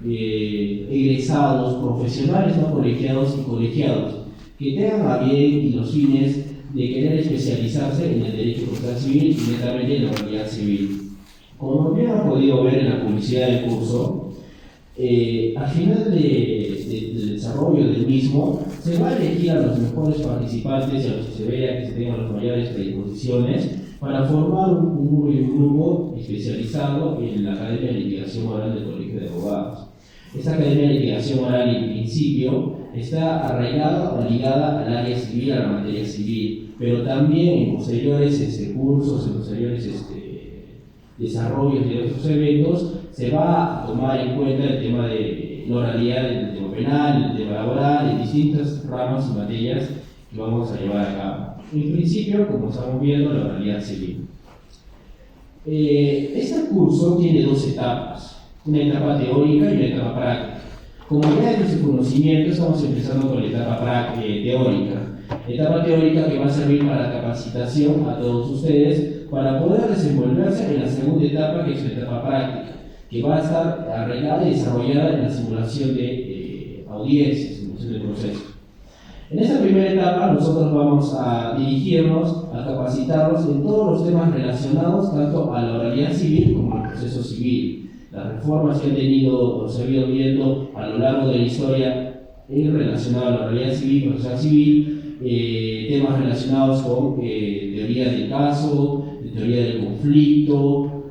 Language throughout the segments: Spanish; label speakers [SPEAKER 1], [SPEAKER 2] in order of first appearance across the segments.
[SPEAKER 1] egresados, profesionales no colegiados y colegiados, que tengan a bien y los fines de querer especializarse en el derecho procesal civil y netamente en la oralidad civil. Como bien han podido ver en la publicidad del curso, al final del desarrollo del mismo, se va a elegir a los mejores participantes y a los que se vea que se tengan las mayores predisposiciones para formar un grupo especializado en la Academia de Litigación Oral del Colegio de Abogados. Esta Academia de Litigación Oral, en principio, está arraigada o ligada al área civil, a la materia civil, pero también en posteriores cursos, en posteriores desarrollos de otros eventos, se va a tomar en cuenta el tema de la oralidad, el tema penal, el tema laboral, en distintas ramas y materias que vamos a llevar a cabo. En principio, como estamos viendo, la oralidad civil. Este curso tiene dos etapas, una etapa teórica y una etapa práctica. Como ya de su conocimiento, estamos empezando con la etapa teórica. Etapa teórica que va a servir para capacitación a todos ustedes para poder desenvolverse en la segunda etapa, que es la etapa práctica, que va a estar arreglada y desarrollada en la simulación de audiencias, simulación de proceso. En esta primera etapa nosotros vamos a dirigirnos, a capacitarnos en todos los temas relacionados tanto a la oralidad civil como al proceso civil. Las reformas que han tenido o se han ido viendo a lo largo de la historia relacionadas a la oralidad civil, procesal civil, temas relacionados con teoría del caso, teoría del conflicto,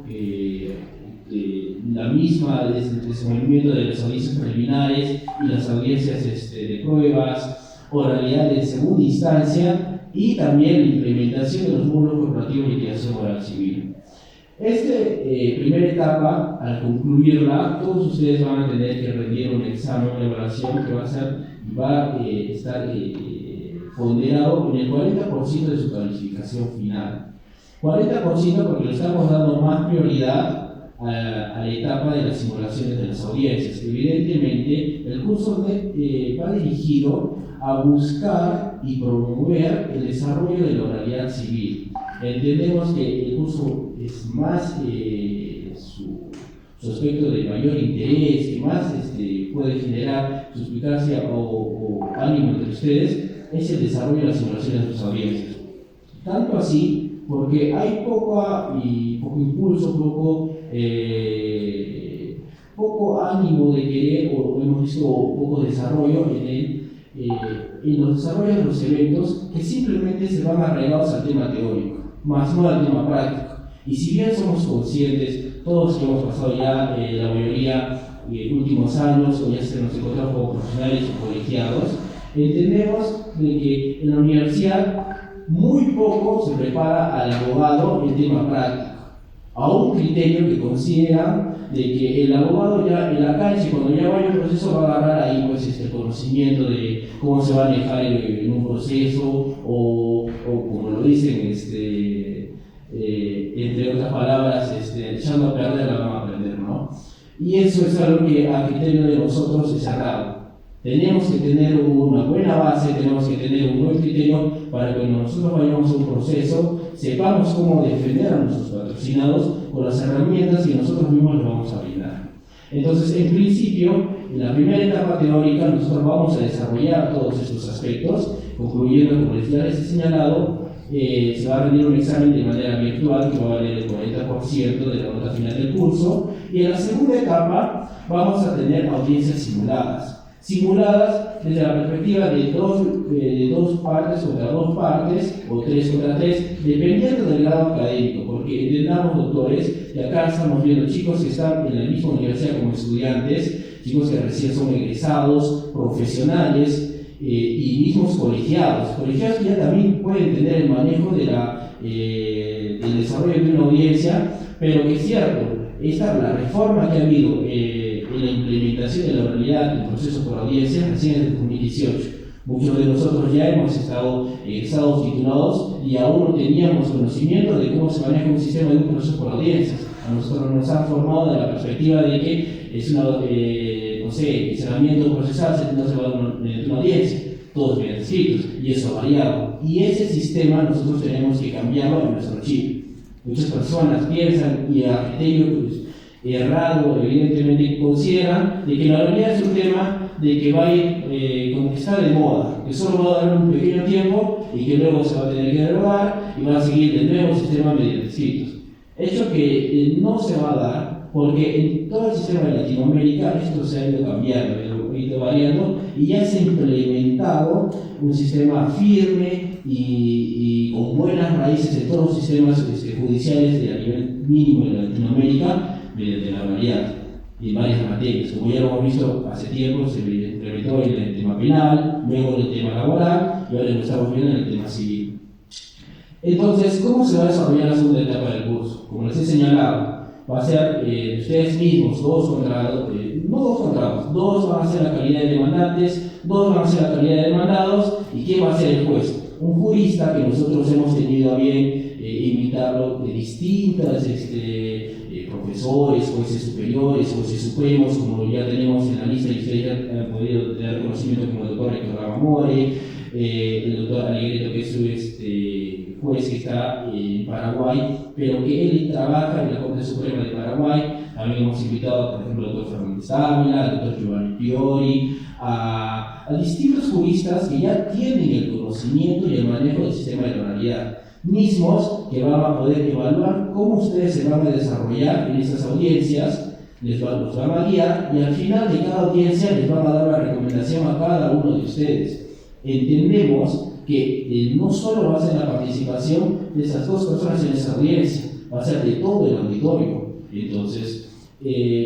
[SPEAKER 1] la misma desenvolvimiento de las audiencias preliminares y las audiencias de pruebas, oralidad de segunda instancia y también la implementación de los módulos corporativos de litigación oral civil. Primera etapa, al concluirla, todos ustedes van a tener que rendir un examen, una evaluación que va a estar ponderado en el 40% de su calificación final. 40% porque le estamos dando más prioridad a la etapa de las simulaciones de las audiencias. Evidentemente, el curso va dirigido a buscar y promover el desarrollo de la oralidad civil. Entendemos que el curso es más su aspecto de mayor interés, que más puede generar suspicacia o ánimo entre ustedes, es el desarrollo de las simulaciones de sus audiencias. Tanto así, porque hay poco impulso, poco ánimo de querer, o hemos visto poco desarrollo en los desarrollos de los eventos que simplemente se van arraigados al tema teórico, más no al tema práctico. Y si bien somos conscientes, todos que hemos pasado ya la mayoría últimos años, o ya se nos encontramos como profesionales o colegiados, entendemos de que en la universidad muy poco se prepara al abogado en tema práctico, a un criterio que consideran de que el abogado ya en la calle, cuando ya vaya el proceso, va a agarrar ahí pues, el conocimiento de cómo se va a manejar en un proceso, o como lo dicen, entre otras palabras, echando a perder la van a aprender, ¿no? Y eso es algo que a criterio de nosotros es errado. Tenemos que tener una buena base, tenemos que tener un buen criterio para que cuando nosotros vayamos a un proceso sepamos cómo defender a nuestros patrocinados con las herramientas que nosotros mismos les vamos a brindar. Entonces, en principio, en la primera etapa teórica nosotros vamos a desarrollar todos estos aspectos, concluyendo, como ya les he señalado, se va a rendir un examen de manera virtual que va a valer el 40% de la nota final del curso, y en la segunda etapa vamos a tener audiencias simuladas desde la perspectiva de dos partes contra dos partes, o tres contra tres, dependiendo del grado académico, porque entendamos, doctores, que acá estamos viendo chicos que están en la misma universidad como estudiantes, chicos que recién son egresados, profesionales, y mismos colegiados que ya también pueden tener el manejo del desarrollo de una audiencia, pero que es cierto, la reforma que ha habido en la implementación de la oralidad del proceso por audiencia recién en el 2018. Muchos de nosotros ya hemos estado egresados titulados y aún no teníamos conocimiento de cómo se maneja un sistema de un proceso por audiencias. A nosotros nos han formado de la perspectiva de que es el cerramiento procesal no se va a una audiencia, todos bien escritos, y eso ha variado. Y ese sistema nosotros tenemos que cambiarlo en nuestro chip. Muchas personas piensan y a criterio errado, evidentemente, consideran de que la oralidad es un tema de que va a ir como que está de moda, que solo va a dar un pequeño tiempo y que luego se va a tener que derogar y va a seguir de nuevo el sistema mediante escritos. Hecho que no se va a dar porque en todo el sistema de Latinoamérica esto se ha ido cambiando, ha ido variando y ya se ha implementado un sistema firme y con buenas raíces en todos los sistemas judiciales de a nivel mínimo en Latinoamérica mediante la oralidad y varias materias. Como ya lo hemos visto hace tiempo, se implementó en el tema penal, luego en el tema laboral y ahora lo estamos viendo en el tema civil. Entonces, ¿cómo se va a desarrollar la segunda etapa del curso? Como les he señalado, va a ser ustedes mismos, dos van a ser la calidad de demandantes, dos van a ser la calidad de demandados, ¿y quién va a ser el juez? Un jurista que nosotros hemos tenido a bien invitarlo de distintas profesores, jueces superiores, jueces supremos, como ya tenemos en la lista y ustedes ya han podido tener conocimiento como el doctor Héctor Ramamore, el doctor Alegreto, que es su juez que está en Paraguay, pero que él trabaja en la Corte Suprema de Paraguay. También hemos invitado, por ejemplo, al doctor Fernández Ávila, al doctor Giovanni Piori, a distintos juristas que ya tienen el conocimiento y el manejo del sistema de la oralidad, mismos que van a poder evaluar cómo ustedes se van a desarrollar en estas audiencias, los van a guiar y al final de cada audiencia les van a dar la recomendación a cada uno de ustedes. Entendemos que no solo va a ser la participación de esas dos personas en esa audiencia, va a ser de todo el auditorio. Entonces,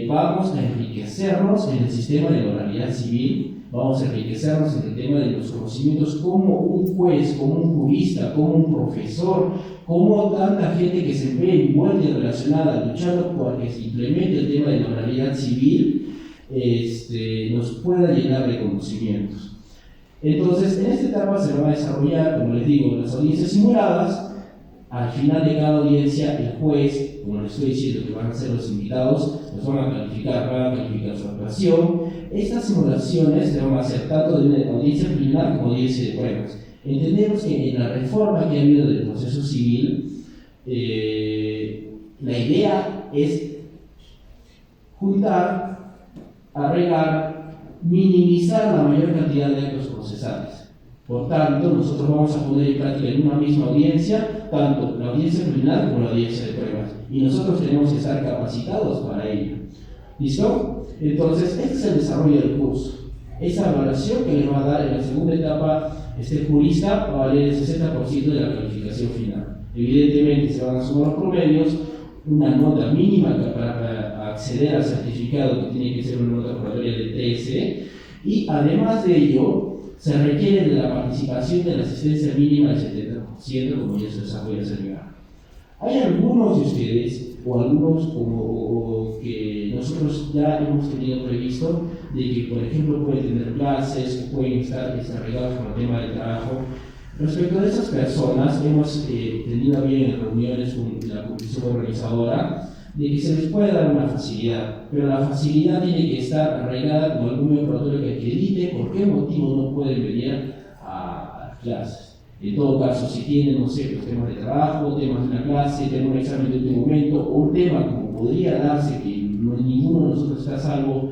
[SPEAKER 1] vamos a enriquecernos en el sistema de la oralidad civil, vamos a enriquecernos en el tema de los conocimientos como un juez, como un jurista, como un profesor, como tanta gente que se ve envuelta y relacionada, luchando por que se implemente el tema de la oralidad civil, nos pueda llenar de conocimientos. Entonces, en esta etapa se va a desarrollar, como les digo, las audiencias simuladas. Al final de cada audiencia, el juez, como les estoy diciendo que van a ser los invitados, los van a calificar su actuación. Estas simulaciones se van a hacer tanto de una audiencia preliminar como audiencia de pruebas. Entendemos que en la reforma que ha habido del proceso civil, la idea es juntar, arreglar, minimizar la mayor cantidad de actos procesales. Por tanto, nosotros vamos a poner en práctica en una misma audiencia, tanto la audiencia preliminar como la audiencia de pruebas. Y nosotros tenemos que estar capacitados para ello. ¿Listo? Entonces, este es el desarrollo del curso. Esa evaluación que les va a dar en la segunda etapa este jurista va a valer el 60% de la calificación final. Evidentemente, se van a sumar los promedios, una nota mínima para acceder al certificado, que tiene que ser una nota probatoria de 13, y además de ello, se requiere de la participación de la asistencia mínima del 70%, como ya se les voy a hacer llegar. Hay algunos de ustedes, o algunos o que nosotros ya hemos tenido previsto, de que, por ejemplo, pueden tener clases, o pueden estar desarrollados con el tema del trabajo. Respecto a esas personas, hemos tenido bien en reuniones con la comisión organizadora de que se les puede dar una facilidad, pero la facilidad tiene que estar arraigada con algún medio probatorio que acredite por qué motivo no pueden venir a las clases. En todo caso, si tienen, no sé, los temas de trabajo, temas de una clase, temas de un examen de último momento, o un tema como podría darse, que ninguno de nosotros está a salvo,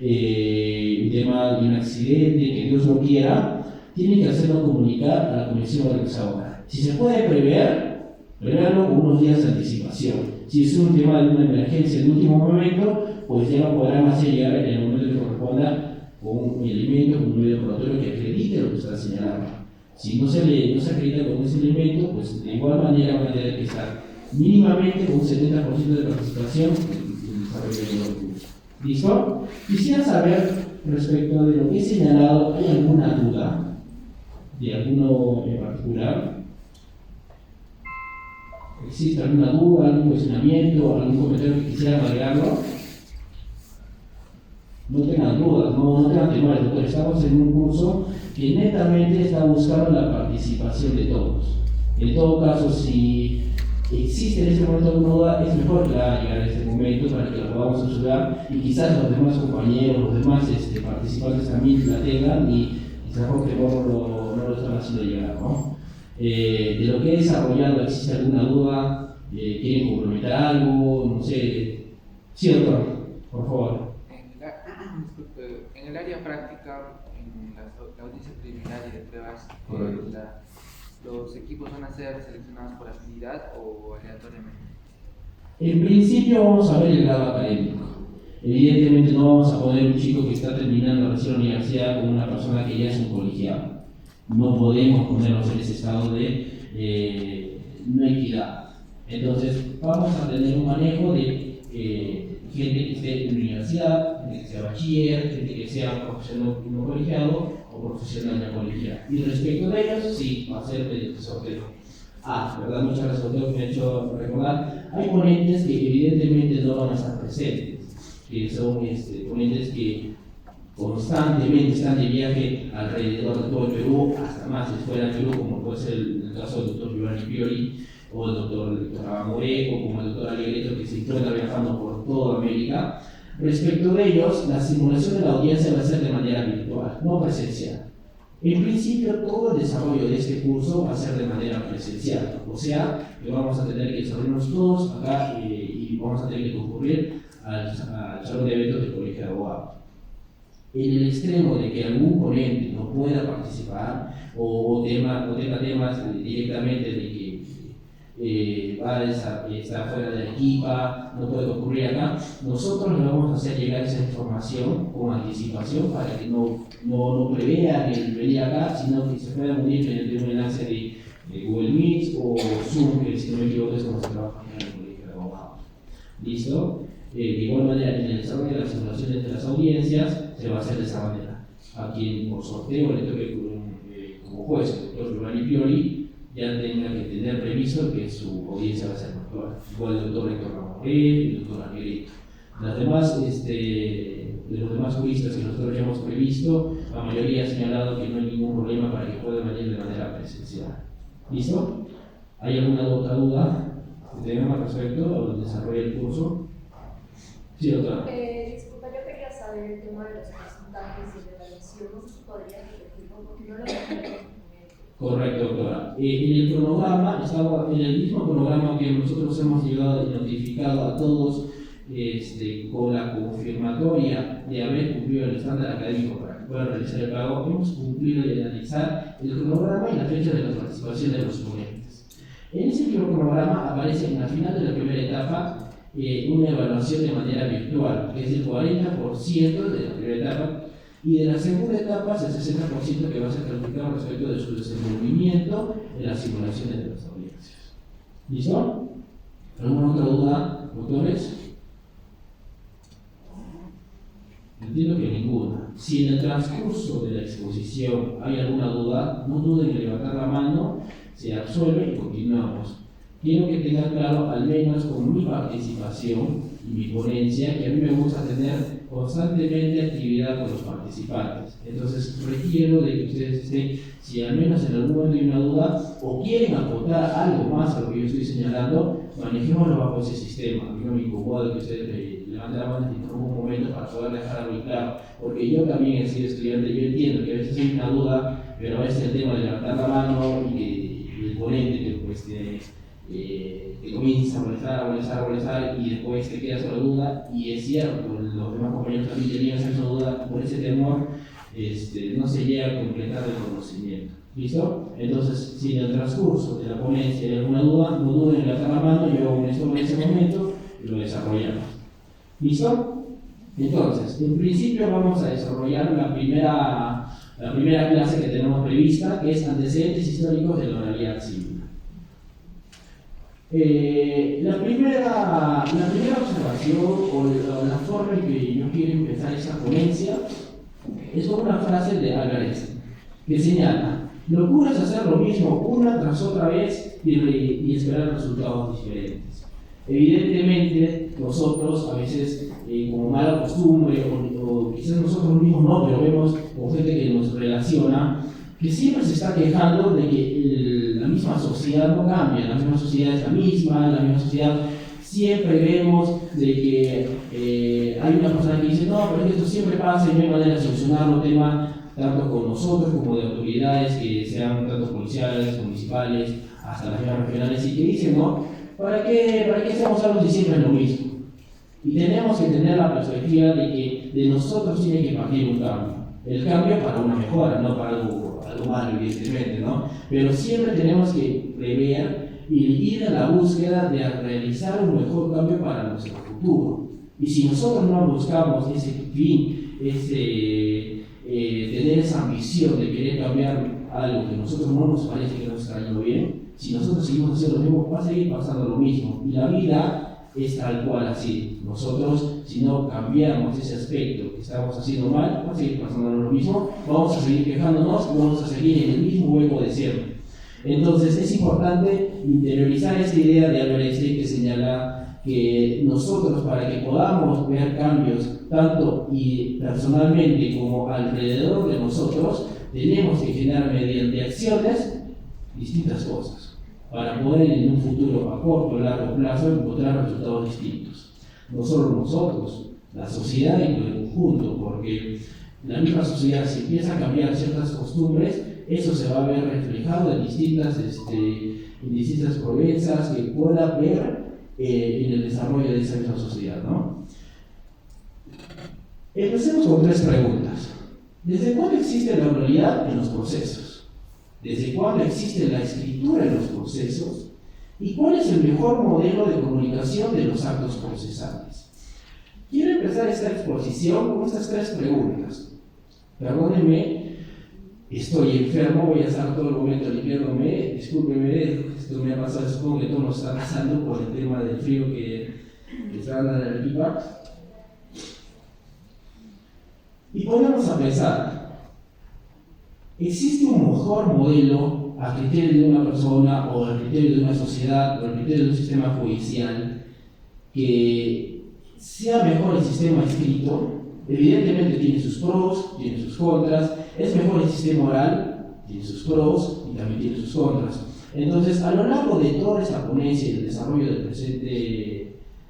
[SPEAKER 1] un tema de un accidente, que Dios no quiera, tienen que hacerlo comunicar a la comisión organizadora. Si se puede preverlo con unos días de anticipación. Si es un tema de una emergencia de último momento, pues ya lo podrán hacer llegar en el momento que corresponda con un elemento, con un medio probatorio que acredite lo que está señalando. Si no se acredita con ese elemento, pues de igual manera van a tener que estar mínimamente con un 70% de participación en el desarrollo de los cursos. ¿Listo? Quisiera saber, respecto de lo que he señalado, ¿hay alguna duda de alguno en particular? ¿Existe alguna duda, algún cuestionamiento, algún comentario que quisiera agregarlo? No tengan dudas, no tengan temores, doctor. Estamos en un curso que netamente está buscando la participación de todos. En todo caso, si existe en este momento alguna duda, es mejor que la haga llegar en este momento para que la podamos ayudar y quizás los demás compañeros, los demás participantes también la tengan y quizás porque no lo están haciendo llegar, ¿no? De lo que he desarrollado, ¿existe alguna duda? ¿Quieren complementar algo? No sé, Sí, doctor, por favor.
[SPEAKER 2] Disculpe, en el área práctica, en la audiencia preliminar y de pruebas, ¿los equipos van a ser seleccionados por afinidad o aleatoriamente?
[SPEAKER 1] En principio vamos a ver el grado académico. Evidentemente no vamos a poner un chico que está terminando recién la universidad con una persona que ya es un colegiado. No podemos ponernos en ese estado de no equidad. Entonces vamos a tener un manejo de gente que esté en la universidad, gente que sea bachiller, gente que sea profesional no colegiado o profesional ya colegiado. Y respecto de ellos, sí, va a ser mediante sorteo. ¿Verdad? Muchas gracias, doctor, que me ha hecho recordar. Hay ponentes que evidentemente no van a estar presentes, que son ponentes que constantemente están de viaje alrededor de todo el Perú, hasta más fuera del Perú, como puede ser el caso del doctor Giovanni Piori, o el doctor Abamore, o como el doctor Alegreto, que se encuentra viajando por toda América. Respecto de ellos, la simulación de la audiencia va a ser de manera virtual, no presencial. En principio, todo el desarrollo de este curso va a ser de manera presencial, o sea, que vamos a tener que desarrollarnos todos acá y vamos a tener que concurrir al salón de eventos del Colegio de Abogados. En el extremo de que algún ponente no pueda participar o tenga temas directamente de que está fuera de la equipa, no puede concurrir acá, nosotros le vamos a hacer llegar esa información con anticipación para que no prevea el venir acá, sino que se pueda unir mediante un enlace de Google Meet o Zoom, que si no me equivoco es como se trabaja en el Colegio de Abogados. ¿Listo? De igual manera, en el desarrollo de las simulaciones de las audiencias se va a hacer de esa manera. A quien por sorteo le toque como juez el doctor Giovanni Piori, ya tenga que tener previsto que su audiencia va a ser virtual. Igual el doctor Héctor Ramoré, el doctor Aguirre. De los demás juristas que nosotros ya hemos previsto, la mayoría ha señalado que no hay ningún problema para que puedan venir de manera presencial. ¿Listo? ¿Hay alguna otra duda que tengan respecto al desarrollo del curso? Sí, doctora.
[SPEAKER 3] Disculpa, yo quería saber el tema de los porcentajes y de evaluación. No sé si podría repetirlo porque no lo entiendo.
[SPEAKER 1] Correcto, doctora. En el cronograma, en el mismo cronograma que nosotros hemos llegado y notificado a todos con la confirmatoria de haber cumplido el estándar académico para que puedan realizar el pago, hemos cumplido y analizar el cronograma y la fecha de la participación de los ponentes. En ese mismo cronograma aparece en la final de la primera etapa una evaluación de manera virtual, que es el 40% de la primera etapa, y de la segunda etapa es el 60% que va a ser calificado respecto de su desenvolvimiento en las simulaciones de las audiencias. ¿Listo? ¿Alguna otra duda, doctores? Entiendo que ninguna. Si en el transcurso de la exposición hay alguna duda, no duden en levantar la mano, se absuelve y continuamos. Quiero que tengan claro, al menos con mi participación y mi ponencia, que a mí me gusta tener constantemente actividad con los participantes. Entonces requiero de que ustedes estén, si al menos en algún momento hay una duda o quieren aportar algo más a lo que yo estoy señalando, manejémoslo bajo ese sistema. A mí no me incomoda que ustedes levanten la mano en algún momento para poder dejarlo muy claro, porque yo también he sido estudiante, yo entiendo que a veces hay una duda, pero a veces el tema de levantar la mano y que el ponente te comienza a molestar y después te quedas con la duda, y es cierto, los demás compañeros también tenían esa duda, por ese temor no se llega a completar el conocimiento. ¿Listo? Entonces, si en el transcurso de la ponencia hay alguna duda, no duden en levantar la mano, yo hago un estudio en ese momento y lo desarrollamos. ¿Listo? Entonces, en principio vamos a desarrollar la primera clase que tenemos prevista, que es antecedentes históricos de la oralidad civil. La primera observación o la forma en que yo quiero empezar esta ponencia es con una frase de Albert, que señala: locura es hacer lo mismo una tras otra vez y esperar resultados diferentes. Evidentemente, nosotros a veces, como mala costumbre, o quizás nosotros mismos no, pero vemos con gente que nos relaciona, que siempre se está quejando de que la misma sociedad no cambia, la misma sociedad es la misma sociedad. Siempre vemos de que hay una persona que dice: no, pero es que esto siempre pasa y no hay manera de solucionarlo, tema tanto con nosotros como de autoridades que sean tanto policiales, municipales, hasta las regionales, y que dicen: no, ¿para qué hacemos algo si siempre es lo mismo? Y tenemos que tener la perspectiva de que de nosotros tiene que partir un cambio. El cambio para una mejora, no para algo malo, evidentemente, ¿no? Pero siempre tenemos que prever y ir a la búsqueda de realizar un mejor cambio para nuestro futuro. Y si nosotros no buscamos ese fin, tener esa ambición de querer cambiar algo que a nosotros no nos parece que nos está yendo bien, si nosotros seguimos haciendo lo mismo, va a seguir pasando lo mismo. Y la vida es tal cual así. Nosotros, si no cambiamos ese aspecto que estamos haciendo mal, va a seguir pasando lo mismo, vamos a seguir quejándonos y vamos a seguir en el mismo hueco de siempre. Entonces es importante interiorizar esta idea de Albert Einstein que señala que nosotros, para que podamos ver cambios tanto y personalmente como alrededor de nosotros, tenemos que generar mediante acciones distintas cosas para poder en un futuro a corto o largo plazo encontrar resultados distintos. No solo nosotros, la sociedad en conjunto, porque la misma sociedad, si empieza a cambiar ciertas costumbres, eso se va a ver reflejado en distintas proezas que pueda haber en el desarrollo de esa misma sociedad, ¿no? Empecemos con 3 preguntas. ¿Desde cuándo existe la oralidad en los procesos? ¿Desde cuándo existe la escritura en los procesos? ¿Y cuál es el mejor modelo de comunicación de los actos procesales? Quiero empezar esta exposición con estas 3 preguntas. Perdónenme, estoy enfermo, voy a estar todo el momento limpiándome, discúlpeme, esto me ha pasado, supongo que todo nos está pasando por el tema del frío que está dando en el pipa. Y ponemos a pensar, ¿existe un mejor modelo a criterio de una persona o a criterio de una sociedad o a criterio de un sistema judicial que sea mejor el sistema escrito? Evidentemente tiene sus pros, tiene sus contras. ¿Es mejor el sistema oral? Tiene sus pros y también tiene sus contras. Entonces, a lo largo de toda esta ponencia y el desarrollo del presente,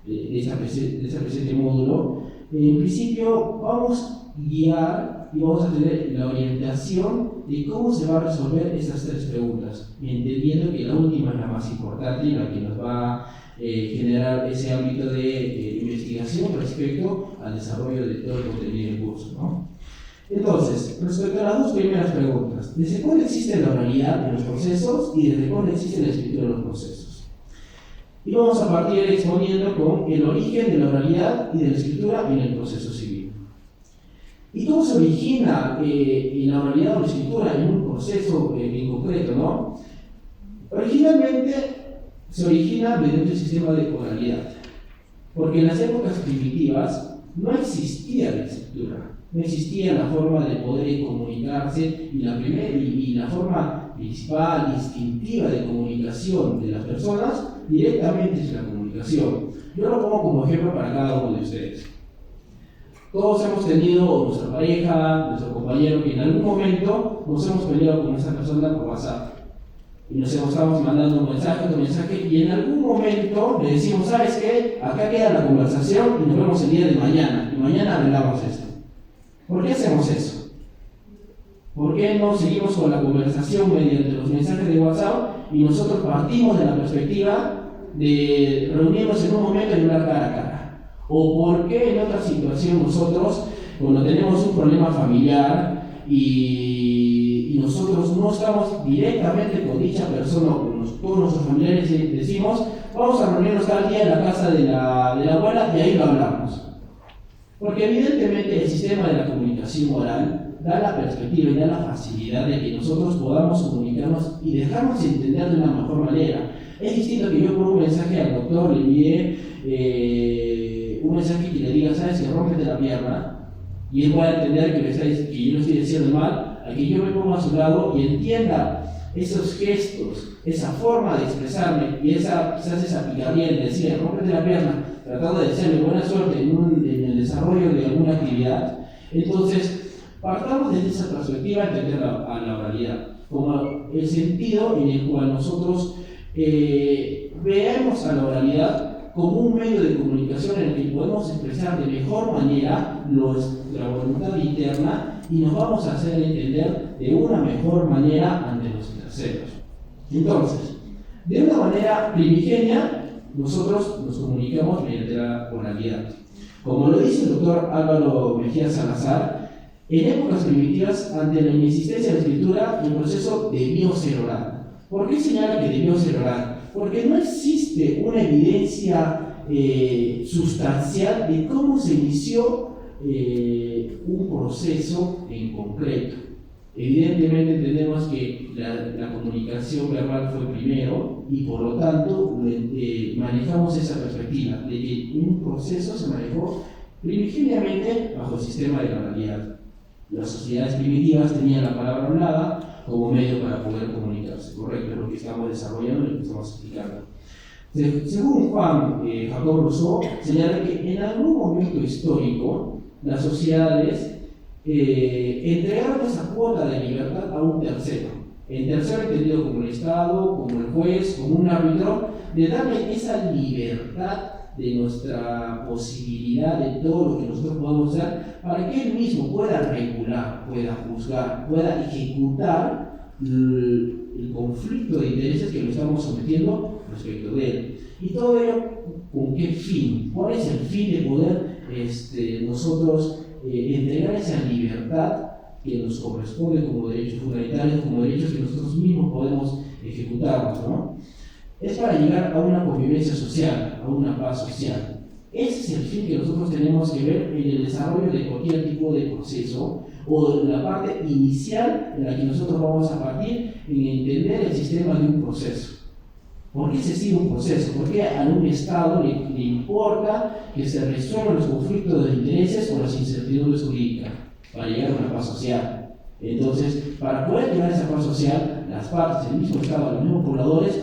[SPEAKER 1] de este presente módulo, en principio vamos a guiar y vamos a tener la orientación de cómo se va a resolver estas 3 preguntas, entendiendo que la última es la más importante y la que nos va a generar ese ámbito de investigación respecto al desarrollo de todo el contenido del curso, ¿no? Entonces, respecto a las 2 primeras preguntas, ¿desde cuándo existe la oralidad en los procesos y desde cuándo existe la escritura en los procesos? Y vamos a partir exponiendo con el origen de la oralidad y de la escritura en el proceso civil. ¿Y cómo se origina la oralidad o la escritura en un proceso en concreto, no? Originalmente se origina mediante un sistema de oralidad, porque en las épocas primitivas no existía la escritura, no existía la forma de poder comunicarse y la forma principal, instintiva de comunicación de las personas directamente es la comunicación. Yo lo pongo como ejemplo para cada uno de ustedes. Todos hemos tenido nuestra pareja, nuestro compañero, que en algún momento nos hemos peleado con esa persona por WhatsApp. Y nos estamos mandando un mensaje, y en algún momento le decimos, ¿sabes qué? Acá queda la conversación y nos vemos el día de mañana. Y mañana arreglamos esto. ¿Por qué hacemos eso? ¿Por qué no seguimos con la conversación mediante los mensajes de WhatsApp y nosotros partimos de la perspectiva de reunirnos en un momento y hablar cara a cara? ¿O por qué en otra situación nosotros, cuando tenemos un problema familiar y nosotros no estamos directamente con dicha persona o con todos nuestros familiares y decimos, vamos a reunirnos tal día en la casa de la abuela y ahí lo hablamos? Porque evidentemente el sistema de la comunicación oral da la perspectiva y da la facilidad de que nosotros podamos comunicarnos y dejarnos entender de una mejor manera. Es distinto que yo por un mensaje al doctor le envíe un mensaje que le diga, ¿sabes que rómpete la pierna? Y él va a entender que yo lo estoy diciendo mal, a que yo me ponga a su lado y entienda esos gestos, esa forma de expresarme y quizás esa picardía de decir, rómpete la pierna, tratando de desearle buena suerte en el desarrollo de alguna actividad. Entonces, partamos desde esa perspectiva de entender a la oralidad, como el sentido en el cual nosotros veamos a la oralidad como un medio de comunicación en el que podemos expresar de mejor manera nuestra voluntad interna y nos vamos a hacer entender de una mejor manera ante los terceros. Entonces, de una manera primigenia, nosotros nos comunicamos mediante la oralidad. Como lo dice el doctor Álvaro Mejía Salazar, en épocas primitivas, ante la inexistencia de la escritura, el proceso debió ser oral. ¿Por qué señala que debió ser oral? Porque no existe una evidencia sustancial de cómo se inició un proceso en concreto. Evidentemente entendemos que la comunicación verbal fue primero y por lo tanto manejamos esa perspectiva de que un proceso se manejó primigeniamente bajo el sistema de la oralidad. Las sociedades primitivas tenían la palabra hablada como medio para poder comunicarse, correcto, es lo que estamos desarrollando y lo que estamos explicando. Según Juan Jacob Rousseau, señala que en algún momento histórico las sociedades entregaron esa cuota de libertad a un tercero. El tercero entendido como el Estado, como el juez, como un árbitro, de darle esa libertad de nuestra posibilidad de todo lo que nosotros podemos hacer para que él mismo pueda regular, pueda juzgar, pueda ejecutar el conflicto de intereses que lo estamos sometiendo respecto de él. Y todo ello, ¿con qué fin? ¿Cuál es el fin de poder nosotros entregar esa libertad que nos corresponde como derechos fundamentales, como derechos que nosotros mismos podemos ejecutarnos, ¿no? Es para llegar a una convivencia social, a una paz social. Ese es el fin que nosotros tenemos que ver en el desarrollo de cualquier tipo de proceso o en la parte inicial en la que nosotros vamos a partir en entender el sistema de un proceso. ¿Por qué se sigue un proceso? ¿Por qué a un Estado le importa que se resuelvan los conflictos de intereses o las incertidumbres jurídicas para llegar a una paz social? Entonces, para poder llegar a esa paz social, las partes, el mismo Estado, los mismos pobladores,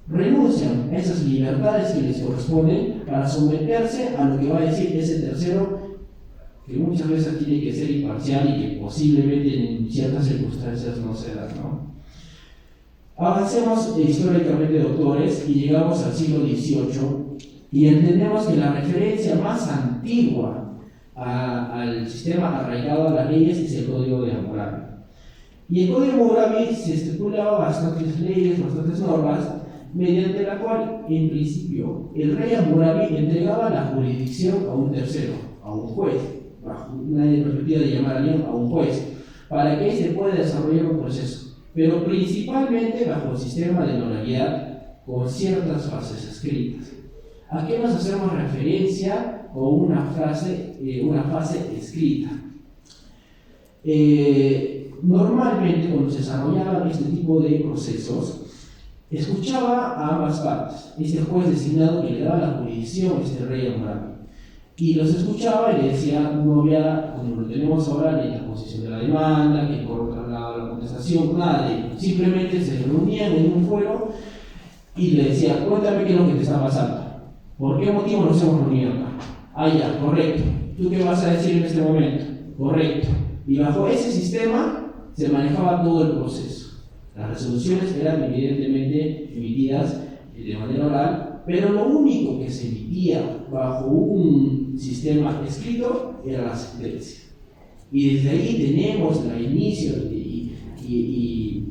[SPEAKER 1] renuncian a esas libertades que les corresponden para someterse a lo que va a decir ese tercero, que muchas veces tiene que ser imparcial y que posiblemente en ciertas circunstancias no se da, ¿no? Avancemos históricamente, doctores, y llegamos al siglo XVIII y entendemos que la referencia más antigua al sistema arraigado a las leyes es el Código de Hammurabi. Y el Código de Hammurabi se estipulaba bastantes leyes, bastantes normas, mediante la cual, en principio, el rey Hammurabi entregaba la jurisdicción a un tercero, a un juez, bajo una perspectiva de llamar a alguien a un juez, para que se pueda desarrollar un proceso, pero principalmente bajo el sistema de la oralidad, con ciertas frases escritas. ¿A qué nos hacemos referencia con una frase escrita? Normalmente, cuando se desarrollaban este tipo de procesos, escuchaba a ambas partes, este juez designado que le daba la jurisdicción a este rey Hammurabi, y los escuchaba y le decía, no había, como lo tenemos ahora, ni la posición de la demanda, que por otro lado la contestación, nada de ello. Simplemente se reunían en un foro y le decía, cuéntame qué es lo que te está pasando, por qué motivo nos hemos reunido acá. Ah, ya, correcto. ¿Tú qué vas a decir en este momento? Correcto. Y bajo ese sistema se manejaba todo el proceso. Las resoluciones eran evidentemente emitidas de manera oral, pero lo único que se emitía bajo un sistema escrito era la sentencia. Y desde ahí tenemos el inicio y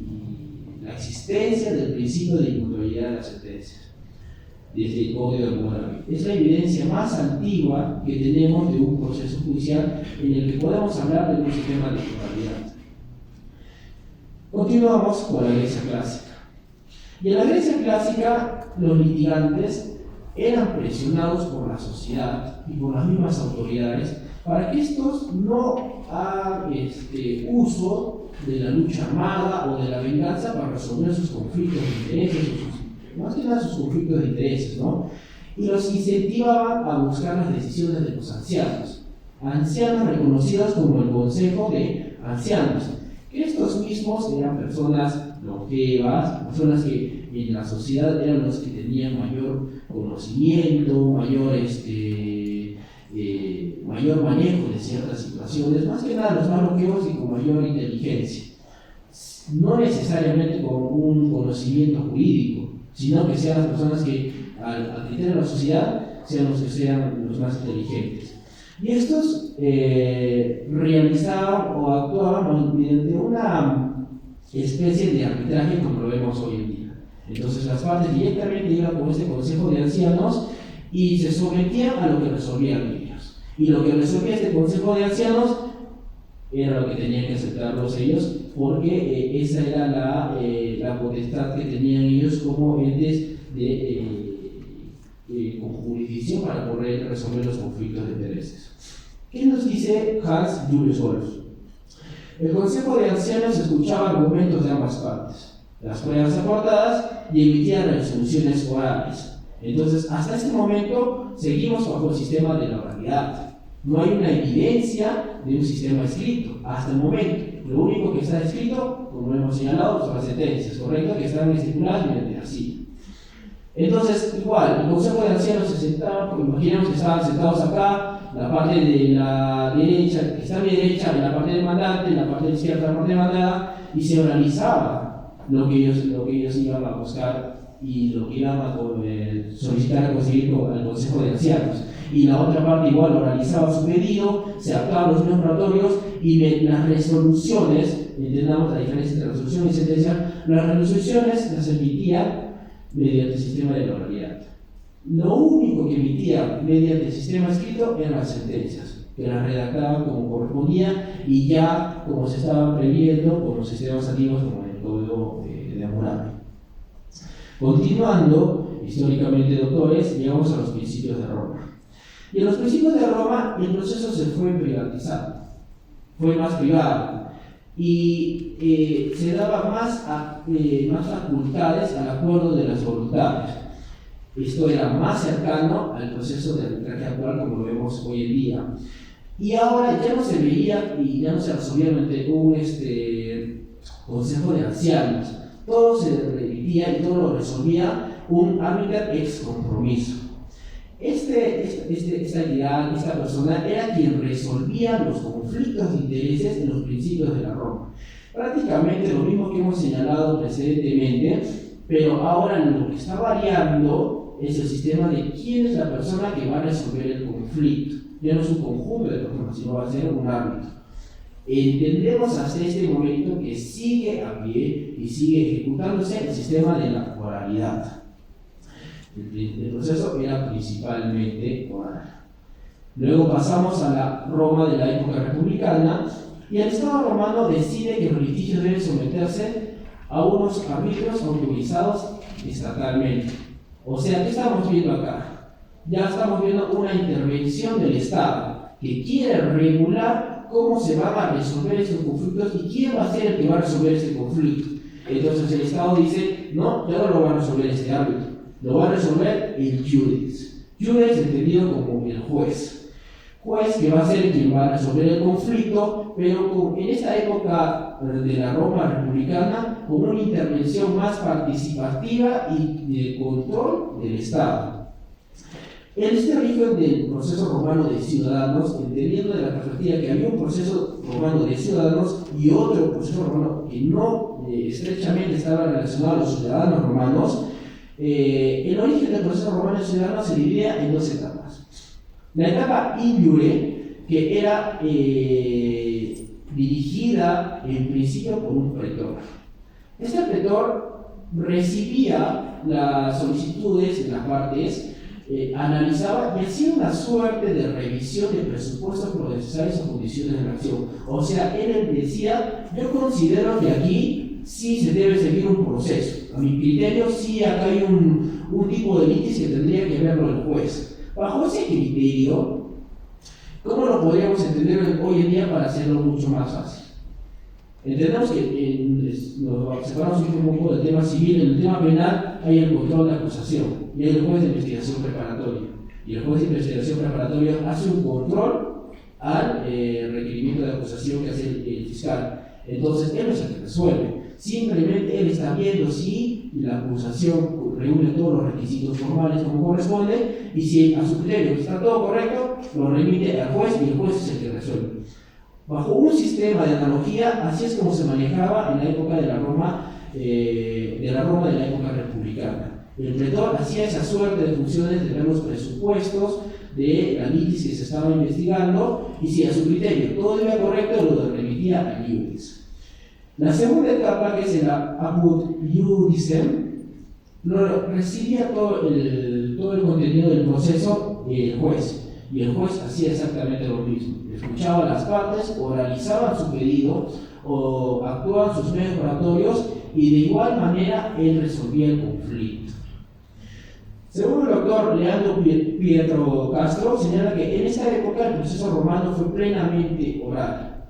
[SPEAKER 1] la existencia del principio de inmutabilidad de las sentencias, desde el Código de Hammurabi. Es la evidencia más antigua que tenemos de un proceso judicial en el que podemos hablar de un sistema de inmutabilidad. Continuamos con la Grecia clásica. Y en la Grecia clásica, los litigantes eran presionados por la sociedad y por las mismas autoridades para que estos no hagan uso de la lucha armada o de la venganza para resolver sus conflictos de intereses, más que nada sus conflictos de intereses, ¿no? Y los incentivaban a buscar las decisiones de los ancianos reconocidos como el Consejo de Ancianos, que estos mismos eran personas longevas, personas que en la sociedad eran los que tenían mayor conocimiento, mayor manejo de ciertas situaciones, más que nada los más longevos y con mayor inteligencia. No necesariamente con un conocimiento jurídico, sino que sean las personas que al criterio de la sociedad sean los que sean los más inteligentes. Y estos realizaban o actuaban mediante una especie de arbitraje como lo vemos hoy en día. Entonces las partes directamente iban con este consejo de ancianos y se sometían a lo que resolvían ellos. Y lo que resolvía este Consejo de Ancianos era lo que tenían que aceptarlos ellos, porque esa era la potestad que tenían ellos como entes con jurisdicción para poder resolver los conflictos de intereses. ¿Qué nos dice Hans Julius Wolf? El Consejo de Ancianos escuchaba argumentos de ambas partes, las pruebas aportadas y emitía resoluciones orales. Entonces, hasta este momento seguimos bajo el sistema de la oralidad. No hay una evidencia de un sistema escrito hasta el momento. Lo único que está escrito, como hemos señalado, son las sentencias, ¿correcto? Que están estipuladas mediante así. Entonces, igual, el Consejo de Ancianos se sentaba, imaginemos que estaban sentados acá, la parte de la derecha, que está a mi derecha, en la parte del mandante, en la parte de la izquierda, la parte demandada, y se oralizaba lo que ellos iban a buscar y lo que iban a solicitar a conseguir al Consejo de Ancianos. Y la otra parte igual oralizaba su pedido, se adaptaban los medios probatorios y las resoluciones, entendamos la diferencia entre resolución y sentencia, las resoluciones las emitían mediante el sistema de la oralidad. Lo único que emitía mediante el sistema escrito eran las sentencias, que las redactaban como correspondía y ya como se estaba previendo por los sistemas antiguos como el Código de Hammurabi. Continuando, históricamente, doctores, llegamos a los principios de Roma. Y en los principios de Roma el proceso se fue privatizando, fue más privado y se daba más facultades al acuerdo de las voluntades. Esto era más cercano al proceso de arbitraje actual como lo vemos hoy en día. Y ahora ya no se veía y ya no se resolvía mediante un consejo de ancianos. Todo se remitía y todo lo resolvía un arbiter ex compromiso. Esta entidad, esta persona, era quien resolvía los conflictos de intereses en los principios de la Roma. Prácticamente lo mismo que hemos señalado precedentemente, pero ahora lo que está variando es el sistema de quién es la persona que va a resolver el conflicto. Ya no es un conjunto de personas, sino va a ser un árbitro. Entendemos hasta este momento que sigue a pie y sigue ejecutándose el sistema de la oralidad. El proceso era principalmente oral. Luego pasamos a la Roma de la época republicana y el Estado romano decide que los litigios deben someterse a unos árbitros autorizados estatalmente. O sea, ¿qué estamos viendo acá? Ya estamos viendo una intervención del Estado que quiere regular cómo se van a resolver estos conflictos y quién va a ser el que va a resolver este conflicto. Entonces el Estado dice, no, ya no lo va a resolver este árbitro. Lo va a resolver el judiz. Judiz entendido como el juez. Juez que va a ser quien va a resolver el conflicto, pero en esta época de la Roma republicana, con una intervención más participativa y de control del Estado. En este origen del proceso romano de ciudadanos, entendiendo de la perspectiva que había un proceso romano de ciudadanos y otro proceso romano que no estrechamente estaba relacionado a los ciudadanos romanos, el origen del proceso romano ciudadano se dividía en dos etapas. La etapa in iure, que era dirigida en principio por un pretor. Este pretor recibía las solicitudes de las partes, analizaba y hacía una suerte de revisión de presupuestos procesales o condiciones de la acción. O sea, él decía, yo considero que aquí sí se debe seguir un proceso. A mi criterio, sí acá hay un tipo de litis que tendría que verlo el juez. Bajo ese criterio, ¿cómo lo podríamos entender hoy en día para hacerlo mucho más fácil? Entendemos que nos separamos un poco del tema civil. En el tema penal hay el control de acusación y hay el juez de investigación preparatoria. Y el juez de investigación preparatoria hace un control al requerimiento de acusación que hace el fiscal. Entonces, él es el que resuelve. Simplemente él está viendo si la acusación reúne todos los requisitos formales como corresponde y si a su criterio está todo correcto, lo remite al juez y el juez es el que resuelve. Bajo un sistema de analogía, así es como se manejaba en la época de la Roma de la época republicana. El pretor hacía esa suerte de funciones de ver los presupuestos de la litis que se estaba investigando y si a su criterio todo iba correcto, lo remitía al iuris. La segunda etapa, que es el apud iudicem, lo recibía todo el todo el contenido del proceso el juez. Y el juez hacía exactamente lo mismo. Escuchaba las partes, oralizaban su pedido o actuaban sus medios probatorios y de igual manera él resolvía el conflicto. Según el doctor Leandro Pietro Castro, señala que en esta época el proceso romano fue plenamente oral.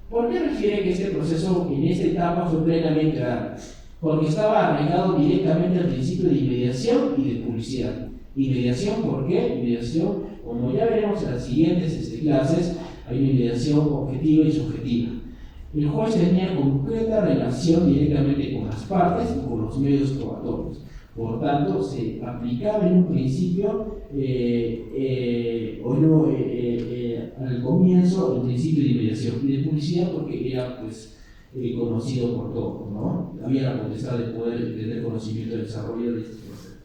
[SPEAKER 1] ¿Por qué refiere que este proceso en esta etapa fue plenamente oral? Porque estaba arraigado directamente al principio de inmediación y de publicidad. Inmediación, ¿por qué? Inmediación, como ya veremos en las siguientes clases, hay una inmediación objetiva y subjetiva. El juez tenía concreta relación directamente con las partes y con los medios probatorios. Por tanto, se aplicaba en un principio, al comienzo, el principio de inmediación y de publicidad, porque era pues, conocido por todos, ¿no? Había la potestad de poder tener conocimiento del desarrollo de este proceso.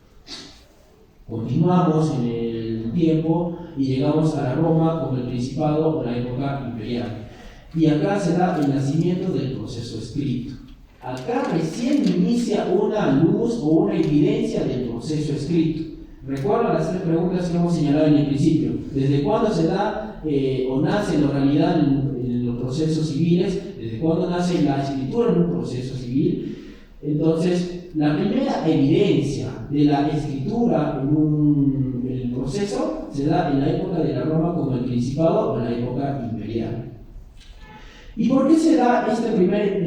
[SPEAKER 1] Continuamos en el tiempo y llegamos a la Roma como el Principado o la época imperial. Y acá se da el nacimiento del proceso escrito. Acá recién inicia una luz o una evidencia del proceso escrito. Recuerda las tres preguntas que hemos señalado en el principio. ¿Desde cuándo se da o nace la oralidad en los procesos civiles? ¿Desde cuándo nace la escritura en un proceso civil? Entonces, la primera evidencia de la escritura en el proceso se da en la época de la Roma como el Principado o la época imperial. ¿Y por qué se da este primer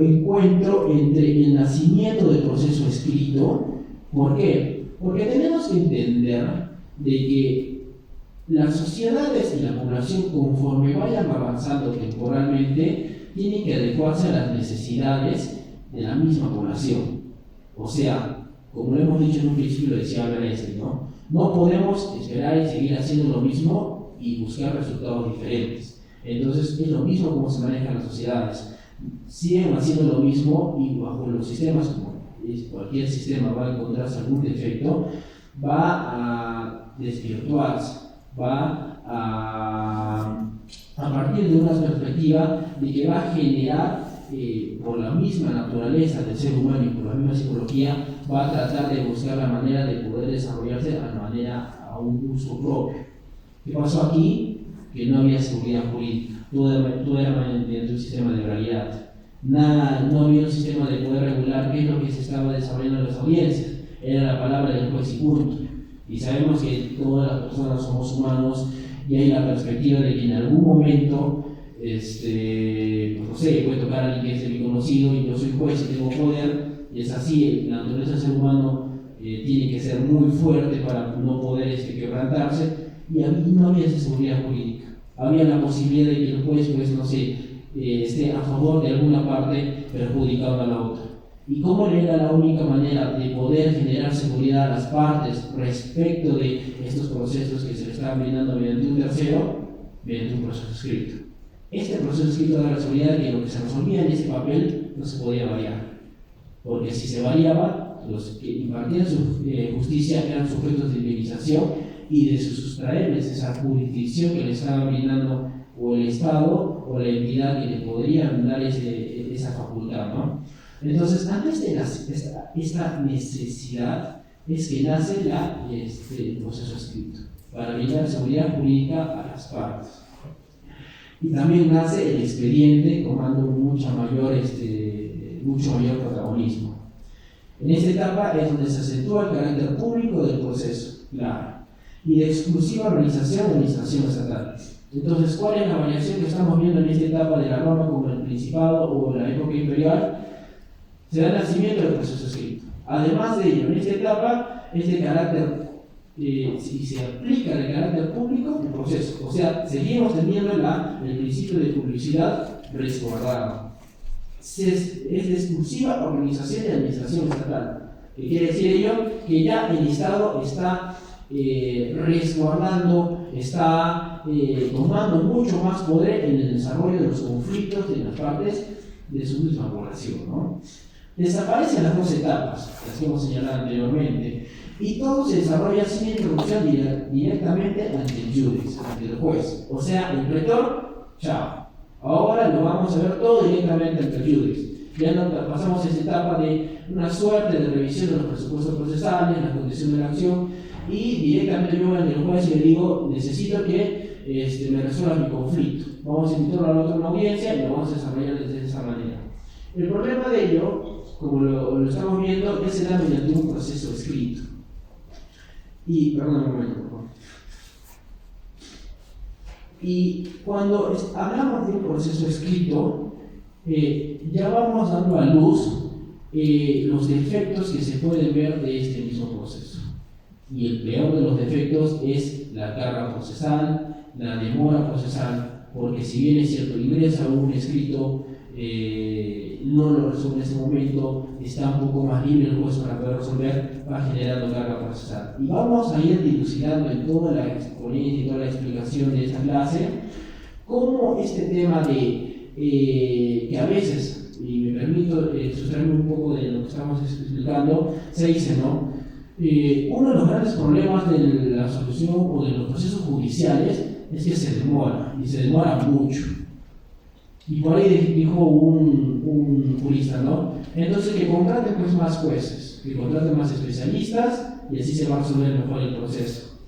[SPEAKER 1] encuentro entre el nacimiento del proceso escrito? ¿Por qué? Porque tenemos que entender de que las sociedades y la población, conforme vayan avanzando temporalmente, tienen que adecuarse a las necesidades de la misma población. O sea, como lo hemos dicho en un principio, lo decía Albert Einstein, ¿no? No podemos esperar y seguir haciendo lo mismo y buscar resultados diferentes. Entonces es lo mismo como se manejan las sociedades. Siguen haciendo lo mismo y bajo los sistemas, como cualquier sistema va a encontrarse algún defecto, va a desvirtuarse, va a partir de una perspectiva de que va a generar, por la misma naturaleza del ser humano y por la misma psicología, va a tratar de buscar la manera de poder desarrollarse a un uso propio. ¿Qué pasó aquí? Que no había seguridad jurídica, todo era mediante un sistema de oralidad. No había un sistema de poder regular qué es lo que se estaba desarrollando en las audiencias, era la palabra del juez y punto. Y sabemos que todas las personas somos humanos y hay la perspectiva de que en algún momento, pues no sé, puede tocar a alguien que es de mi conocido y yo soy juez y tengo poder, y es así, la naturaleza del ser humano tiene que ser muy fuerte para no poder quebrantarse. Y no había esa seguridad jurídica. Había la posibilidad de que el juez, pues, no sé, esté a favor de alguna parte, perjudicando a la otra. ¿Y cómo era la única manera de poder generar seguridad a las partes respecto de estos procesos que se le estaban brindando mediante un tercero? Mediante un proceso escrito. Este proceso escrito da la seguridad de que lo que se resolvía en ese papel no se podía variar. Porque si se variaba, los que impartían su justicia eran sujetos de indemnización y de sustraerles esa jurisdicción que le estaba brindando o el Estado o la entidad que le podrían dar esa facultad, ¿no? Entonces, antes de esta necesidad es que nace el proceso escrito para brindar seguridad jurídica a las partes. Y también nace el expediente tomando mucho mayor protagonismo. En esta etapa es donde se acentúa el carácter público del proceso, claro, y de exclusiva organización de administración estatal. Entonces, ¿cuál es la variación que estamos viendo en esta etapa de la Roma como el Principado o la época imperial? Se da el nacimiento del proceso escrito. Además de ello, en esta etapa, este carácter, si se aplica el carácter público del proceso, o sea, seguimos teniendo el principio de publicidad resguardado. Es de exclusiva organización de administración estatal. ¿Qué quiere decir ello? Que ya el Estado está resguardando, está tomando mucho más poder en el desarrollo de los conflictos de las partes de su misma población, ¿no? Desaparecen las dos etapas, las que hemos señalado anteriormente, y todo se desarrolla sin introducción directamente ante el juris, ante el juez. O sea, el pretor, chao. Ahora lo vamos a ver todo directamente ante el juris. Ya no pasamos esa etapa de una suerte de revisión de los presupuestos procesales, la condición de la acción, y directamente yo en el juez le digo, necesito que me resuelva mi conflicto. Vamos a invitarlo a la otra una audiencia y lo vamos a desarrollar de esa manera. El problema de ello, como lo estamos viendo, es el mediante un proceso escrito. Y, perdón un momento, por favor. Y cuando hablamos de un proceso escrito, ya vamos dando a luz los defectos que se pueden ver de este mismo proceso. Y el peor de los defectos es la carga procesal, la demora procesal, porque si bien es cierto, ingresa un escrito, no lo resuelve en ese momento, está un poco más libre el juez para poder resolver, va generando carga procesal. Y vamos a ir dilucidando en toda la exponencia y toda la explicación de esta clase, cómo este tema de que a veces, y me permito sustraerme un poco de lo que estamos explicando, se dice, ¿no? Uno de los grandes problemas de la solución o de los procesos judiciales es que se demora, y se demora mucho. Y por ahí dijo un jurista, ¿no? Entonces que contraten pues más jueces, que contraten más especialistas, y así se va a resolver mejor el proceso.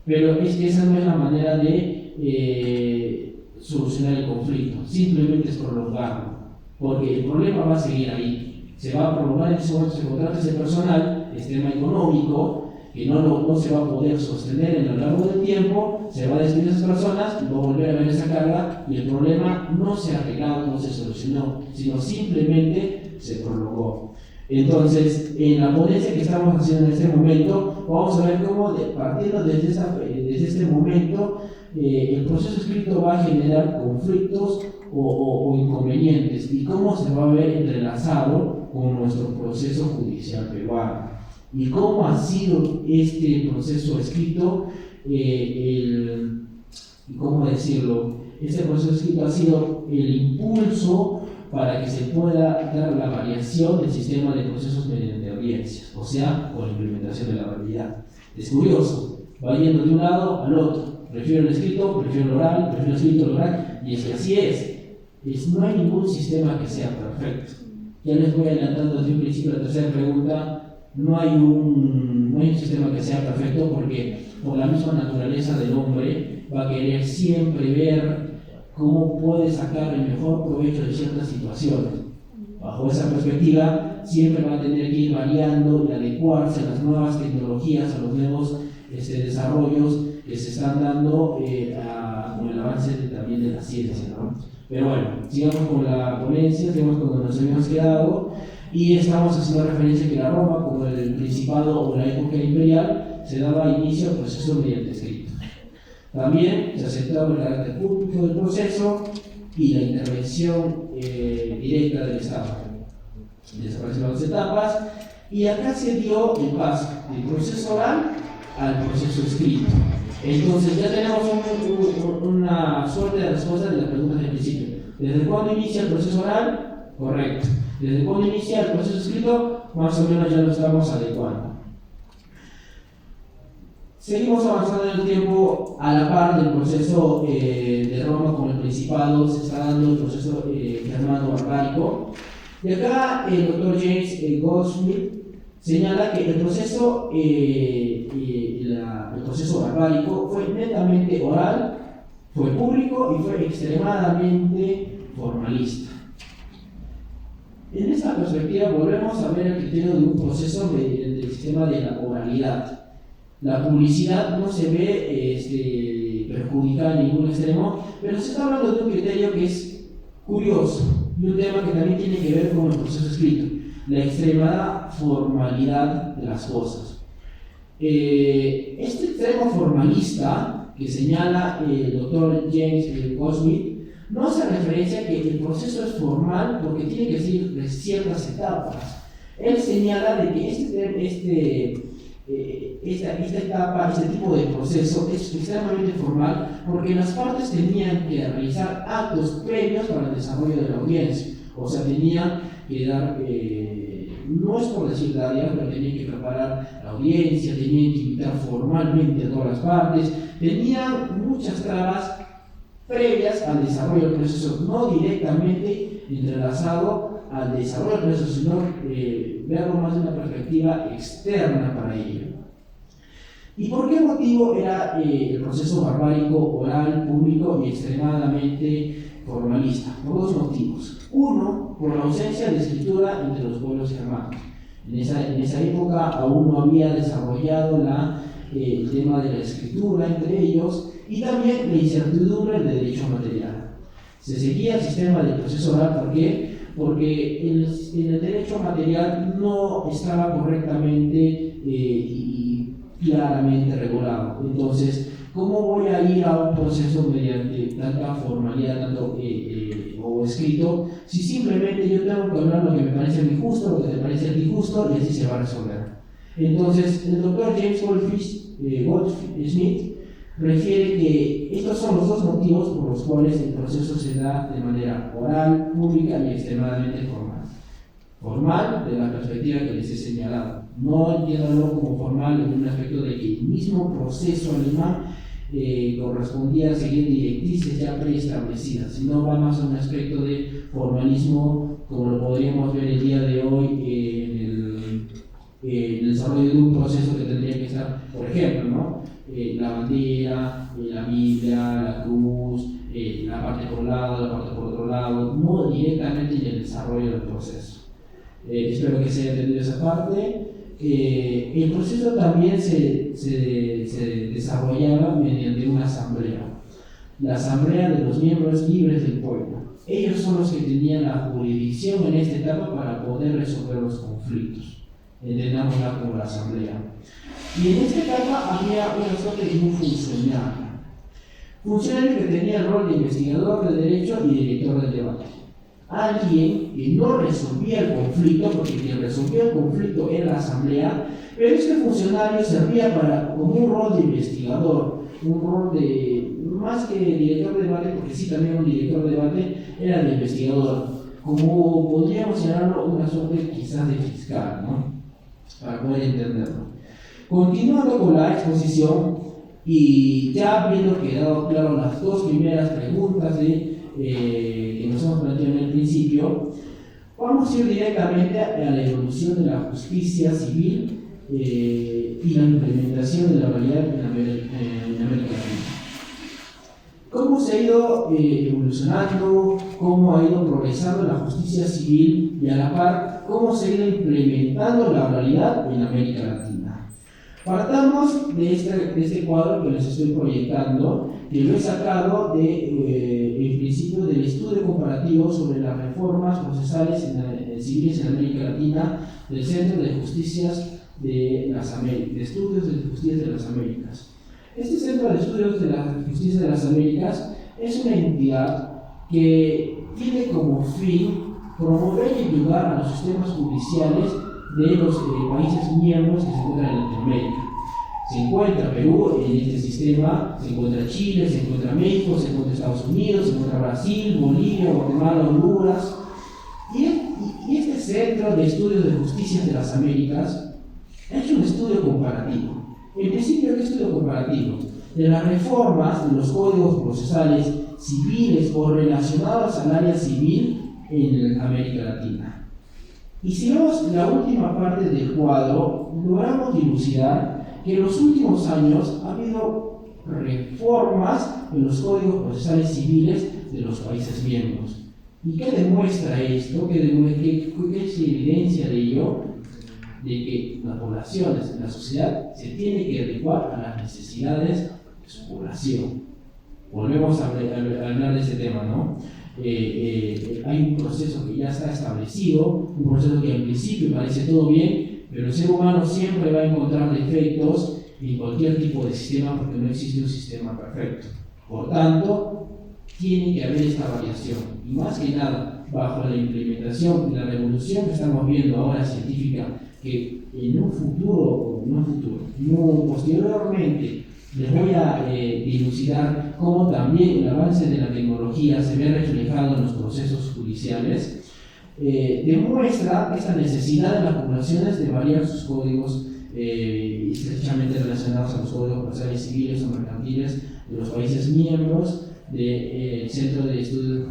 [SPEAKER 1] Pero es que esa no es la manera de solucionar el conflicto, simplemente es prolongarlo, porque el problema va a seguir ahí. Se va a prolongar en ese momento, se contrata ese personal, es tema económico, que no se va a poder sostener en lo largo del tiempo, se va a despedir a esas personas y va a volver a ver esa carga y el problema no se ha arreglado, no se solucionó, sino simplemente se prolongó. Entonces, en la ponencia que estamos haciendo en este momento, vamos a ver cómo, partiendo desde este momento, el proceso escrito va a generar conflictos o inconvenientes y cómo se va a ver entrelazado con nuestro proceso judicial peruano. Y cómo ha sido este proceso escrito, ¿cómo decirlo? Este proceso escrito ha sido el impulso para que se pueda dar la variación del sistema de procesos mediante audiencias, o sea, con la implementación de la oralidad. Es curioso, va yendo de un lado al otro. Prefiero el escrito, prefiero el oral, prefiero el escrito, el oral, y es que así es. No hay ningún sistema que sea perfecto. Ya les voy adelantando desde un principio la tercera pregunta. No hay un sistema que sea perfecto porque por la misma naturaleza del hombre va a querer siempre ver cómo puede sacar el mejor provecho de ciertas situaciones. Bajo esa perspectiva siempre va a tener que ir variando y adecuarse a las nuevas tecnologías, a los nuevos desarrollos que se están dando con el avance también de la ciencia, ¿no? Pero bueno, sigamos con la ponencia, sigamos con donde nos habíamos quedado. Y estamos haciendo referencia a que la Roma, como el Principado o la época imperial, se daba inicio al proceso mediante escrito. También se aceptaba el carácter público del proceso y la intervención directa del Estado. Desaparecieron las etapas y acá se dio el paso del proceso oral al proceso escrito. Entonces ya tenemos una suerte de respuesta de las preguntas del principio. ¿Desde cuándo inicia el proceso oral? Correcto. Desde cuándo inicia el proceso escrito, más o menos ya lo estamos adecuando. Seguimos avanzando en el tiempo a la par del proceso de Roma con el Principado, se está dando el proceso germano barbárico. Y acá el doctor James Goldsmith señala que el proceso barbárico fue netamente oral, fue público y fue extremadamente formalista. En esta perspectiva volvemos a ver el criterio de un proceso del sistema de la oralidad. La publicidad no se ve perjudicada en ningún extremo, pero se está hablando de un criterio que es curioso y un tema que también tiene que ver con el proceso escrito, la extremada formalidad de las cosas. Este extremo formalista que señala el doctor James Goldsmith no hace referencia a que el proceso es formal porque tiene que seguir de ciertas etapas. Él señala de que esta etapa, este tipo de proceso es extremadamente formal porque las partes tenían que realizar actos previos para el desarrollo de la audiencia. O sea, tenían que dar, no es por decir tareas, pero tenían que preparar la audiencia, tenían que invitar formalmente a todas las partes, tenían muchas trabas previas al desarrollo del proceso, no directamente entrelazado al desarrollo del proceso, sino verlo más de una perspectiva externa para ello. ¿Y por qué motivo era el proceso barbárico, oral, público y extremadamente formalista? Por dos motivos. Uno, por la ausencia de escritura entre los pueblos germanos. En esa época aún no había desarrollado el tema de la escritura entre ellos, y también la incertidumbre del derecho material. Se seguía el sistema del proceso oral, ¿por qué? Porque el derecho material no estaba correctamente y claramente regulado. Entonces, ¿cómo voy a ir a un proceso mediante tanta formalidad, o escrito, si simplemente yo tengo que hablar lo que me parece a mí justo, lo que te parece a ti justo, y así se va a resolver? Entonces, el doctor James Goldsmith refiere que estos son los dos motivos por los cuales el proceso se da de manera oral, pública y extremadamente formal. Formal, de la perspectiva que les he señalado. No entiéndalo como formal en un aspecto de que el mismo proceso alemán correspondía a seguir directrices ya preestablecidas, sino va más a un aspecto de formalismo, como lo podríamos ver el día de hoy en el desarrollo de un proceso que tendría que estar, por ejemplo, ¿no? La bandera, la Biblia, la cruz, la parte por un lado, la parte por otro lado, no directamente en el desarrollo del proceso. Espero que se haya entendido esa parte. El proceso también se desarrollaba mediante una asamblea, la asamblea de los miembros libres del pueblo. Ellos son los que tenían la jurisdicción en esta etapa para poder resolver los conflictos. Entendámosla como la asamblea. Y en esta etapa había una suerte de un funcionario que tenía el rol de investigador de derecho y director del debate. Alguien que no resolvía el conflicto, porque quien resolvía el conflicto era la asamblea, pero este funcionario servía como un rol de investigador, un rol de, más que director de debate, porque sí también un director de debate, era el investigador, como podríamos llamarlo una suerte quizás de fiscal, ¿no? Para poder entenderlo. Continuando con la exposición, y ya habiendo quedado claro las dos primeras preguntas que nos hemos planteado en el principio, vamos a ir directamente a la evolución de la justicia civil y la implementación de la realidad en América Latina. ¿Cómo se ha ido evolucionando? ¿Cómo ha ido progresando la justicia civil? Y a la par, ¿cómo se ha ido implementando la realidad en América Latina? Partamos de este cuadro que les estoy proyectando, que lo he sacado en principio del estudio comparativo sobre las reformas procesales civiles en América Latina del Centro de Justicias de las Américas, de Estudios de Justicia de las Américas. Este Centro de Estudios de la Justicia de las Américas es una entidad que tiene como fin promover y ayudar a los sistemas judiciales de los países miembros que se encuentran en Latinoamérica. Se encuentra Perú en este sistema, se encuentra Chile, se encuentra México, se encuentra Estados Unidos, se encuentra Brasil, Bolivia, Guatemala, Honduras. Y este Centro de Estudios de Justicia de las Américas ha hecho un estudio comparativo. En principio, ¿qué estudio comparativo? De las reformas de los códigos procesales civiles o relacionados al área civil en América Latina. Y si vemos la última parte del cuadro, logramos dilucidar que en los últimos años ha habido reformas en los códigos procesales civiles de los países miembros. ¿Y qué demuestra esto? ¿Qué es evidencia de ello? De que las poblaciones, la sociedad, se tiene que adecuar a las necesidades de su población. Volvemos a hablar de ese tema, ¿no? Hay un proceso que ya está establecido, un proceso que al principio parece todo bien, pero el ser humano siempre va a encontrar defectos en cualquier tipo de sistema porque no existe un sistema perfecto. Por tanto, tiene que haber esta variación. Y más que nada, bajo la implementación y la revolución que estamos viendo ahora científica, que en un futuro, posteriormente, les voy a dilucidar cómo también el avance de la tecnología se ve reflejado en los procesos judiciales, demuestra esta necesidad de las poblaciones de variar sus códigos estrechamente relacionados a los códigos procesales civiles o mercantiles de los países miembros del Centro de Estudios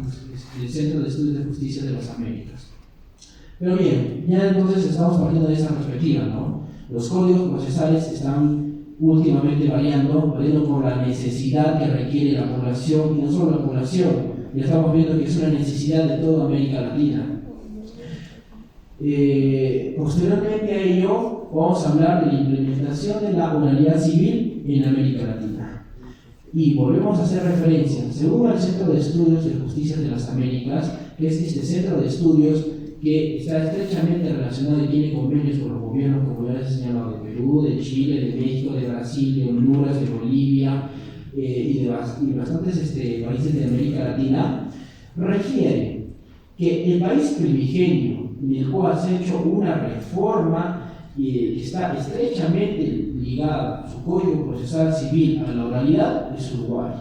[SPEAKER 1] de Justicia de las Américas. Pero bien, ya entonces estamos partiendo de esa perspectiva, ¿no? Los códigos procesales están últimamente variando por la necesidad que requiere la población, y no solo la población, ya estamos viendo que es una necesidad de toda América Latina. Posteriormente a ello, vamos a hablar de la implementación de la oralidad civil en América Latina. Y volvemos a hacer referencia, según el Centro de Estudios de Justicia de las Américas, que es este centro de estudios que está estrechamente relacionado y tiene convenios con los gobiernos, como ya les he señalado, de Perú, de Chile, de México, de Brasil, de Honduras, de Bolivia y de bastantes países de América Latina, refiere que el país primigenio en el cual se ha hecho una reforma y está estrechamente ligado su Código Procesal Civil a la oralidad es Uruguay.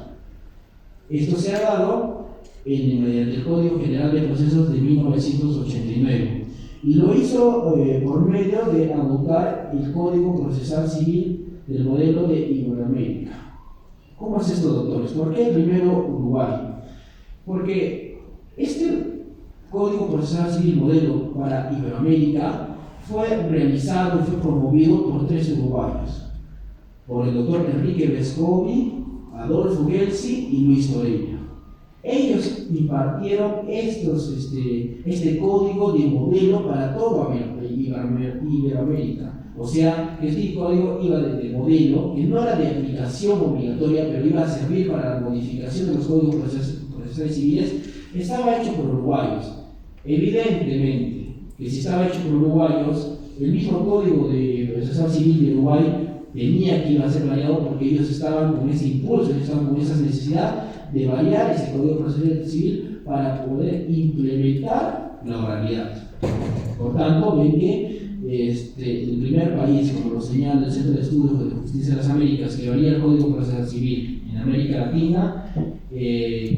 [SPEAKER 1] Esto se ha dado mediante el Código General de Procesos de 1989 y lo hizo por medio de adoptar el Código Procesal Civil del modelo de Iberoamérica. ¿Cómo es esto, doctores? ¿Por qué primero Uruguay? Porque este Código Procesal Civil modelo para Iberoamérica fue realizado y fue promovido por 3 uruguayos, por el doctor Enrique Vescovi, Adolfo Gelsi y Luis Torello. Ellos impartieron este código de modelo para toda Iberoamérica. O sea, que este código iba de modelo, que no era de aplicación obligatoria, pero iba a servir para la modificación de los códigos procesales civiles, estaba hecho por uruguayos. Evidentemente, que si estaba hecho por uruguayos, el mismo código de procesal civil de Uruguay tenía que iba a ser variado porque ellos estaban con ese impulso, ellos estaban con esa necesidad de variar ese código procesal civil para poder implementar la oralidad. Por tanto, ven que el primer país, como lo señala el Centro de Estudios de Justicia de las Américas, que varía el código procesal civil en América Latina,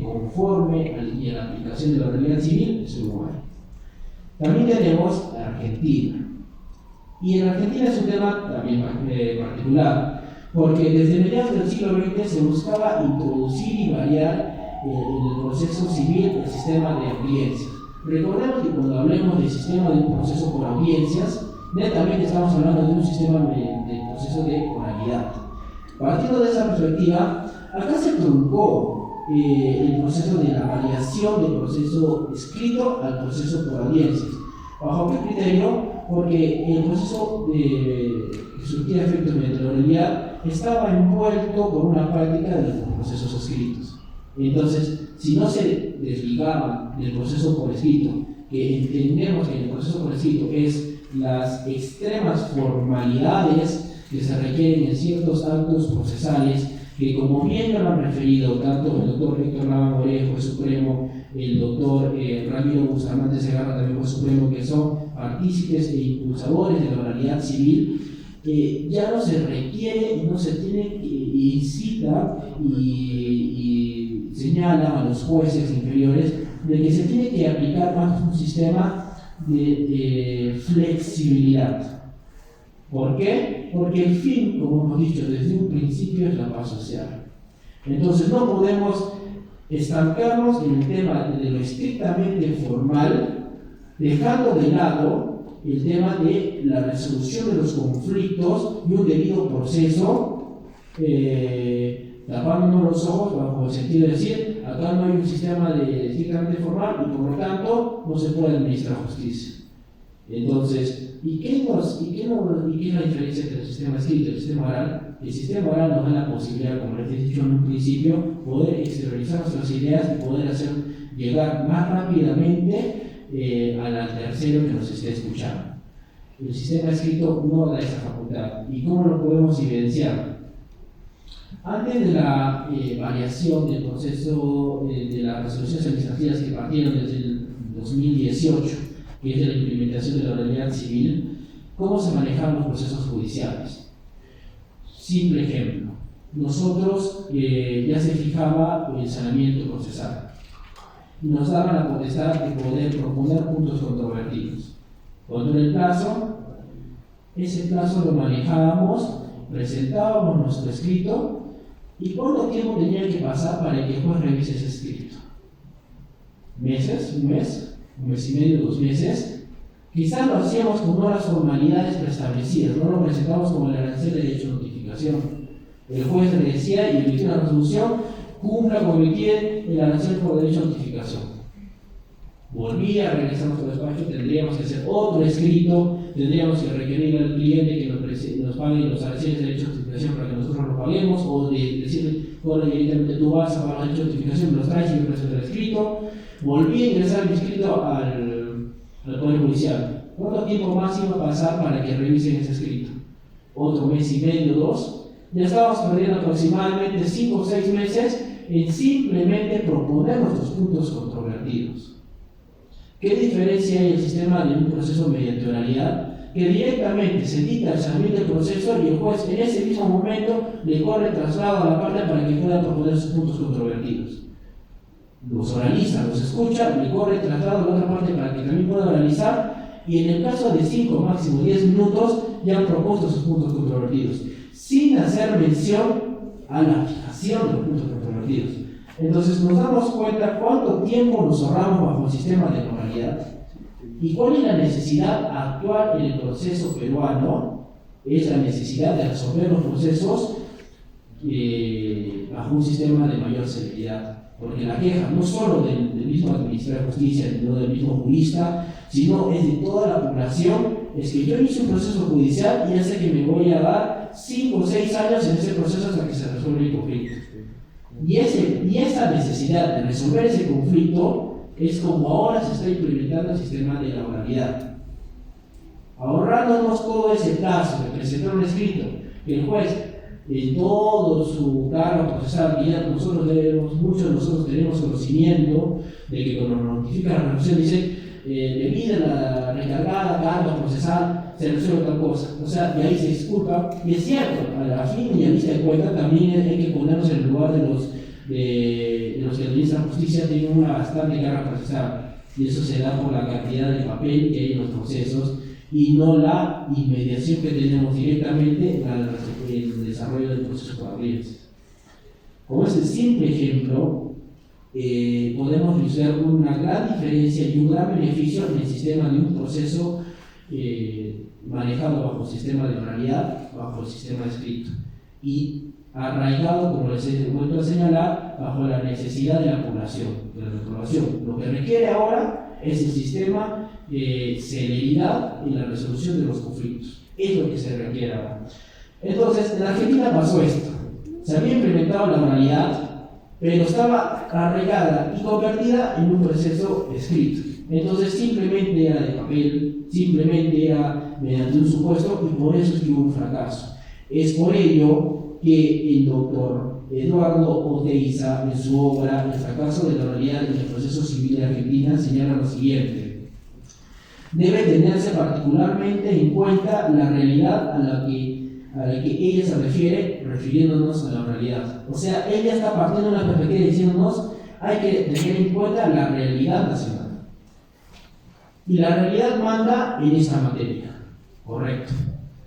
[SPEAKER 1] conforme a la aplicación de la oralidad civil, es Uruguay. También tenemos Argentina. Y en Argentina es un tema también particular, porque desde mediados del siglo XX se buscaba introducir y variar en el proceso civil el sistema de audiencias. Recordemos que cuando hablemos del sistema de un proceso por audiencias, netamente estamos hablando de un sistema de proceso de oralidad. Partiendo de esa perspectiva, acá se truncó el proceso de la variación del proceso escrito al proceso por audiencias. ¿Bajo qué criterio? Porque el proceso que surtía efectos mediante la oralidad estaba envuelto por una práctica de los procesos escritos. Entonces, si no se desligaban del proceso por escrito, que entendemos que el proceso por escrito es las extremas formalidades que se requieren en ciertos actos procesales, que como bien lo han referido tanto el doctor Héctor Lava Moré, juez supremo, el doctor Ramiro Bustamante Segarra, también juez supremo, que son partícipes e impulsadores de la oralidad civil, ya no se requiere, no se tiene, incita y señala a los jueces inferiores de que se tiene que aplicar más un sistema de flexibilidad. ¿Por qué? Porque el fin, como hemos dicho desde un principio, es la paz social. Entonces no podemos estancarnos en el tema de lo estrictamente formal, dejando de lado el tema de la resolución de los conflictos y un debido proceso, tapándonos los ojos bajo el sentido de decir, acá no hay un sistema estrictamente formal y por lo tanto no se puede administrar justicia. Entonces, ¿y qué es la diferencia entre el sistema escrito y el sistema oral? El sistema oral nos da la posibilidad, como les he dicho en un principio, poder exteriorizar nuestras ideas y poder hacer llegar más rápidamente al tercero que nos esté escuchando. El sistema escrito no da esa facultad. ¿Y cómo lo podemos evidenciar? Antes de la variación del proceso de las resoluciones administrativas que partieron desde el 2018, que es de la implementación de la oralidad civil, ¿cómo se manejaban los procesos judiciales? Simple ejemplo. Nosotros ya se fijaba el saneamiento procesal y nos daban la potestad de poder proponer puntos controvertidos. Cuando el plazo, ese plazo lo manejábamos, presentábamos nuestro escrito y cuánto tiempo tenía que pasar para que el juez revise ese escrito. ¿Meses? ¿Un mes? ¿Un mes y medio? ¿2 meses? Quizás lo hacíamos con todas las formalidades preestablecidas, no lo presentamos como el arancel de derecho de notificación. El juez le decía y emitió una resolución, cumpla con emitir el arancel por derecho de notificación. Volvía a regresar a nuestro despacho, tendríamos que hacer otro escrito, tendríamos que requerir al cliente que nos pague los aranceles de derecho de notificación para que nosotros lo paguemos, o decirle, hola, directamente tú vas a pagar el derecho de notificación, me los traes y me presento el escrito. Volví a ingresar el escrito al Poder Judicial. ¿Cuánto tiempo más iba a pasar para que revisen ese escrito? ¿Otro mes y medio, 2? Ya estábamos perdiendo aproximadamente 5 o 6 meses en simplemente proponer nuestros puntos controvertidos. ¿Qué diferencia hay el sistema de un proceso mediante oralidad? Que directamente se dicta el salir del proceso y el juez en ese mismo momento le corre traslado a la parte para que pueda proponer sus puntos controvertidos. Los oraliza, los escucha, le corre traslado a la otra parte para que también pueda oralizar, y en el caso de 5, máximo 10 minutos, ya han propuesto sus puntos controvertidos, sin hacer mención a la fijación de los puntos controvertidos. Entonces nos damos cuenta cuánto tiempo nos ahorramos bajo el sistema de oralidad y cuál es la necesidad actual en el proceso peruano. Es la necesidad de resolver los procesos bajo un sistema de mayor celeridad. Porque la queja no solo del mismo administrador de justicia, sino del mismo jurista, sino es de toda la población. Es que yo hice un proceso judicial y ya sé que me voy a dar 5 o 6 años en ese proceso hasta que se resuelva el conflicto. Y esa necesidad de resolver ese conflicto es como ahora se está implementando el sistema de la oralidad. Ahorrándonos todo ese plazo de presentar un escrito, que el juez en todo su cargo procesal, que ya muchos de nosotros tenemos conocimiento de que cuando nos notifica la resolución dice debido a la recargada carga procesal se resuelve tal cosa, o sea, y ahí se disculpa, y es cierto, a la fin y a vista de cuenta también hay que ponernos en el lugar de los que administran justicia, tienen una bastante carga procesal, y eso se da por la cantidad de papel que hay en los procesos y no la inmediación que tenemos directamente en el desarrollo del proceso por abrils. Con este simple ejemplo, podemos visualizar una gran diferencia y un gran beneficio en el sistema de un proceso manejado bajo el sistema de oralidad, bajo el sistema escrito, y arraigado, como les he vuelto a señalar, bajo la necesidad de la población, de la reprobación. Lo que requiere ahora es el sistema celeridad en la resolución de los conflictos. Es lo que se requiere ahora. Entonces, en Argentina pasó esto. Se había implementado la oralidad, pero estaba arraigada y convertida en un proceso escrito. Entonces, simplemente era de papel, simplemente era mediante un supuesto, y por eso es que hubo un fracaso. Es por ello que el doctor Eduardo Oteiza, en su obra El fracaso de la oralidad en el proceso civil de Argentina, señala lo siguiente: debe tenerse particularmente en cuenta la realidad a la que ella se refiere, refiriéndonos a la oralidad. O sea, ella está partiendo de una perspectiva diciéndonos hay que tener en cuenta la realidad nacional. Y la realidad manda en esta materia, correcto.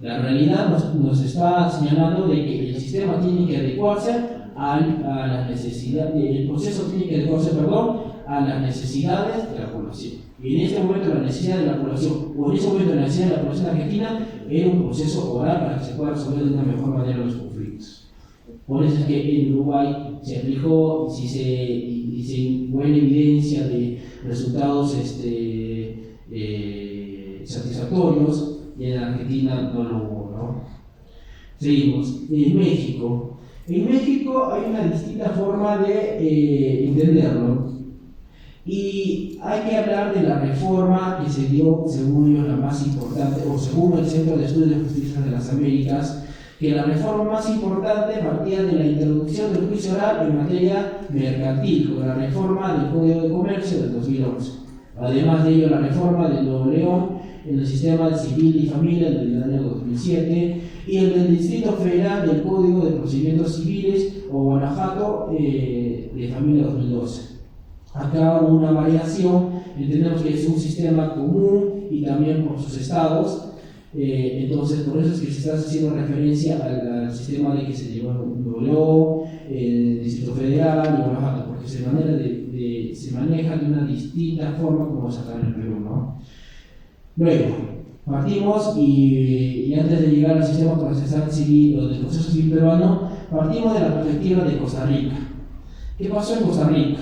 [SPEAKER 1] La realidad nos está señalando de que el sistema tiene que adecuarse a las necesidades, el proceso tiene que adecuarse, a las necesidades de la población. Y en este momento la necesidad de la población, o en ese momento la necesidad de la población argentina, era un proceso oral para que se pueda resolver de una mejor manera los conflictos. Por eso es que en Uruguay se aplicó y se buena evidencia de resultados satisfactorios, y en Argentina no lo hubo, ¿no? Seguimos. En México hay una distinta forma de entenderlo, y hay que hablar de la reforma que se dio, según ellos, la más importante, o según el Centro de Estudios de Justicia de las Américas, que la reforma más importante partía de la introducción del juicio oral en materia mercantil, con la reforma del Código de Comercio del 2011. Además de ello, la reforma del Nuevo León en el sistema civil y familia del año 2007, y el del Distrito Federal del Código de Procedimientos Civiles o Guanajuato de familia 2012. Acá hubo una variación, entendemos que es un sistema común y también por sus estados, entonces por eso es que se está haciendo referencia al sistema de que se llevó en Nuevo León, el Distrito Federal y Guanajuato, porque se maneja de una distinta forma como se acá en el Perú, ¿no? Luego, partimos y antes de llegar al sistema procesal civil o del proceso civil peruano, partimos de la perspectiva de Costa Rica. ¿Qué pasó en Costa Rica?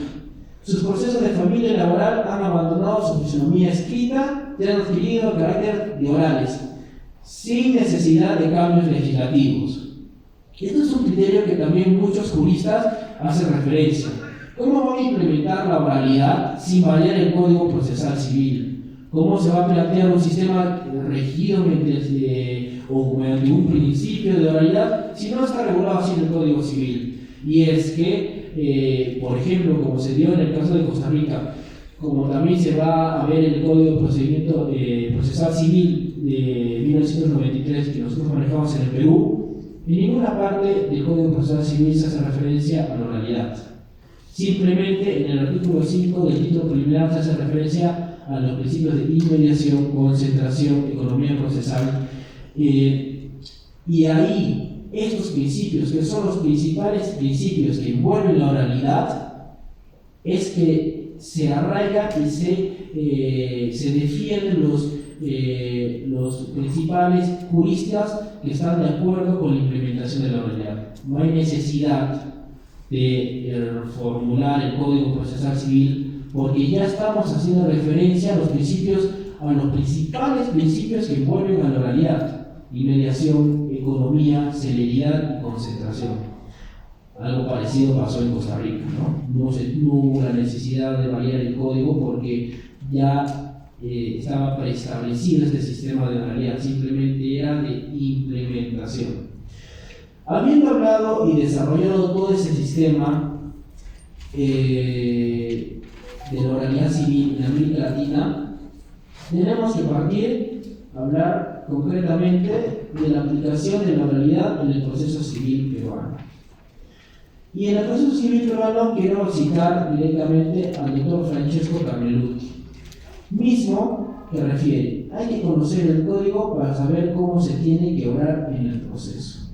[SPEAKER 1] Sus procesos de familia y laboral han abandonado su fisonomía escrita y han adquirido carácter de orales, sin necesidad de cambios legislativos. Esto es un criterio que también muchos juristas hacen referencia. ¿Cómo van a implementar la oralidad sin variar el Código Procesal Civil? ¿Cómo se va a plantear un sistema regido mediante un principio de oralidad si no está regulado así en el Código Civil? Y es que, por ejemplo, como se dio en el caso de Costa Rica, como también se va a ver en el Código de Procedimiento Procesal Civil de 1993 que nosotros manejamos en el Perú, en ninguna parte del Código Procesal Civil se hace referencia a la oralidad. Simplemente en el artículo 5 del título preliminar se hace referencia a los principios de inmediación, concentración, economía procesal. Y ahí, estos principios, que son los principales principios que envuelven la oralidad, es que se arraiga y se defienden los principales juristas que están de acuerdo con la implementación de la oralidad. No hay necesidad de formular el Código Procesal Civil porque ya estamos haciendo referencia a los principales principios que envuelven a la oralidad: inmediación, economía, celeridad y concentración. Algo parecido pasó en Costa Rica, ¿no? No hubo la necesidad de variar el código porque ya estaba preestablecido este sistema de oralidad, simplemente era de implementación. Habiendo hablado y desarrollado todo ese sistema de la oralidad civil en América Latina, tenemos que partir a hablar concretamente de la aplicación de la oralidad en el proceso civil peruano. Y en el proceso civil peruano quiero citar directamente al doctor Francesco Carnelutti, mismo que refiere: hay que conocer el código para saber cómo se tiene que obrar en el proceso.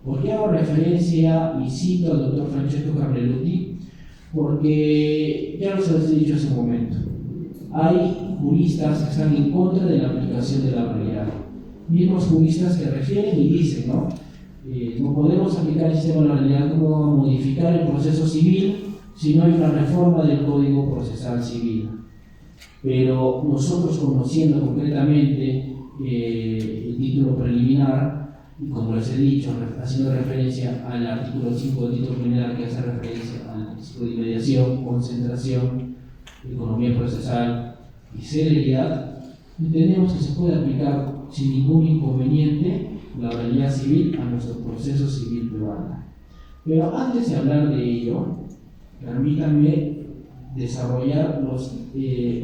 [SPEAKER 1] ¿Por qué hago referencia y cito al doctor Francesco Carnelutti? Porque ya se los he dicho hace un momento, hay juristas que están en contra de la aplicación de la oralidad, mismos juristas que refieren y dicen, no podemos aplicar el sistema de la oralidad, como modificar el proceso civil si no hay una reforma del Código Procesal Civil. Pero nosotros, conociendo concretamente el título preliminar, y como les he dicho, haciendo referencia al artículo 5 del título preliminar, que hace referencia al principio de inmediación, concentración, economía procesal y celeridad, entendemos que se puede aplicar sin ningún inconveniente la oralidad civil a nuestro proceso civil peruano. Pero antes de hablar de ello, permítanme desarrollar los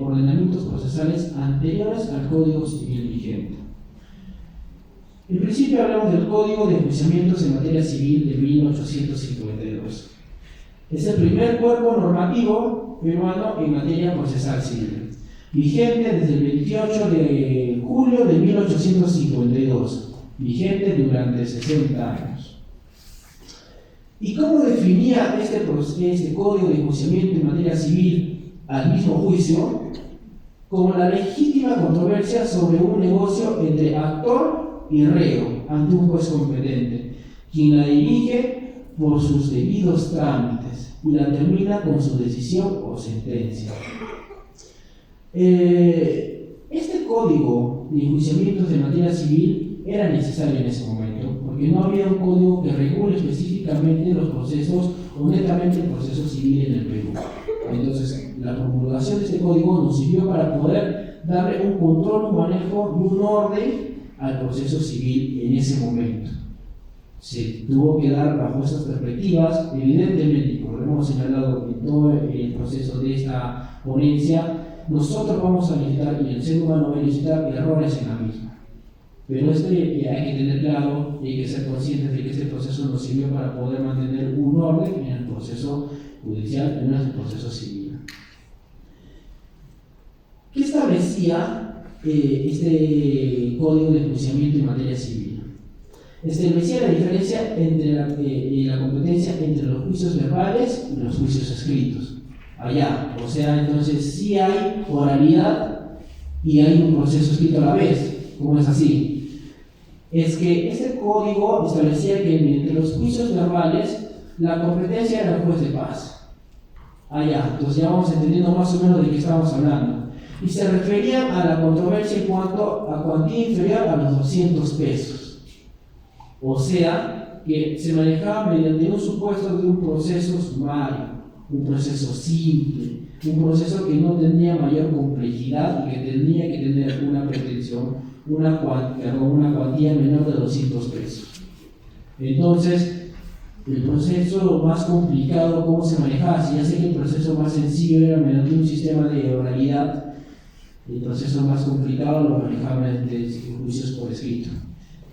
[SPEAKER 1] ordenamientos procesales anteriores al Código Civil vigente. En principio hablamos del Código de Enjuiciamientos en Materia Civil de 1852. Es el primer cuerpo normativo peruano en materia procesal civil, vigente desde el 28 de julio de 1852, vigente durante 60 años. ¿Y cómo definía este Código de Enjuiciamiento en Materia Civil al mismo juicio? Como la legítima controversia sobre un negocio entre actor y reo ante un juez competente, quien la dirige por sus debidos trámites y la termina con su decisión o sentencia. Este Código de Enjuiciamientos de Materia Civil era necesario en ese momento, porque no había un código que regule específicamente los procesos o netamente el proceso civil en el Perú. Entonces, la promulgación de este código nos sirvió para poder darle un control, un manejo y un orden al proceso civil en ese momento. Se tuvo que dar bajo estas perspectivas, evidentemente, como lo hemos señalado en todo el proceso de esta ponencia, nosotros vamos a visitar y el ser humano va a visitar errores en la misma. Pero hay que tener claro y hay que ser conscientes de que este proceso nos sirvió para poder mantener un orden en el proceso judicial, en el proceso civil. ¿Qué establecía este Código de Enjuiciamiento en Materia Civil? Establecía la diferencia entre la competencia entre los juicios verbales y los juicios escritos. Allá, o sea, entonces sí hay oralidad y hay un proceso escrito a la vez. ¿Cómo es así? Es que este código establecía que mediante los juicios verbales la competencia era el juez de paz. Ya, entonces ya vamos entendiendo más o menos de qué estamos hablando. Y se refería a la controversia en cuanto a cuantía inferior a los 200 pesos. O sea, que se manejaba mediante un supuesto de un proceso sumario, un proceso simple, un proceso que no tenía mayor complejidad y que tenía que tener una pretensión, una cuantía menor de 200 pesos. Entonces, el proceso más complicado, ¿cómo se manejaba? Si ya sé que el proceso más sencillo era mediante un sistema de oralidad, el proceso más complicado lo manejaba mediante juicios por escrito,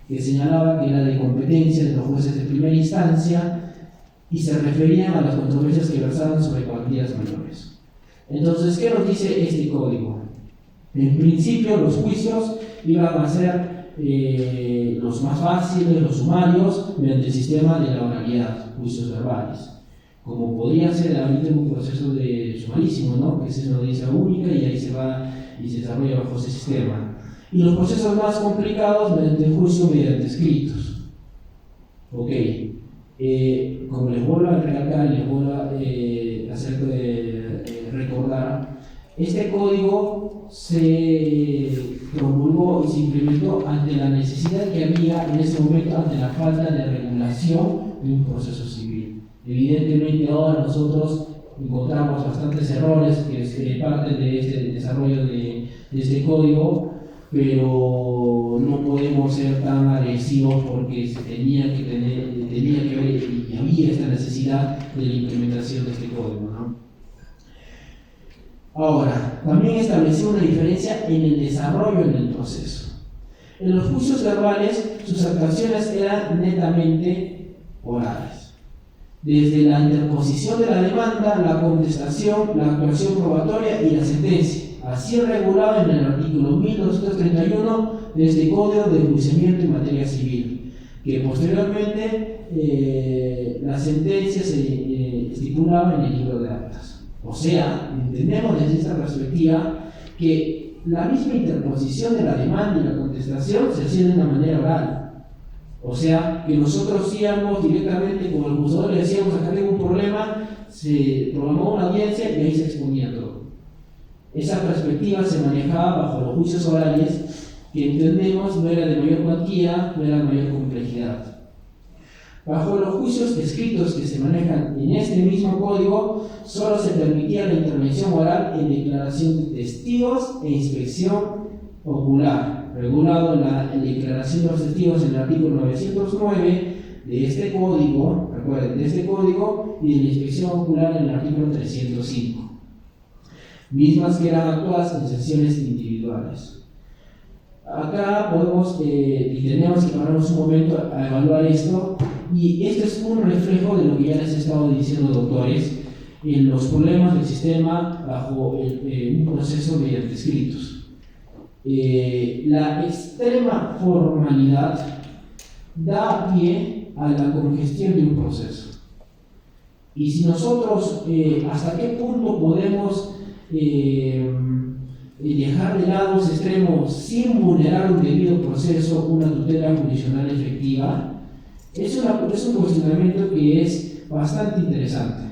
[SPEAKER 1] que señalaba que era de competencia de los jueces de primera instancia y se referían a las controversias que versaban sobre cuantías mayores. Entonces, ¿qué nos dice este código? En principio, los juicios iban a ser los más fáciles, los sumarios, mediante el sistema de la oralidad, juicios verbales. Como podría ser ahorita en un proceso de sumarísimo, ¿no? Que es una audiencia única y ahí se va y se desarrolla bajo ese sistema. Y los procesos más complicados mediante el juicio mediante escritos. Ok. Como les vuelvo a recalcar, les vuelvo a recordar, este código se promulgó y se implementó ante la necesidad que había en ese momento, ante la falta de regulación de un proceso civil. Evidentemente ahora nosotros encontramos bastantes errores que parten de este desarrollo de este código, pero no podemos ser tan agresivos porque se tenía que ver y había esta necesidad de la implementación de este código, ¿no? Ahora, también estableció una diferencia en el desarrollo en el proceso. En los juicios verbales, sus actuaciones eran netamente orales. Desde la interposición de la demanda, la contestación, la actuación probatoria y la sentencia, así regulado en el artículo 1231 de este Código de Enjuiciamiento en Materia Civil, que posteriormente la sentencia se estipulaba en el libro de actas. O sea, entendemos desde esta perspectiva que la misma interposición de la demanda y la contestación se hacía de una manera oral. O sea, que nosotros íbamos directamente con el juzgador, le decíamos acá tengo un problema, se programó una audiencia y ahí se exponía todo. Esa perspectiva se manejaba bajo los juicios orales, que entendemos no era de mayor cuantía, no era de mayor complejidad. Bajo los juicios escritos que se manejan en este mismo código, solo se permitía la intervención oral en declaración de testigos e inspección ocular, regulado en la declaración de los testigos en el artículo 909 de este código, recuerden, de este código, y de la inspección ocular en el artículo 305, mismas que eran actuadas en sesiones individuales. Acá podemos y tenemos que pararnos un momento a evaluar esto, y este es un reflejo de lo que ya les he estado diciendo, doctores, en los problemas del sistema bajo un proceso mediante escritos. La extrema formalidad da pie a la congestión de un proceso. Y si nosotros, ¿hasta qué punto podemos dejar de lado los extremos sin vulnerar un debido proceso, una tutela jurisdiccional efectiva? Es un cuestionamiento que es bastante interesante.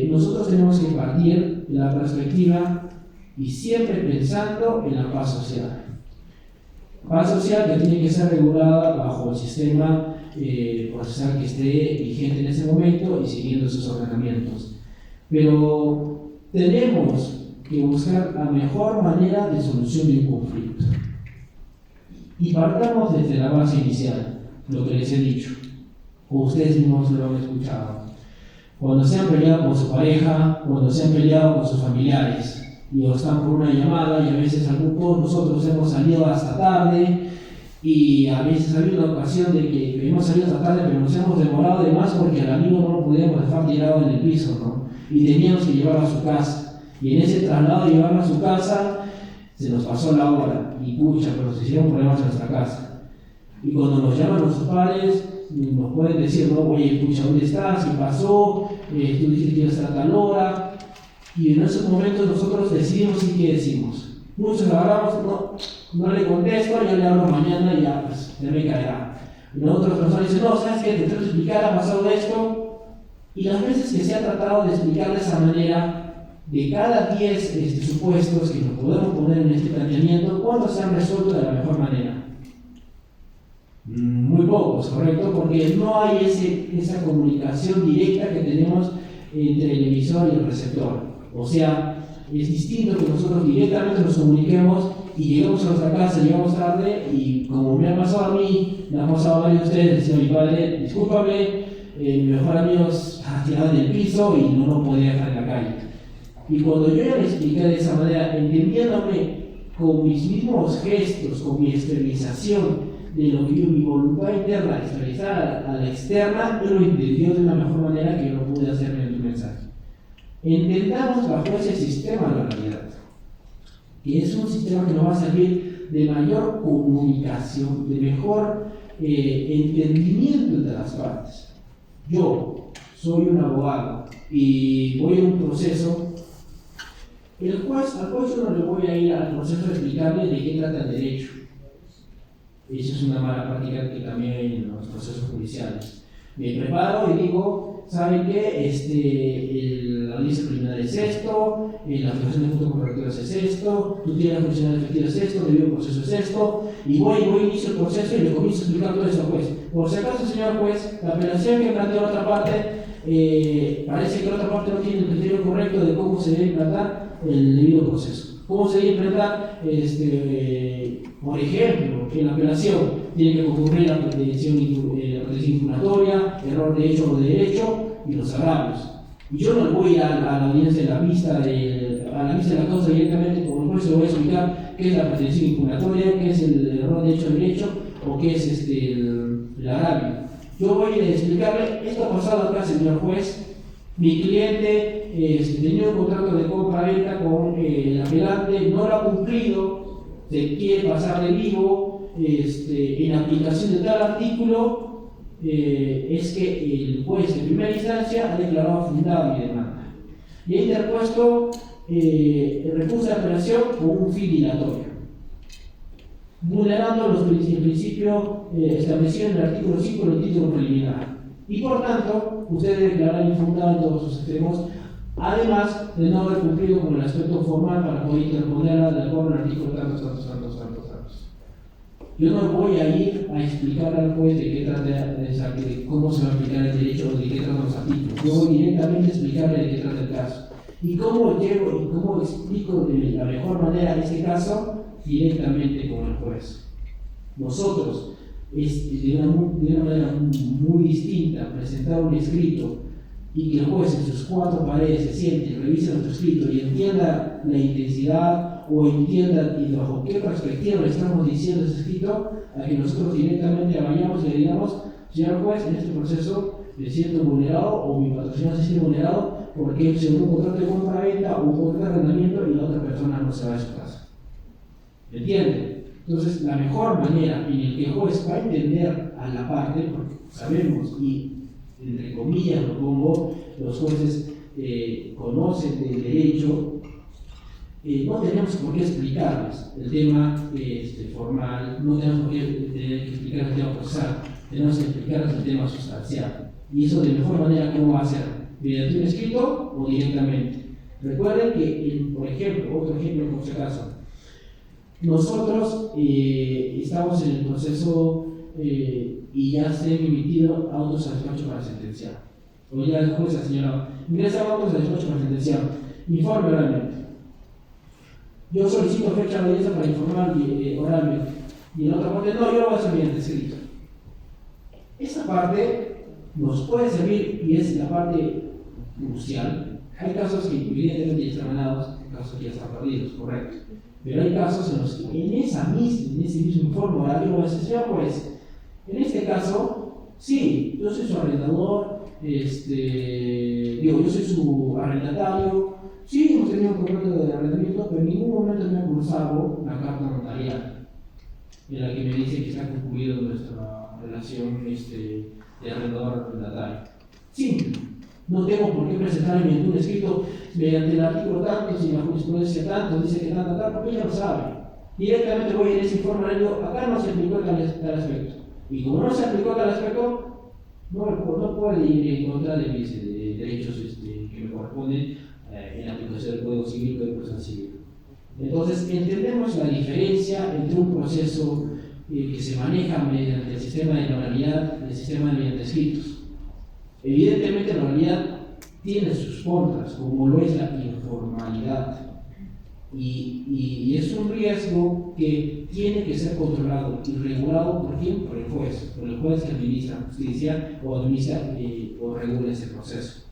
[SPEAKER 1] Nosotros tenemos que partir de la perspectiva y siempre pensando en la paz social. Paz social que tiene que ser regulada bajo el sistema procesal que esté vigente en ese momento y siguiendo sus ordenamientos. Pero tenemos que buscar la mejor manera de solución de un conflicto. Y partamos desde la base inicial, lo que les he dicho, o ustedes mismos lo han escuchado. Cuando se han peleado con su pareja, cuando se han peleado con sus familiares, y o están por una llamada, y a veces algunos nosotros hemos salido hasta tarde, y a veces ha habido una ocasión de que hemos salido hasta tarde, pero nos hemos demorado de más porque al amigo no lo podíamos dejar tirado en el piso, ¿no? Y teníamos que llevarlo a su casa. Y en ese traslado de llevarlo a su casa, se nos pasó la hora, y pucha, pero se hicieron problemas en nuestra casa. Y cuando nos llaman nuestros padres, nos pueden decir, no, oye, pucha, ¿dónde estás? ¿Qué pasó? Tú dijiste que ibas a tal hora. Y en esos momentos nosotros decidimos y qué decimos. Muchos hablamos, no le contesto, yo le hablo mañana y ya, pues, ya me caerá. Y otras personas dicen, no, ¿sabes qué? Te tengo que explicar, ha pasado esto. Y las veces que se ha tratado de explicar de esa manera, de cada 10 supuestos que nos podemos poner en este planteamiento, ¿cuántos se han resuelto de la mejor manera? Muy pocos, ¿correcto? Porque no hay esa comunicación directa que tenemos entre el emisor y el receptor. O sea, es distinto que nosotros directamente nos comuniquemos y llegamos a nuestra casa, llegamos tarde y como me ha pasado a mí, me ha pasado a varios de ustedes, decía mi padre, discúlpame, mi mejor amigo ha tirado en el piso y no lo podía dejar en la calle. Y cuando yo ya le expliqué de esa manera, entendiéndome con mis mismos gestos, con mi exteriorización de lo que yo, mi voluntad interna, exteriorizar a la externa, él lo entendió de una mejor manera que yo no pude hacer en tu mensaje. Entendamos bajo ese sistema de la realidad, que es un sistema que nos va a servir de mayor comunicación, de mejor entendimiento entre las partes. Yo soy un abogado y voy a un proceso. Al juez yo no le voy a ir al proceso a explicarle de qué trata el derecho. Eso es una mala práctica que también hay en los procesos judiciales. Me preparo y digo, ¿saben qué? La audiencia preliminar es esto, la fijación de puntos correctores es esto, tú tienes la función efectiva es esto, el debido proceso es esto, y voy inicio el proceso y le comienzo a explicar todo eso al juez. Por si acaso, señor juez, la apelación que plantea la otra parte, parece que la otra parte no tiene el criterio correcto de cómo se debe implantar el debido proceso. ¿Cómo se debe implantar? Por ejemplo, en la apelación tiene que concurrir la pretensión impugnatoria, error de hecho o de derecho y los agravios. Y yo no voy a ir a la audiencia de la vista de la causa directamente, como el juez le voy a explicar qué es la pretensión impugnatoria, qué es el error de hecho o derecho o qué es el agravio. Yo voy a explicarle, esto ha pasado acá, señor juez. Mi cliente tenía un contrato de compra-venta con el apelante, no lo ha cumplido, se quiere pasar de vivo, en aplicación de tal artículo, es que el juez de primera instancia ha declarado fundada mi demanda. Y ha interpuesto el recurso de apelación con un fin dilatorio, vulnerando el principio establecido en el artículo 5 del título preliminar. Y por tanto, usted debe declarar infundado en todos sus extremos, además de no haber cumplido con el aspecto formal para poder interponerla de acuerdo al artículo tantos. Yo no voy a ir a explicar al juez de qué trata, de cómo se va a aplicar el derecho o de qué tratan los artículos. Yo voy directamente a explicarle de qué trata el caso. Y cómo llego y cómo explico de la mejor manera este caso directamente con el juez. Nosotros, de una manera muy distinta, presentar un escrito y que el juez en sus 4 paredes se siente, revise nuestro escrito y entienda la intensidad o entienda y bajo qué perspectiva le estamos diciendo ese escrito, a que nosotros directamente vayamos y le digamos, señor juez, en este proceso me siento vulnerado o mi patrocinador se siente vulnerado porque se dio un contrato de compra-venta o un contrato de arrendamiento y la otra persona no se va de su casa. ¿Me entiende? Entonces, la mejor manera en la que el juez va a entender a la parte, porque sabemos y entre comillas lo pongo, los jueces conocen del derecho, no tenemos por qué explicarles el tema formal, no tenemos por qué tener que explicar el tema procesal, tenemos que explicarles el tema sustancial. Y eso de mejor manera, ¿cómo va a ser? ¿Mediante un escrito o directamente? Recuerden que, por ejemplo, otro ejemplo por si acaso, nosotros estamos en el proceso y ya se han emitido autos a despacho para sentenciar. O ya el juez ha señalado, ingresa autos a despacho para sentenciar. Informe oralmente. Yo solicito fecha de audiencia para informar oralmente. Y en otra parte, no, yo lo voy a hacer mediante escrito. Esa parte nos puede servir y es la parte crucial. Hay casos que evidentemente ya están ganados, hay casos que ya están perdidos, correcto. Pero hay casos en los que en ese mismo informe oral yo voy a decir, señor juez, en este caso, sí, yo soy su arrendador, yo soy su arrendatario, sí, hemos tenido un contrato de arrendamiento, pero en ningún momento me ha cruzado la carta notarial en la que me dice que está concluida nuestra relación de arrendador-arrendatario. Simple. No tengo por qué presentarme en un escrito mediante el artículo tanto, si la jurisprudencia tanto, dice que tanto, porque ella lo sabe. Directamente voy en ese informe y le digo, acá no se aplicó tal aspecto. Y como no se aplicó tal aspecto, no puede ir en contra de mis derechos que me corresponden en la aplicación del Código Civil y del Proceso Civil. Entonces, entendemos la diferencia entre un proceso que se maneja mediante el sistema de oralidad y el sistema mediante escritos. Evidentemente, la oralidad tiene sus contras, como lo es la informalidad. Y es un riesgo que tiene que ser controlado y regulado por quién, por el juez que administra justicia o administra o regula ese proceso.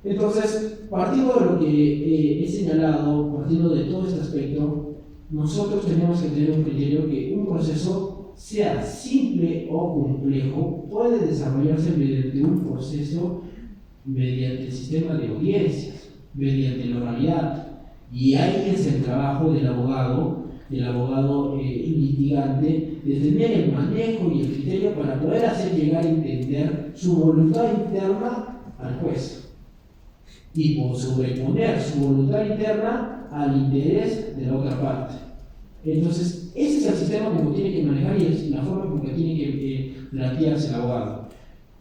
[SPEAKER 1] Entonces, partiendo de lo que he señalado, partiendo de todo este aspecto, nosotros tenemos que tener un criterio que un proceso, sea simple o complejo, puede desarrollarse mediante un proceso, mediante el sistema de audiencias, mediante la oralidad. Y ahí es el trabajo del abogado litigante, de tener el manejo y el criterio para poder hacer llegar a entender su voluntad interna al juez y por sobreponer su voluntad interna al interés de la otra parte. Entonces, ese es el sistema como tiene que manejar y es la forma como que tiene que plantearse el abogado.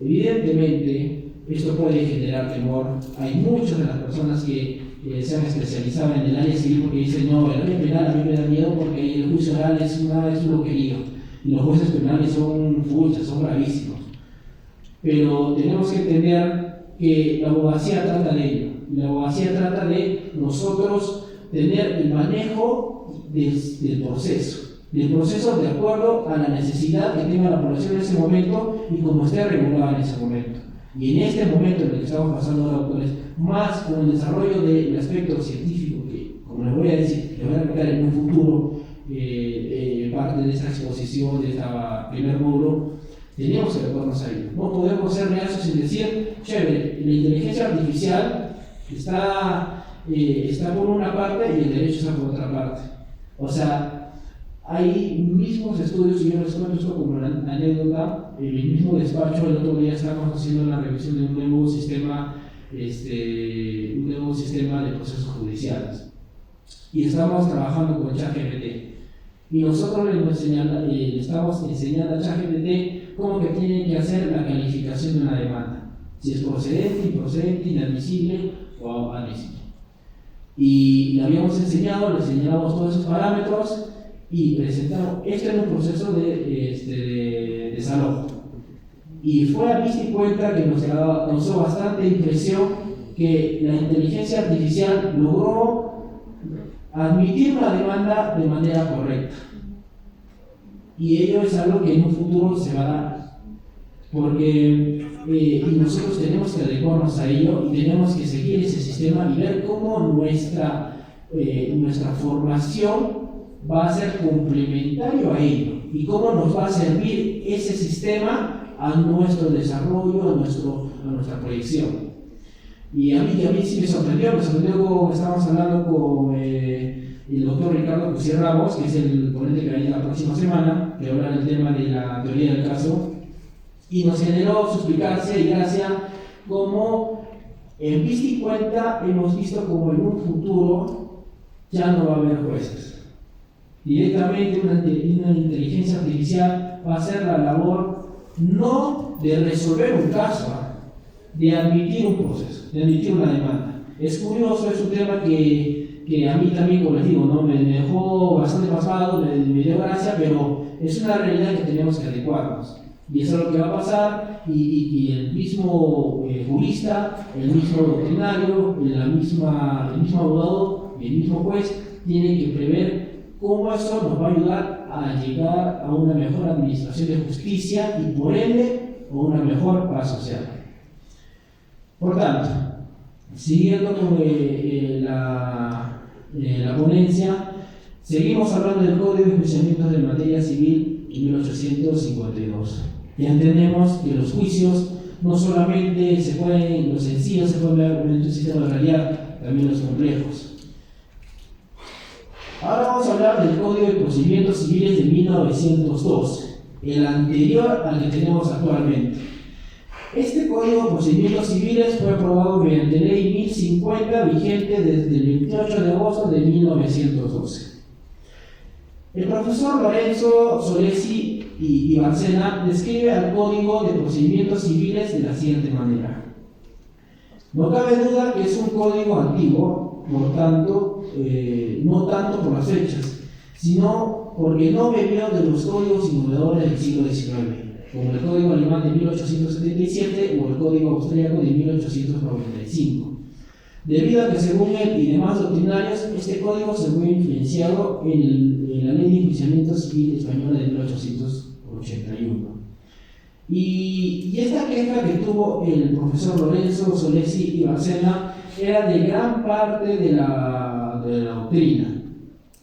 [SPEAKER 1] Evidentemente, esto puede generar temor. Hay muchas de las personas que se han especializado en el área civil porque dicen, no, el área penal a mí me da miedo porque el juicio oral es un loquerío y los jueces penales son fuchas, son bravísimos. Pero tenemos que entender que la abogacía trata de ello. La abogacía trata de nosotros tener el manejo del proceso de acuerdo a la necesidad que tenga la población en ese momento y como esté regulada en ese momento. Y en este momento en el que estamos pasando ahora, doctores, más con el desarrollo del aspecto científico, que como les voy a decir, les voy a explicar en un futuro parte de esta exposición, de este primer módulo, tenemos que adecuarnos a ello. No podemos ser reacios sin decir, chévere, la inteligencia artificial está por una parte y el derecho está por otra parte. O sea, hay mismos estudios, y yo les cuento esto como una anécdota, el mismo despacho, el otro día estábamos haciendo la revisión de un nuevo sistema de procesos judiciales. Y estábamos trabajando con ChatGPT. Y nosotros le estamos enseñando a ChatGPT cómo que tiene que hacer la calificación de una demanda. Si es procedente, improcedente, inadmisible o admisible. Y le habíamos enseñado, le señalamos todos esos parámetros y presentamos esto en un proceso de desalojo. Y fue a vista y cuenta que nos causó bastante impresión que la inteligencia artificial logró admitir una demanda de manera correcta. Y ello es algo que en un futuro se va a dar. Porque y nosotros tenemos que adecuarnos a ello y tenemos que seguir ese sistema y ver cómo nuestra formación va a ser complementario a ello y cómo nos va a servir ese sistema a nuestro desarrollo, a nuestra proyección. Y a mí sí me sorprendió como estábamos hablando con el doctor Ricardo Cusier Ramos, que es el ponente que va a ir la próxima semana, que habla del tema de la teoría del caso, y nos generó suspicacia y gracia como en vista y cuenta hemos visto como en un futuro ya no va a haber jueces. Directamente una inteligencia artificial va a hacer la labor no de resolver un caso, de admitir un proceso, de admitir una demanda. Es curioso, es un tema que a mí también, como les digo, ¿no? me dejó bastante pasado, me dio gracia, pero es una realidad que tenemos que adecuarnos. Y eso es lo que va a pasar, y el mismo jurista, el mismo doctrinario, el mismo abogado y el mismo juez tienen que prever cómo eso nos va a ayudar a llegar a una mejor administración de justicia y por ende a una mejor paz social. Por tanto, siguiendo con la ponencia, seguimos hablando del Código de Enjuiciamientos de Materia Civil en 1852. Ya entendemos que los juicios no solamente los sencillos se pueden ver en un sistema de realidad, también los complejos. Ahora vamos a hablar del Código de Procedimientos Civiles de 1912, el anterior al que tenemos actualmente. Este Código de Procedimientos Civiles fue aprobado mediante Ley 1050, vigente desde el 28 de agosto de 1912. El profesor Lorenzo Solesi y Bárcena describe al Código de Procedimientos Civiles de la siguiente manera. No cabe duda que es un código antiguo, por tanto, no tanto por las fechas, sino porque no bebió de los códigos innovadores del siglo XIX, como el Código Alemán de 1877 o el Código Austríaco de 1895. Debido a que, según él y demás doctrinarios, este código se fue influenciado en la Ley de Enjuiciamiento Civil Española de 1881. Y esta queja que tuvo el profesor Lorenzo Solesi y Bárcena era de gran parte de la doctrina.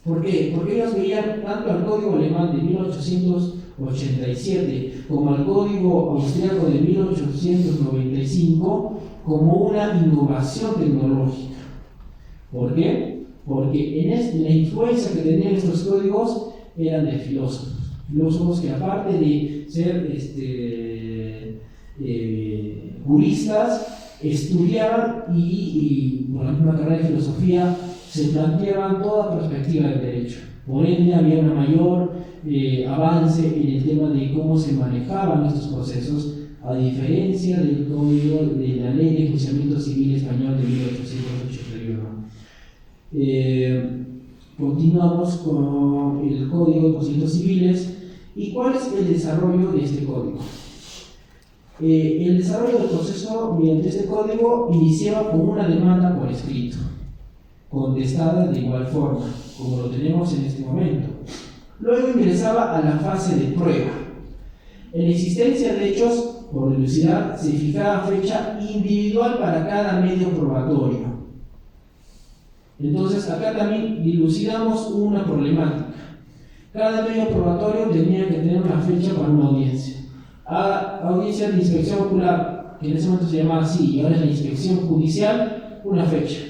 [SPEAKER 1] ¿Por qué? Porque ellos veían tanto al Código Alemán de 1887 como al Código Austríaco de 1895 como una innovación tecnológica. ¿Por qué? Porque la influencia que tenían estos códigos eran de filósofos que, aparte de ser juristas, estudiaban y por la misma carrera de filosofía se planteaban toda perspectiva del derecho. Por ende, había un mayor avance en el tema de cómo se manejaban estos procesos, a diferencia del código de la Ley de Enjuiciamiento Civil Español de 1881. Continuamos con el Código de Procedimientos Civiles. ¿Y cuál es el desarrollo de este código? El desarrollo del proceso mediante este código iniciaba con una demanda por escrito, contestada de igual forma, como lo tenemos en este momento. Luego ingresaba a la fase de prueba. En la existencia de hechos por velocidad se fijaba fecha individual para cada medio probatorio. Entonces, acá también dilucidamos una problemática. Cada medio probatorio tenía que tener una fecha para una audiencia. Audiencia de inspección ocular, que en ese momento se llamaba así, y ahora es la inspección judicial, una fecha.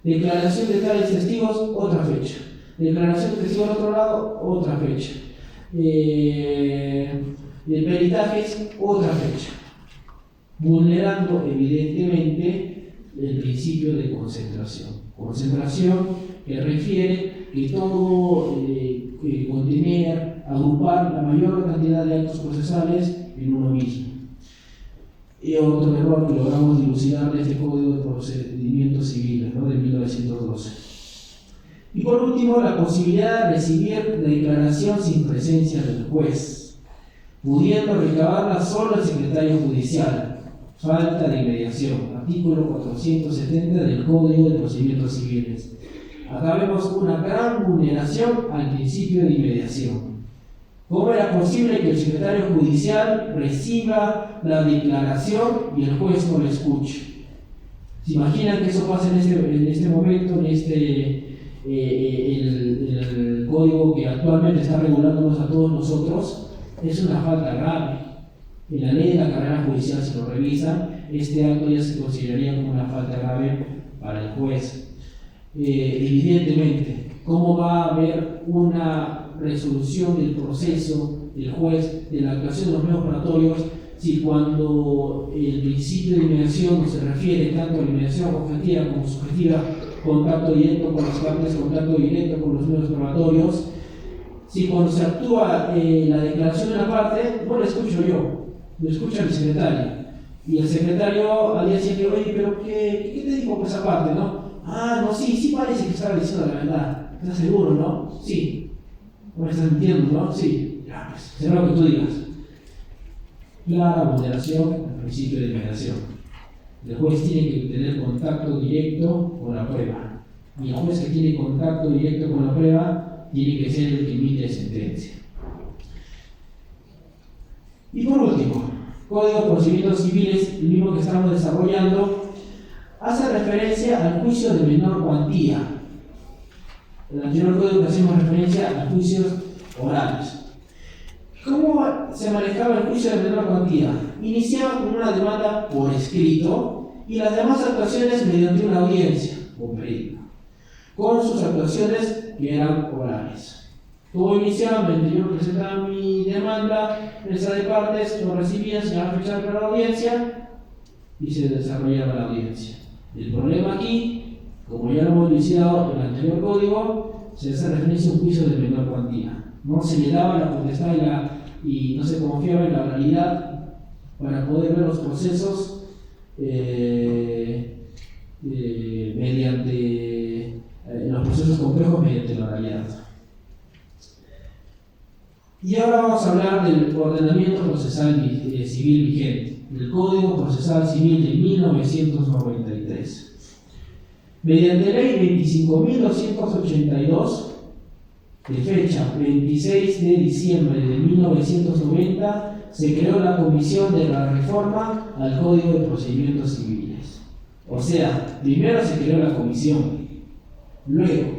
[SPEAKER 1] Declaración de tales testigos, otra fecha. Declaración de testigos al otro lado, otra fecha. De peritajes, otra fecha. Vulnerando evidentemente el principio de concentración. Concentración que refiere que todo contener, agrupar la mayor cantidad de actos procesales en uno mismo. Y otro error que logramos dilucidar de este Código de Procedimientos Civiles, ¿no?, de 1912. Y por último, la posibilidad de recibir declaración sin presencia del juez, pudiendo recabarla solo el secretario judicial. Falta de inmediación, artículo 470 del Código de Procedimientos Civiles. Acá vemos una gran vulneración al principio de inmediación. ¿Cómo era posible que el secretario judicial reciba la declaración y el juez no la escuche? ¿Se imaginan que eso pasa en este momento, el código que actualmente está regulándonos a todos nosotros? Es una falta grave. En la ley de la carrera judicial, si lo revisan, este acto ya se consideraría como una falta grave para el juez. Evidentemente, ¿cómo va a haber una resolución del proceso del juez de la actuación de los medios operatorios si cuando el principio de inmediación no se refiere tanto a la inmediación objetiva como subjetiva, contacto directo con las partes, contacto directo con los medios operatorios? Si cuando se actúa la declaración de una parte, no la escucho yo, lo escucha mi secretario, y el secretario al día siguiente, oye, pero ¿qué te dijo por esa parte, no? Ah, no, sí parece que estaba diciendo la verdad. ¿Estás seguro, no? Sí. ¿No me estás mintiendo, no? Sí. Ya, pues, será lo que tú digas. Clara vulneración al principio de inmediación. El juez tiene que tener contacto directo con la prueba. Y el juez que tiene contacto directo con la prueba tiene que ser el que emite sentencia. Y por último, Código de Procedimientos Civiles, el mismo que estamos desarrollando, hace referencia al juicio de menor cuantía. En el anterior código hacemos referencia a juicios orales. ¿Cómo se manejaba el juicio de menor cuantía? Iniciaba con una demanda por escrito y las demás actuaciones mediante una audiencia o perito, con sus actuaciones que eran orales. Todo inicialmente, yo presentaba mi demanda, presa de partes, lo recibía, se llama fecha para la audiencia, y se desarrollaba la audiencia. El problema aquí, como ya lo hemos iniciado en el anterior código, se hace referencia a un juicio de menor cuantía. No se le daba la potestad y no se confiaba en la oralidad para poder ver los procesos mediante los procesos complejos mediante la oralidad. Y ahora vamos a hablar del ordenamiento procesal civil vigente, el Código Procesal Civil de 1993. Mediante ley 25.282, de fecha 26 de diciembre de 1990, se creó la Comisión de la Reforma al Código de Procedimientos Civiles. O sea, primero se creó la comisión. Luego,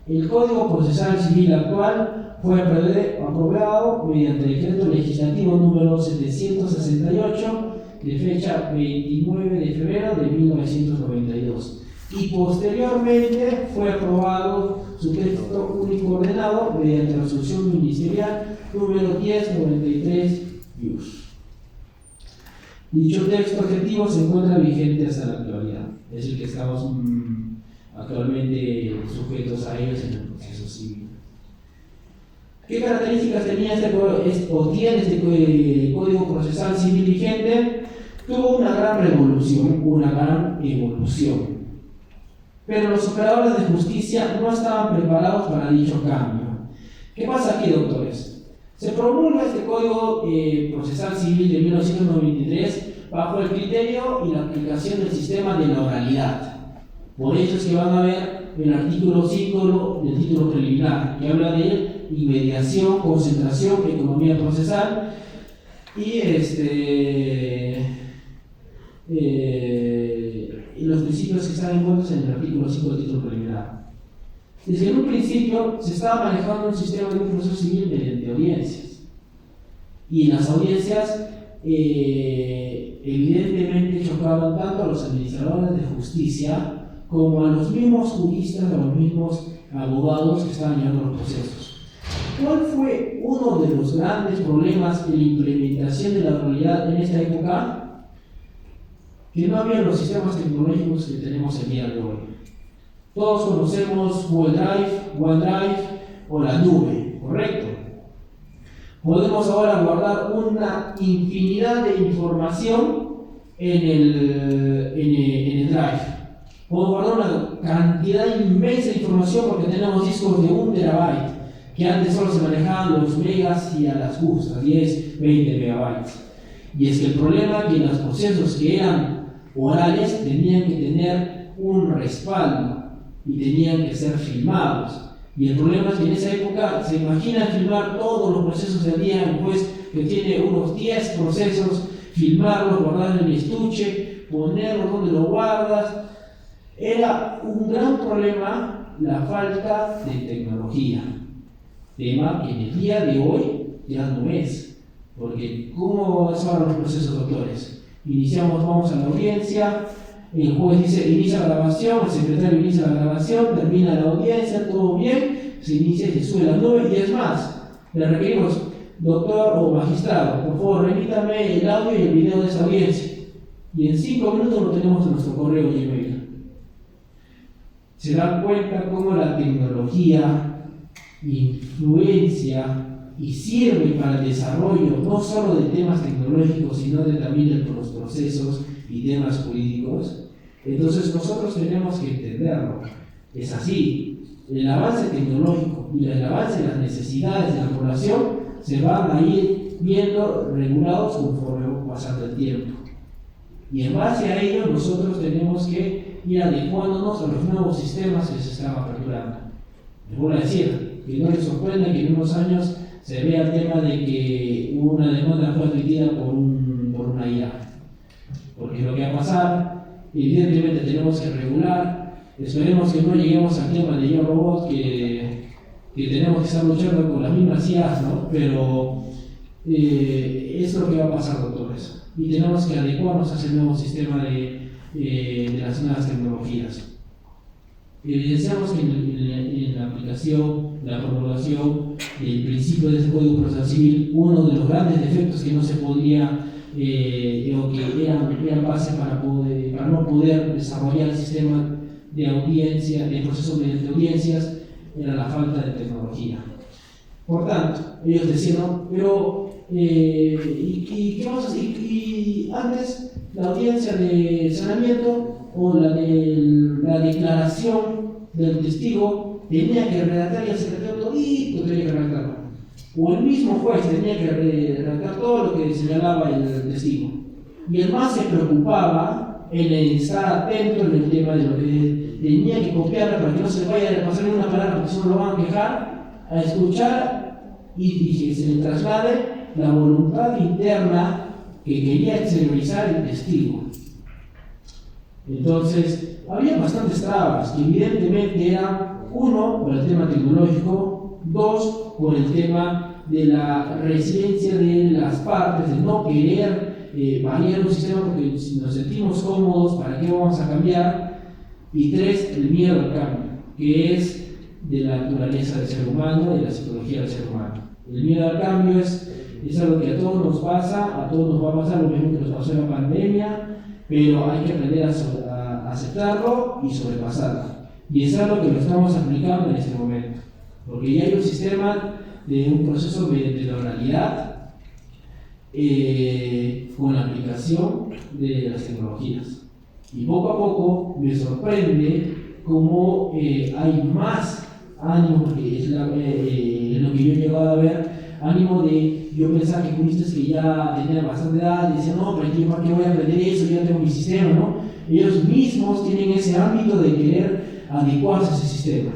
[SPEAKER 1] el Código Procesal Civil actual fue aprobado mediante el decreto legislativo número 768 de fecha 29 de febrero de 1992 y posteriormente fue aprobado su texto único ordenado mediante la resolución ministerial número 1093-IUS. Dicho texto objetivo se encuentra vigente hasta la actualidad, es el que estamos actualmente sujetos a ellos en el proceso civil. ¿Qué características tenía tiene este Código Procesal Civil vigente? Tuvo una gran revolución, una gran evolución. Pero los operadores de justicia no estaban preparados para dicho cambio. ¿Qué pasa aquí, doctores? Se promulga este Código Procesal Civil de 1993 bajo el criterio y la aplicación del sistema de la oralidad. Por eso es que van a ver el artículo 5 del título preliminar, que habla de inmediación, concentración, economía procesal y los principios que están envueltos en el artículo 5 del título preliminar. Desde un principio se estaba manejando un sistema de un proceso civil mediante audiencias, y en las audiencias evidentemente chocaban tanto a los administradores de justicia como a los mismos juristas, a los mismos abogados que estaban llevando los procesos. ¿Cuál fue uno de los grandes problemas en la implementación de la oralidad en esta época? Que no había los sistemas tecnológicos que tenemos el día de hoy. Todos conocemos Google Drive, OneDrive o la nube, ¿correcto? Podemos ahora guardar una infinidad de información en el Drive. Podemos guardar una cantidad inmensa de información porque tenemos discos de 1 terabyte, que antes solo se manejaban los megas y a las justas, 10, 20 megabytes. Y es que el problema es que los procesos que eran orales tenían que tener un respaldo y tenían que ser filmados. Y el problema es que en esa época se imaginan filmar todos los procesos del día, un juez que tiene unos 10 procesos, filmarlos, guardarlos en el estuche, ponerlos donde lo guardas. Era un gran problema la falta de tecnología, tema que en el día de hoy ya no es, porque ¿cómo son ahora los procesos, doctores? Vamos a la audiencia, el juez dice inicia la grabación, el secretario inicia la grabación, termina la audiencia, todo bien, se inicia y se sube a la nube, y es más, le requerimos, doctor o magistrado, por favor remítame el audio y el video de esa audiencia, y en 5 minutos lo tenemos en nuestro correo Gmail. Se dan cuenta cómo la tecnología influencia y sirve para el desarrollo no solo de temas tecnológicos, sino también de los procesos y temas jurídicos. Entonces nosotros tenemos que entenderlo. Es así, el avance tecnológico y el avance de las necesidades de la población se van a ir viendo regulados conforme va pasando el tiempo. Y en base a ello nosotros tenemos que ir adecuándonos a los nuevos sistemas que se están aperturando. Les voy a decir, que no les sorprenda que en unos años se vea el tema de que una demanda fue admitida por una IA. Porque es lo que va a pasar, evidentemente tenemos que regular, esperemos que no lleguemos al tema de Yo Robot, que tenemos que estar luchando con las mismas IAs, ¿no? Pero es lo que va a pasar, doctores. Y tenemos que adecuarnos a ese nuevo sistema de las nuevas tecnologías. Evidenciamos que en la aplicación, la promulgación del principio de este Código Procesal Civil, uno de los grandes defectos que no se podía o que eran base para no poder desarrollar el sistema de audiencia, de proceso mediante audiencias, era la falta de tecnología. Por tanto, ellos decían, ¿no? Pero, ¿qué vamos a hacer? Y antes, la audiencia de saneamiento o la declaración del testigo tenía que redactar y el secretario todito tenía que redactarlo. O el mismo juez tenía que redactar todo lo que señalaba el testigo. Y el más se preocupaba en estar atento en el tema de lo que tenía que copiar para que no se le vaya a pasar ni una palabra, porque si no lo van a quejar, a escuchar y que se le traslade la voluntad interna que quería exteriorizar el testigo. Entonces, había bastantes trabas que evidentemente eran, uno, por el tema tecnológico, dos, por el tema de la resiliencia de las partes, de no querer variar un sistema porque si nos sentimos cómodos, ¿para qué vamos a cambiar? Y tres, el miedo al cambio, que es de la naturaleza del ser humano, de la psicología del ser humano. El miedo al cambio es algo que a todos nos pasa, a todos nos va a pasar, lo mismo que nos pasó en la pandemia, pero hay que aprender a aceptarlo y sobrepasarlo. Y es algo que lo estamos aplicando en este momento, porque ya hay un sistema de un proceso de la oralidad con la aplicación de las tecnologías. Y poco a poco me sorprende cómo hay más ánimo, que es lo que yo he llegado a ver, ánimo de, yo pensaba que juristas que ya tenían bastante edad, decían, no, pero ¿para qué voy a aprender eso? Yo ya tengo mi sistema, ¿no? Ellos mismos tienen ese ámbito de querer adecuarse a ese sistema.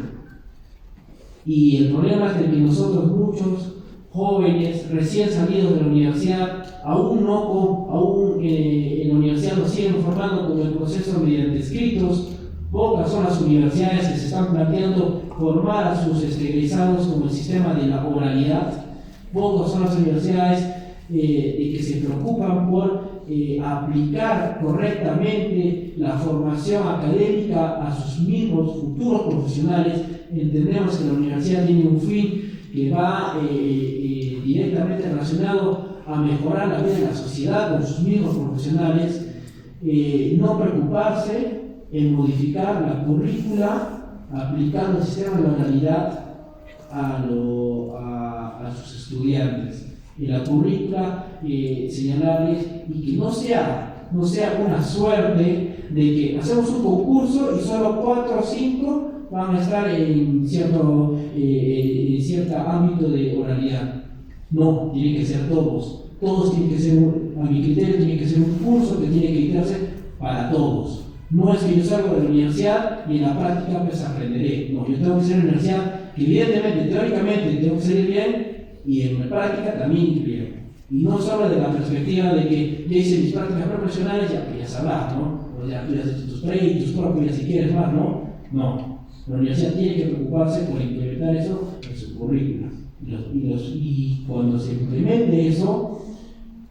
[SPEAKER 1] Y el problema es de que nosotros, muchos jóvenes recién salidos de la universidad, aún en la universidad nos siguen formando con el proceso mediante escritos. Pocas son las universidades que se están planteando formar a sus egresados con el sistema de la oralidad. Pocas son las universidades que se preocupan por aplicar correctamente la formación académica a sus mismos futuros profesionales. Entendemos que la universidad tiene un fin que va directamente relacionado a mejorar la vida de la sociedad con sus mismos profesionales, no preocuparse en modificar la currícula aplicando el sistema de la oralidad a sus estudiantes. En la currícula señalarles y que no sea una suerte de que hacemos un concurso y solo 4 o 5 van a estar en cierto ámbito de oralidad. No, tienen que ser todos. Todos tienen que ser, a mi criterio, tiene que ser un curso que tiene que dictarse para todos. No es que yo salgo de la universidad y en la práctica pues aprenderé. No, yo tengo que ser en la universidad que evidentemente, teóricamente tengo que salir bien y en la práctica también bien. Y no solo de la perspectiva de que ya hice mis prácticas profesionales, ya sabrás, ¿no? O ya tú ya has hecho tus pre y tus propios si quieres más, ¿no? No. La universidad tiene que preocuparse por implementar eso en su currícula. Y cuando se implemente eso,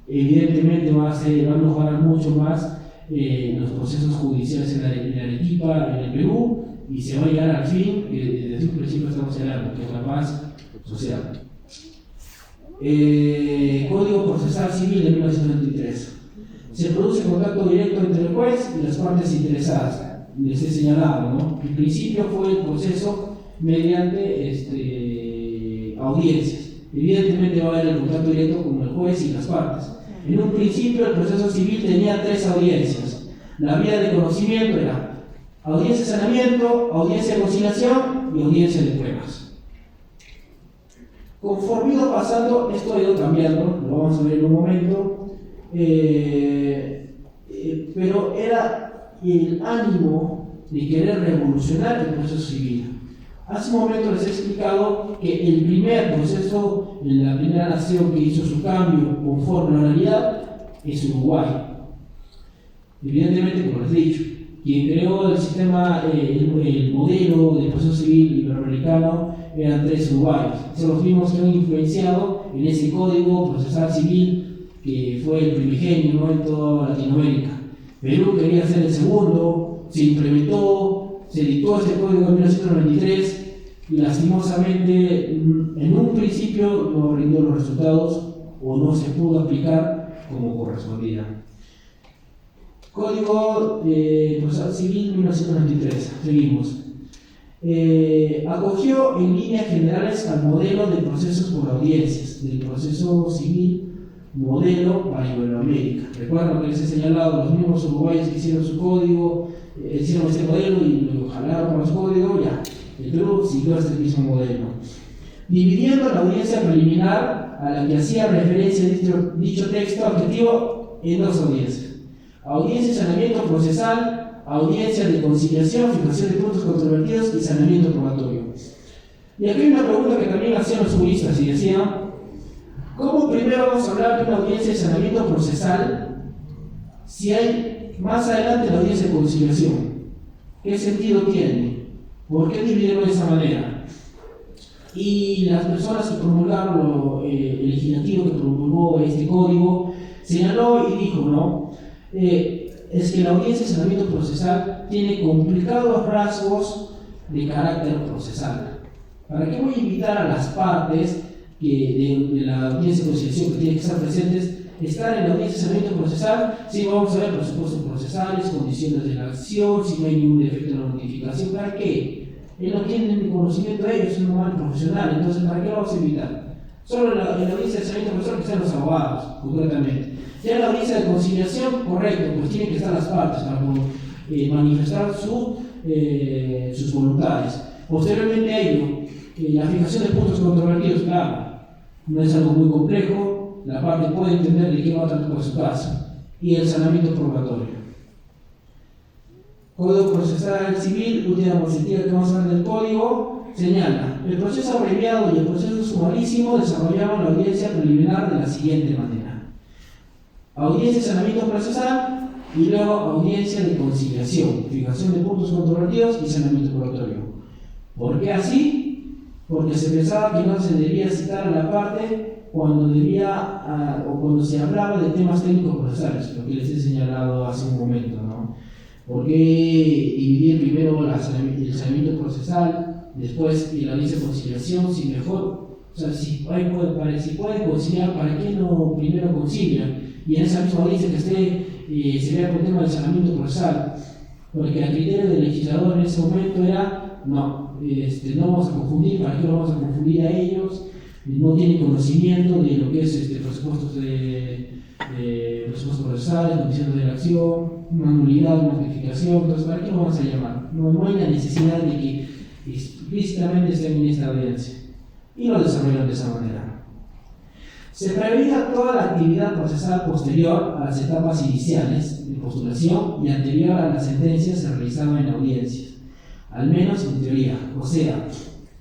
[SPEAKER 1] evidentemente va a mejorar mucho más los procesos judiciales en Arequipa, en el Perú, y se va a llegar al fin que desde un principio estamos señalando, que es la paz social. Código Procesal Civil de 1923. Se produce contacto directo entre el juez y las partes interesadas. Les he señalado, ¿no? En principio fue el proceso mediante audiencias. Evidentemente va a haber el contacto directo con el juez y las partes. En un principio el proceso civil tenía 3 audiencias. La vía de conocimiento era audiencia de saneamiento, audiencia de conciliación y audiencia de pruebas. Conforme ido pasando, esto ha ido cambiando, lo vamos a ver en un momento, pero era el ánimo de querer revolucionar el proceso civil. Hace un momento les he explicado que el primer proceso, la primera nación que hizo su cambio conforme a la realidad es Uruguay. Evidentemente, como les he dicho, quien creó el sistema, el modelo de proceso civil iberoamericano eran 3 uruguayos. Son los mismos que han influenciado en ese código procesal civil que fue el primigenio, ¿no?, en toda Latinoamérica. Perú quería ser el segundo, se implementó, se dictó este código en 1993 y lastimosamente en un principio no rindió los resultados o no se pudo aplicar como correspondía. Código Procesal Civil 1993, seguimos. Acogió en líneas generales al modelo de procesos por audiencias, del proceso civil modelo para Iberoamérica. Recuerdo que les he señalado los mismos uruguayos que hicieron su código, hicieron este modelo y lo jalaron por los códigos, ya. El Perú siguió este mismo modelo, dividiendo la audiencia preliminar a la que hacía referencia dicho texto objetivo en dos audiencias: audiencia de saneamiento procesal, audiencia de conciliación, fijación de puntos controvertidos y saneamiento probatorio. Y aquí hay una pregunta que también hacían los juristas y decían: ¿cómo primero vamos a hablar de una audiencia de saneamiento procesal si hay más adelante la audiencia de conciliación? ¿Qué sentido tiene? ¿Por qué dividirlo de esa manera? Y las personas que promulgaron, el legislativo que promulgó este código, señaló y dijo, ¿no? Es que la audiencia de saneamiento procesal tiene complicados rasgos de carácter procesal. ¿Para qué voy a invitar a las partes de la audiencia de conciliación que tienen que estar presentes, estar en la audiencia de saneamiento procesal? Si vamos a ver presupuestos procesales, condiciones de la acción, si no hay ningún defecto en la notificación, ¿para qué? Él no tiene ni conocimiento de ellos, es un mal profesional, entonces ¿para qué lo vamos a invitar? Solo en la audiencia de saneamiento procesal que están los abogados, concretamente. Ya en la audiencia de conciliación, correcto, pues tienen que estar las partes para manifestar sus voluntades. Posteriormente a ello, la fijación de puntos controvertidos, claro, no es algo muy complejo, la parte puede entender de qué va a tratar por su caso. Y el saneamiento probatorio. Código Procesal Civil, última diapositiva que vamos a ver del código, señala: el proceso abreviado y el proceso sumarísimo desarrollaban la audiencia preliminar de la siguiente manera: audiencia de saneamiento procesal y luego audiencia de conciliación, fijación de puntos controvertidos y saneamiento probatorio. ¿Por qué así? Porque se pensaba que no se debía citar a la parte cuando cuando se hablaba de temas técnicos procesales, lo que les he señalado hace un momento, ¿no? ¿Por qué dividir primero el saneamiento procesal, después la audiencia de conciliación? Si mejor, o sea, si pueden conciliar, ¿para qué no primero concilian? Y en esa misma audiencia que se vea por el tema del saneamiento procesal, porque el criterio del legislador en ese momento era: no vamos a confundir, ¿para qué lo vamos a confundir a ellos? No tienen conocimiento de lo que es presupuestos procesales, condiciones de la acción, una nulidad, una notificación, entonces ¿para qué lo vamos a llamar? No hay la necesidad de que explícitamente estén en esta audiencia. Y lo desarrollan de esa manera. Se preveía toda la actividad procesal posterior a las etapas iniciales de postulación y anterior a la sentencia se realizaba en audiencias, al menos en teoría. O sea,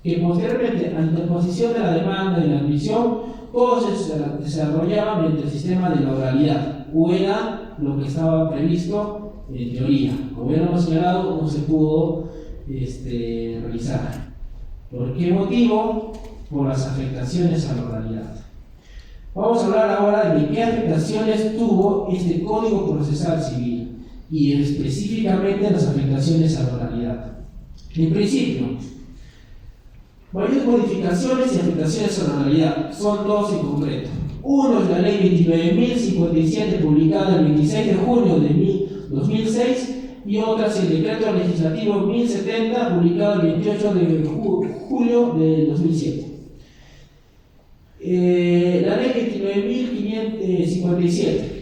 [SPEAKER 1] que posteriormente, ante la posición de la demanda y la admisión, todo se desarrollaba mediante el sistema de la oralidad, o era lo que estaba previsto en teoría. Como ya lo hemos señalado, no se pudo realizar. ¿Por qué motivo? Por las afectaciones a la oralidad. Vamos a hablar ahora de qué afectaciones tuvo este Código Procesal Civil y específicamente las afectaciones a la oralidad. En principio, varias modificaciones y afectaciones a la oralidad, son dos en concreto. Uno es la Ley 29.057, publicada el 26 de junio de 2006, y otra es el Decreto Legislativo 1070, publicado el 28 de julio de 2007. La Ley 29.557.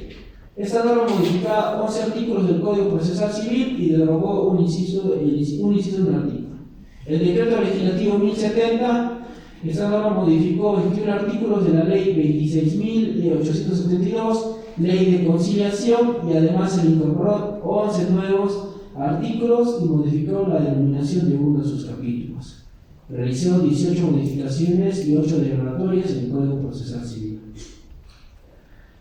[SPEAKER 1] Esta norma modificaba 11 artículos del Código Procesal Civil y derogó un inciso de un artículo. El Decreto Legislativo 1070, esta norma modificó 21 artículos de la Ley 26.872, Ley de Conciliación, y además se incorporó 11 nuevos artículos y modificó la denominación de uno de sus capítulos. Realizó 18 modificaciones y 8 derogatorias en el Código Procesal Civil.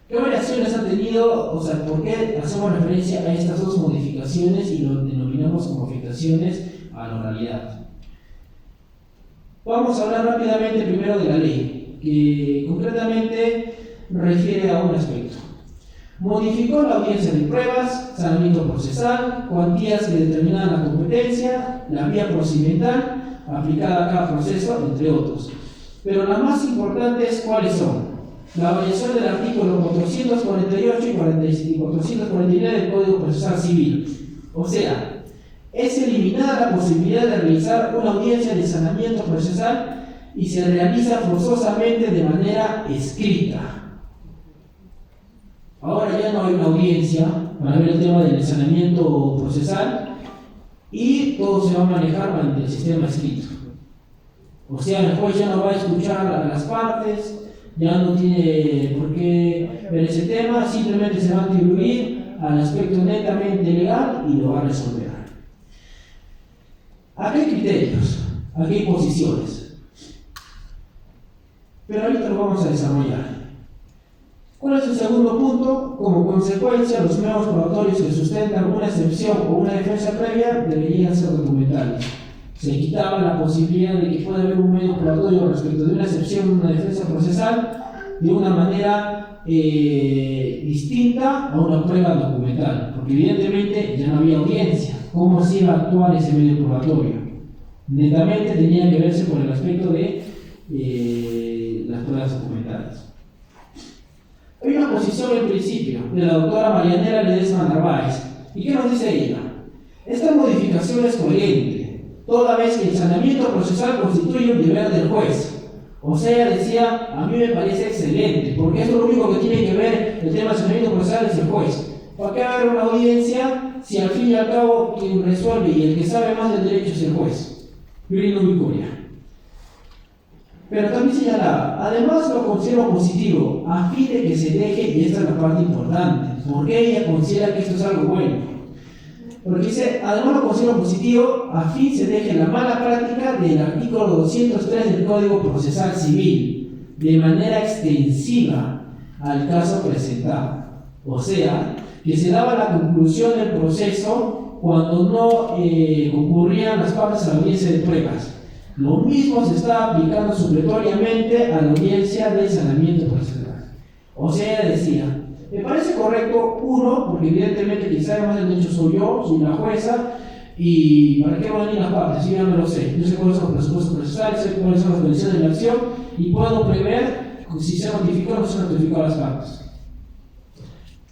[SPEAKER 1] ¿Qué variaciones han tenido? O sea, ¿por qué hacemos referencia a estas dos modificaciones y lo denominamos como afectaciones a la oralidad? Vamos a hablar rápidamente primero de la ley, que concretamente refiere a un aspecto. Modificó la audiencia de pruebas, saneamiento procesal, cuantías que determinaban la competencia, la vía procedimental aplicada a cada proceso, entre otros. Pero las más importantes, ¿cuáles son? la variación del artículo 448 y 449 del Código Procesal Civil. O sea, es eliminada la posibilidad de realizar una audiencia de sanamiento procesal y se realiza forzosamente de manera escrita. Ahora ya no hay una audiencia para ver el tema del saneamiento procesal y todo se va a manejar mediante el sistema escrito. O sea, el juez ya no va a escuchar a las partes, ya no tiene por qué ver ese tema, simplemente se va a atribuir al aspecto netamente legal y lo va a resolver. Aquí hay criterios, aquí hay posiciones, pero ahorita lo vamos a desarrollar. ¿Cuál es el segundo punto? Como consecuencia, los nuevos probatorios que sustentan una excepción o una defensa previa deberían ser documentales. Se quitaba la posibilidad de que pueda haber un medio probatorio respecto de una excepción o una defensa procesal de una manera distinta a una prueba documental, porque evidentemente ya no había audiencia. ¿Cómo se iba a actuar ese medio probatorio? Netamente tenía que verse por el aspecto de las pruebas documentales. Hay una posición en principio de la doctora Marianela Ledesma Narváez. ¿Y qué nos dice ella? Esta modificación es coherente, toda vez que el saneamiento procesal constituye un deber del juez. O sea, decía, a mí me parece excelente, porque eso es lo único que tiene que ver el tema del saneamiento procesal es el juez. ¿Para qué haber una audiencia si al fin y al cabo quien resuelve y el que sabe más del derecho es el juez? Virino Vicuria. Pero también señalaba, además lo considero positivo, a fin de que se deje, y esta es la parte importante, porque ella considera que esto es algo bueno. Porque dice, además lo considero positivo, a fin se deje la mala práctica del artículo 203 del Código Procesal Civil, de manera extensiva al caso presentado. O sea, que se daba la conclusión del proceso cuando no concurrían las partes a la audiencia de pruebas. Lo mismo se está aplicando supletoriamente a la audiencia de saneamiento procesal. O sea, ella decía, me parece correcto, uno, porque evidentemente quien sabe más del derecho soy yo, soy la jueza, y ¿para qué van a venir las partes? Yo ya me lo sé. Yo sé cuáles son los presupuestos procesales, sé cuáles son las condiciones de la acción, y puedo prever si se notificó o no se notificó a las partes.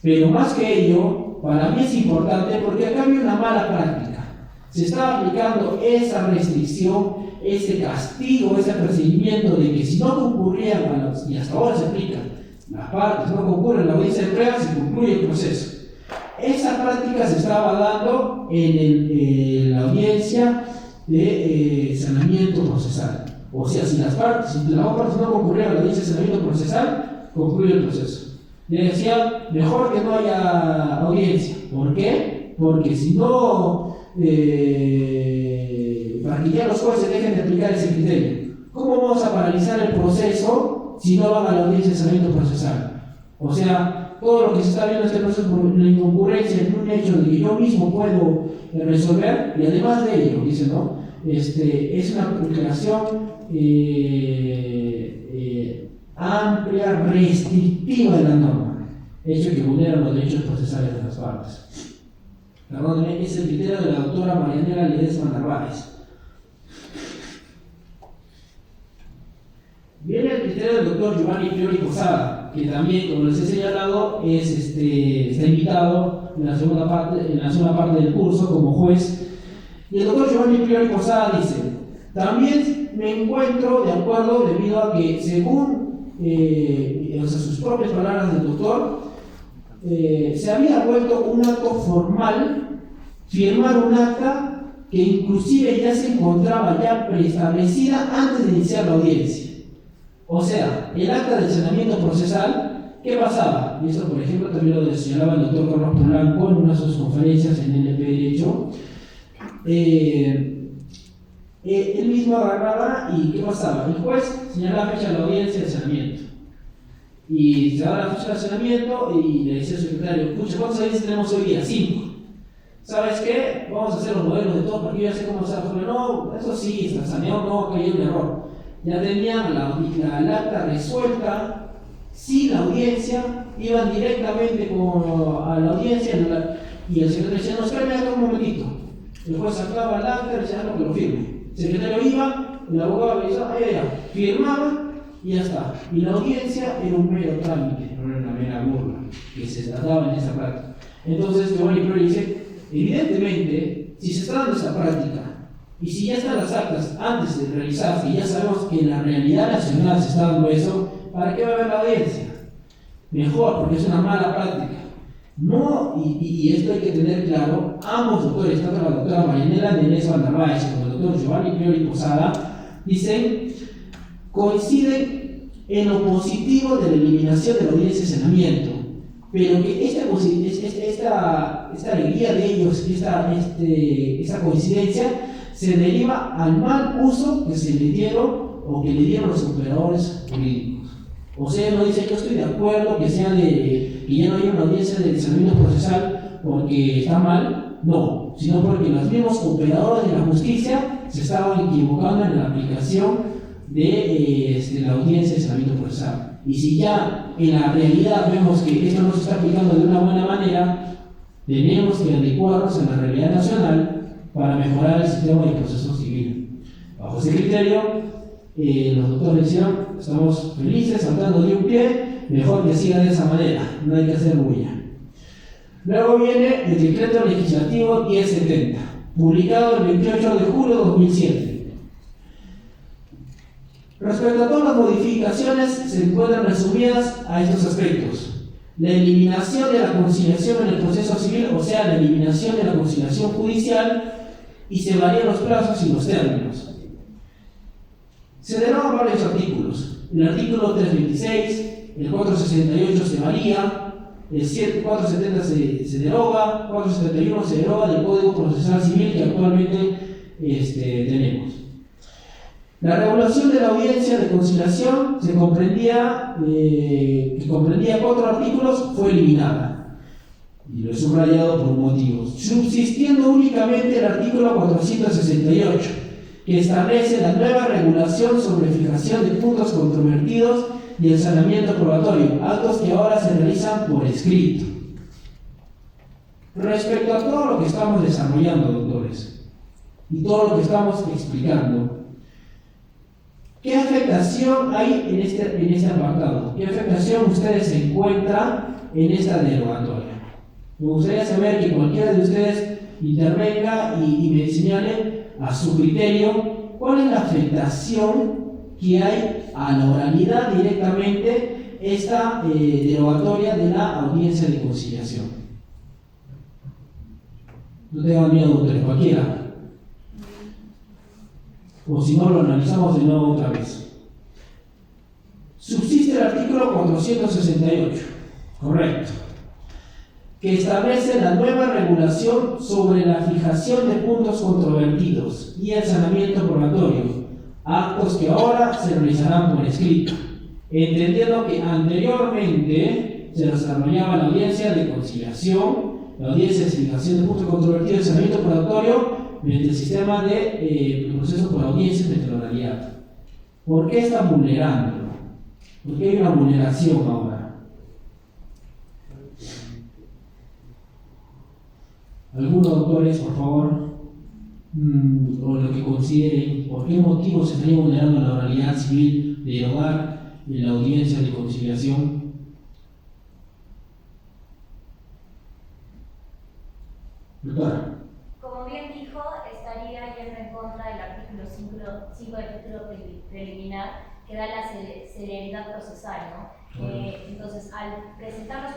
[SPEAKER 1] Pero más que ello, para mí es importante porque acá había una mala práctica. Se estaba aplicando esa restricción, ese castigo, ese perseguimiento de que si no concurrían a los, y hasta ahora se aplica, las partes no concurren a la audiencia de pruebas, se concluye el proceso. Esa práctica se estaba dando en la audiencia de saneamiento procesal. O sea, si las partes no concurrían a la audiencia de saneamiento procesal, concluye el proceso. Le decía, mejor que no haya audiencia. ¿Por qué? Porque si no, para que ya los jueces dejen de aplicar ese criterio, ¿cómo vamos a paralizar el proceso si no van a la audiencia de saneamiento procesal? O sea, todo lo que se está viendo en este proceso por la inconcurrencia en un hecho de que yo mismo puedo resolver, y además de ello, dice, ¿no? Es una aplicación amplia, restrictiva de la norma, hecho que vulnera los derechos procesales de las partes. Perdónenme, es el criterio de la doctora Marianela Ledesma Narváez. Viene el criterio del doctor Giovanni Priori Posada, que también, como les he señalado, está invitado en la segunda parte del curso como juez. Y el doctor Giovanni Priori Posada dice, también me encuentro de acuerdo debido a que, según sus propias palabras del doctor, se había vuelto un acto formal firmar un acta que inclusive ya se encontraba ya preestablecida antes de iniciar la audiencia. O sea, el acta de saneamiento procesal, ¿qué pasaba? Y esto, por ejemplo, también lo señalaba el doctor Carlos Polanco en una de sus conferencias en NP Derecho. Él mismo agarraba y ¿qué pasaba? El juez señalaba la fecha de la audiencia de saneamiento. Y se daba la fecha de saneamiento y le decía al secretario, escucha, ¿cuántas audiencias tenemos hoy día? 5. ¿Sabes qué? Vamos a hacer los modelos de todo porque yo ya sé cómo se hace. No, eso sí, está saneado, no, que hay un error. Ya tenían la acta resuelta, sin la audiencia, iban directamente a la audiencia y el secretario decía, no, espérame acá un momentito. El juez sacaba el acta y decía, no, que lo firme. El secretario iba, el abogado le decía, ya, firmaba y ya está. Y la audiencia era un mero trámite, no era una mera burla que se trataba en esa práctica. Entonces, Giovanni Priori dice, evidentemente, si se está dando esa práctica, y si ya están las actas antes de realizarse, y ya sabemos que en la realidad nacional se está dando eso, ¿para qué va a haber la audiencia? Mejor, porque es una mala práctica. No, y esto hay que tener claro, ambos doctores, tanto la doctora Marianela Denés Van der Waals como el doctor Giovanni Priori Posada, dicen, coinciden en lo positivo de la eliminación de la audiencia de saneamiento, pero que esta alegría de ellos, esta coincidencia, se deriva al mal uso que se le dieron o que le dieron los operadores jurídicos. O sea, no dice yo estoy de acuerdo que sea que ya no haya una audiencia de saneamiento procesal porque está mal, no, sino porque los mismos operadores de la justicia se estaban equivocando en la aplicación de la audiencia de saneamiento procesal. Y si ya en la realidad vemos que esto no se está aplicando de una buena manera, tenemos que adecuarnos a la realidad nacional para mejorar el sistema de proceso civil. Bajo ese criterio, los doctores decían, estamos felices, saltando de un pie, mejor que siga de esa manera, no hay que hacer bulla. Luego viene el decreto legislativo 1070, publicado el 28 de julio de 2007. Respecto a todas las modificaciones, se encuentran resumidas a estos aspectos. La eliminación de la conciliación en el proceso civil, o sea, la eliminación de la conciliación judicial, y se varían los plazos y los términos. Se derogan varios artículos. El artículo 326, el 468 se varía, el 470 se deroga, 471 se deroga del Código Procesal Civil que actualmente tenemos. La regulación de la audiencia de conciliación que comprendía 4 artículos fue eliminada. Y lo he subrayado por motivos. Subsistiendo únicamente el artículo 468, que establece la nueva regulación sobre fijación de puntos controvertidos y el saneamiento probatorio, actos que ahora se realizan por escrito. Respecto a todo lo que estamos desarrollando, doctores, y todo lo que estamos explicando, ¿qué afectación hay en este apartado? ¿Qué afectación ustedes encuentran en esta derogatoria? Me gustaría saber que cualquiera de ustedes intervenga y me señale a su criterio cuál es la afectación que hay a la oralidad directamente esta derogatoria de la audiencia de conciliación. No tengan miedo, doctores, cualquiera. O si no, lo analizamos de nuevo otra vez. Subsiste el artículo 468, correcto, que establece la nueva regulación sobre la fijación de puntos controvertidos y el saneamiento probatorio, actos que ahora se realizarán por escrito, entendiendo que anteriormente se desarrollaba la audiencia de conciliación, la audiencia de fijación de puntos controvertidos y el saneamiento probatorio mediante el sistema de proceso por audiencias de la oralidad. ¿Por qué están vulnerándolo? ¿Por qué hay una vulneración ahora? Algunos doctores, por favor, o lo que consideren, ¿por qué motivo se estaría vulnerando la oralidad civil de derogar en la audiencia de conciliación? Doctora.
[SPEAKER 3] Como bien dijo, estaría yendo en contra del artículo 5 del título preliminar, que da la celeridad procesal, ¿no? Entonces, al presentar los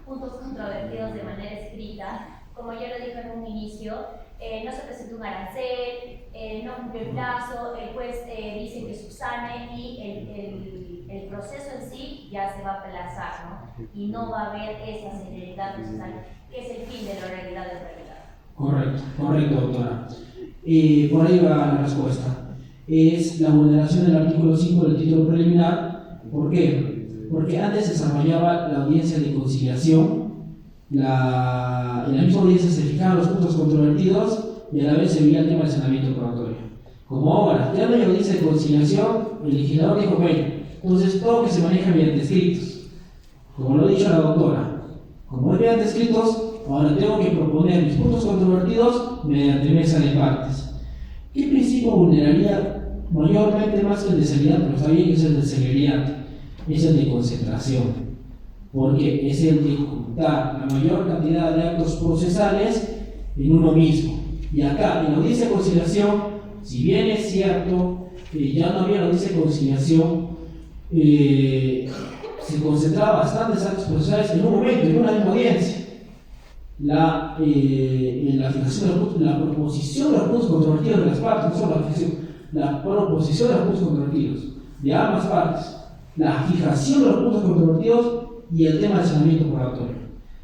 [SPEAKER 3] puntos controvertidos de manera escrita, como yo lo dije en un inicio, no se presenta un arancel, no cumple el plazo, el juez dice que subsane y el proceso en sí ya se va a aplazar, ¿no? Y no va a haber esa celeridad procesal, que es el fin de la oralidad en realidad.
[SPEAKER 1] Correcto, doctora. Por ahí va la respuesta. Es la vulneración del artículo 5 del título preliminar. ¿Por qué? Porque antes se desarrollaba la audiencia de conciliación, en la misma audiencia se fijaban los puntos controvertidos y a la vez se veía el tema del saneamiento probatorio. Como ahora, ya no hay audiencia de conciliación, el legislador dijo, bueno, entonces todo que se maneja mediante escritos. Como lo ha dicho la doctora, como es mediante escritos, ahora tengo que proponer mis puntos controvertidos mediante mesa de partes. ¿Qué principio vulneraría mayormente más que el de celeridad, pero está bien que es el de celeridad, es el de concentración, porque es el de juntar la mayor cantidad de actos procesales en uno mismo. Y acá, en la audiencia de conciliación, si bien es cierto que ya no había la audiencia de conciliación, se concentraba bastantes actos procesales en un momento, en una misma audiencia. En la fijación de los puntos, la proposición de los puntos controvertidos de las partes, no solo la fijación, la proposición de los puntos controvertidos de ambas partes, la fijación de los puntos controvertidos y el tema del saneamiento probatorio.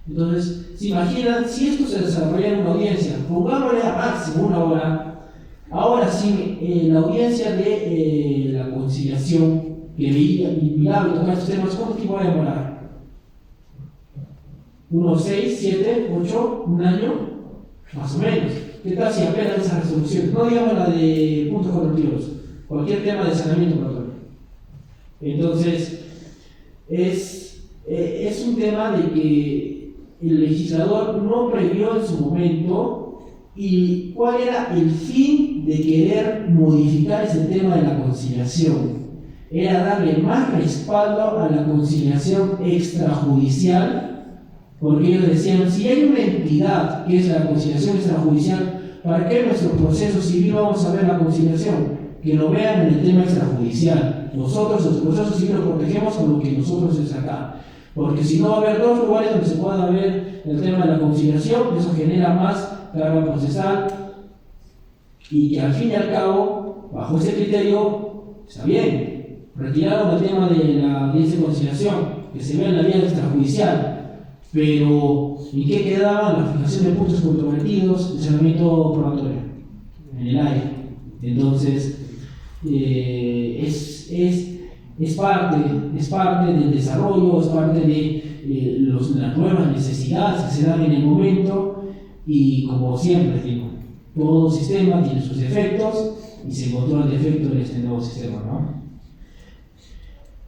[SPEAKER 1] Entonces, se imaginan, si esto se desarrolla en una audiencia, pongámosle a máximo 1 hora, ahora sí, la audiencia de la conciliación que miraba y tocaba estos temas, ¿cuánto tiempo va a demorar? ¿Unos 6, 7, 8, un año? Más o menos. ¿Qué tal si apenas esa resolución? No digamos la de puntos controvertidos, cualquier tema de saneamiento probatorio. Entonces, es un tema de que el legislador no previó en su momento y cuál era el fin de querer modificar ese tema de la conciliación. Era darle más respaldo a la conciliación extrajudicial, porque ellos decían, si hay una entidad que es la conciliación extrajudicial, ¿para qué en nuestro proceso civil vamos a ver la conciliación? Que lo vean en el tema extrajudicial. Nosotros, los procesos civiles, lo protegemos con lo que nosotros es acá. Porque si no va a haber 2 lugares donde se pueda ver el tema de la conciliación, eso genera más carga procesal y que al fin y al cabo, bajo ese criterio, está bien. Retiraron el tema de la audiencia de conciliación, que se vea en la vía extrajudicial. Pero, ¿y qué quedaba? La fijación de puntos controvertidos, el saneamiento probatorio, en el aire. Entonces, es parte del desarrollo, es parte de las nuevas necesidades que se dan en el momento, y como siempre digo, todo sistema tiene sus defectos y se encontró el defecto en este nuevo sistema, ¿no?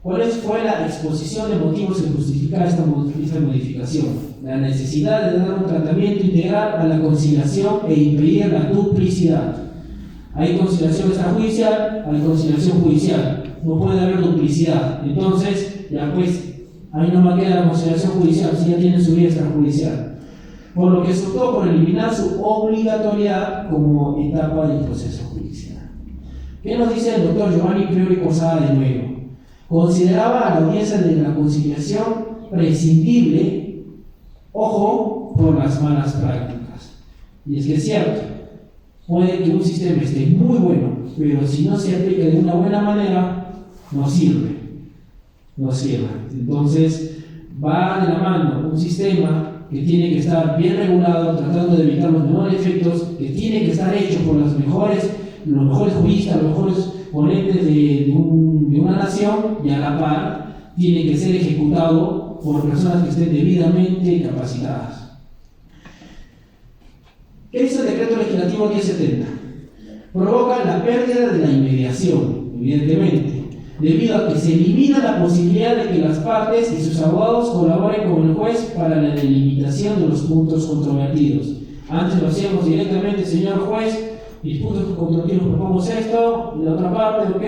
[SPEAKER 1] ¿Cuál fue la exposición de motivos que justificaba esta modificación? La necesidad de dar un tratamiento integral a la conciliación e impedir la duplicidad. Hay conciliación extrajudicial, hay conciliación judicial. No puede haber duplicidad. Entonces, ya pues, ahí no me queda la conciliación judicial, si ya tiene su vía extrajudicial. Por lo que se optó por eliminar su obligatoriedad como etapa del proceso judicial. ¿Qué nos dice el doctor Giovanni Priori Posada de nuevo? Consideraba a la audiencia de la conciliación prescindible, ojo, por las malas prácticas. Y es que es cierto, puede que un sistema esté muy bueno, pero si no se aplica de una buena manera, no sirve. Entonces, va de la mano un sistema que tiene que estar bien regulado, tratando de evitar los menores efectos, que tiene que estar hecho por los mejores juristas, los mejores ponentes de una nación, y a la par tiene que ser ejecutado por personas que estén debidamente capacitadas. ¿Qué dice el decreto legislativo 1070? Provoca la pérdida de la inmediación, evidentemente, debido a que se elimina la posibilidad de que las partes y sus abogados colaboren con el juez para la delimitación de los puntos controvertidos. Antes lo hacíamos directamente, señor juez, mis puntos controvertidos, propongo esto, y la otra parte, ok,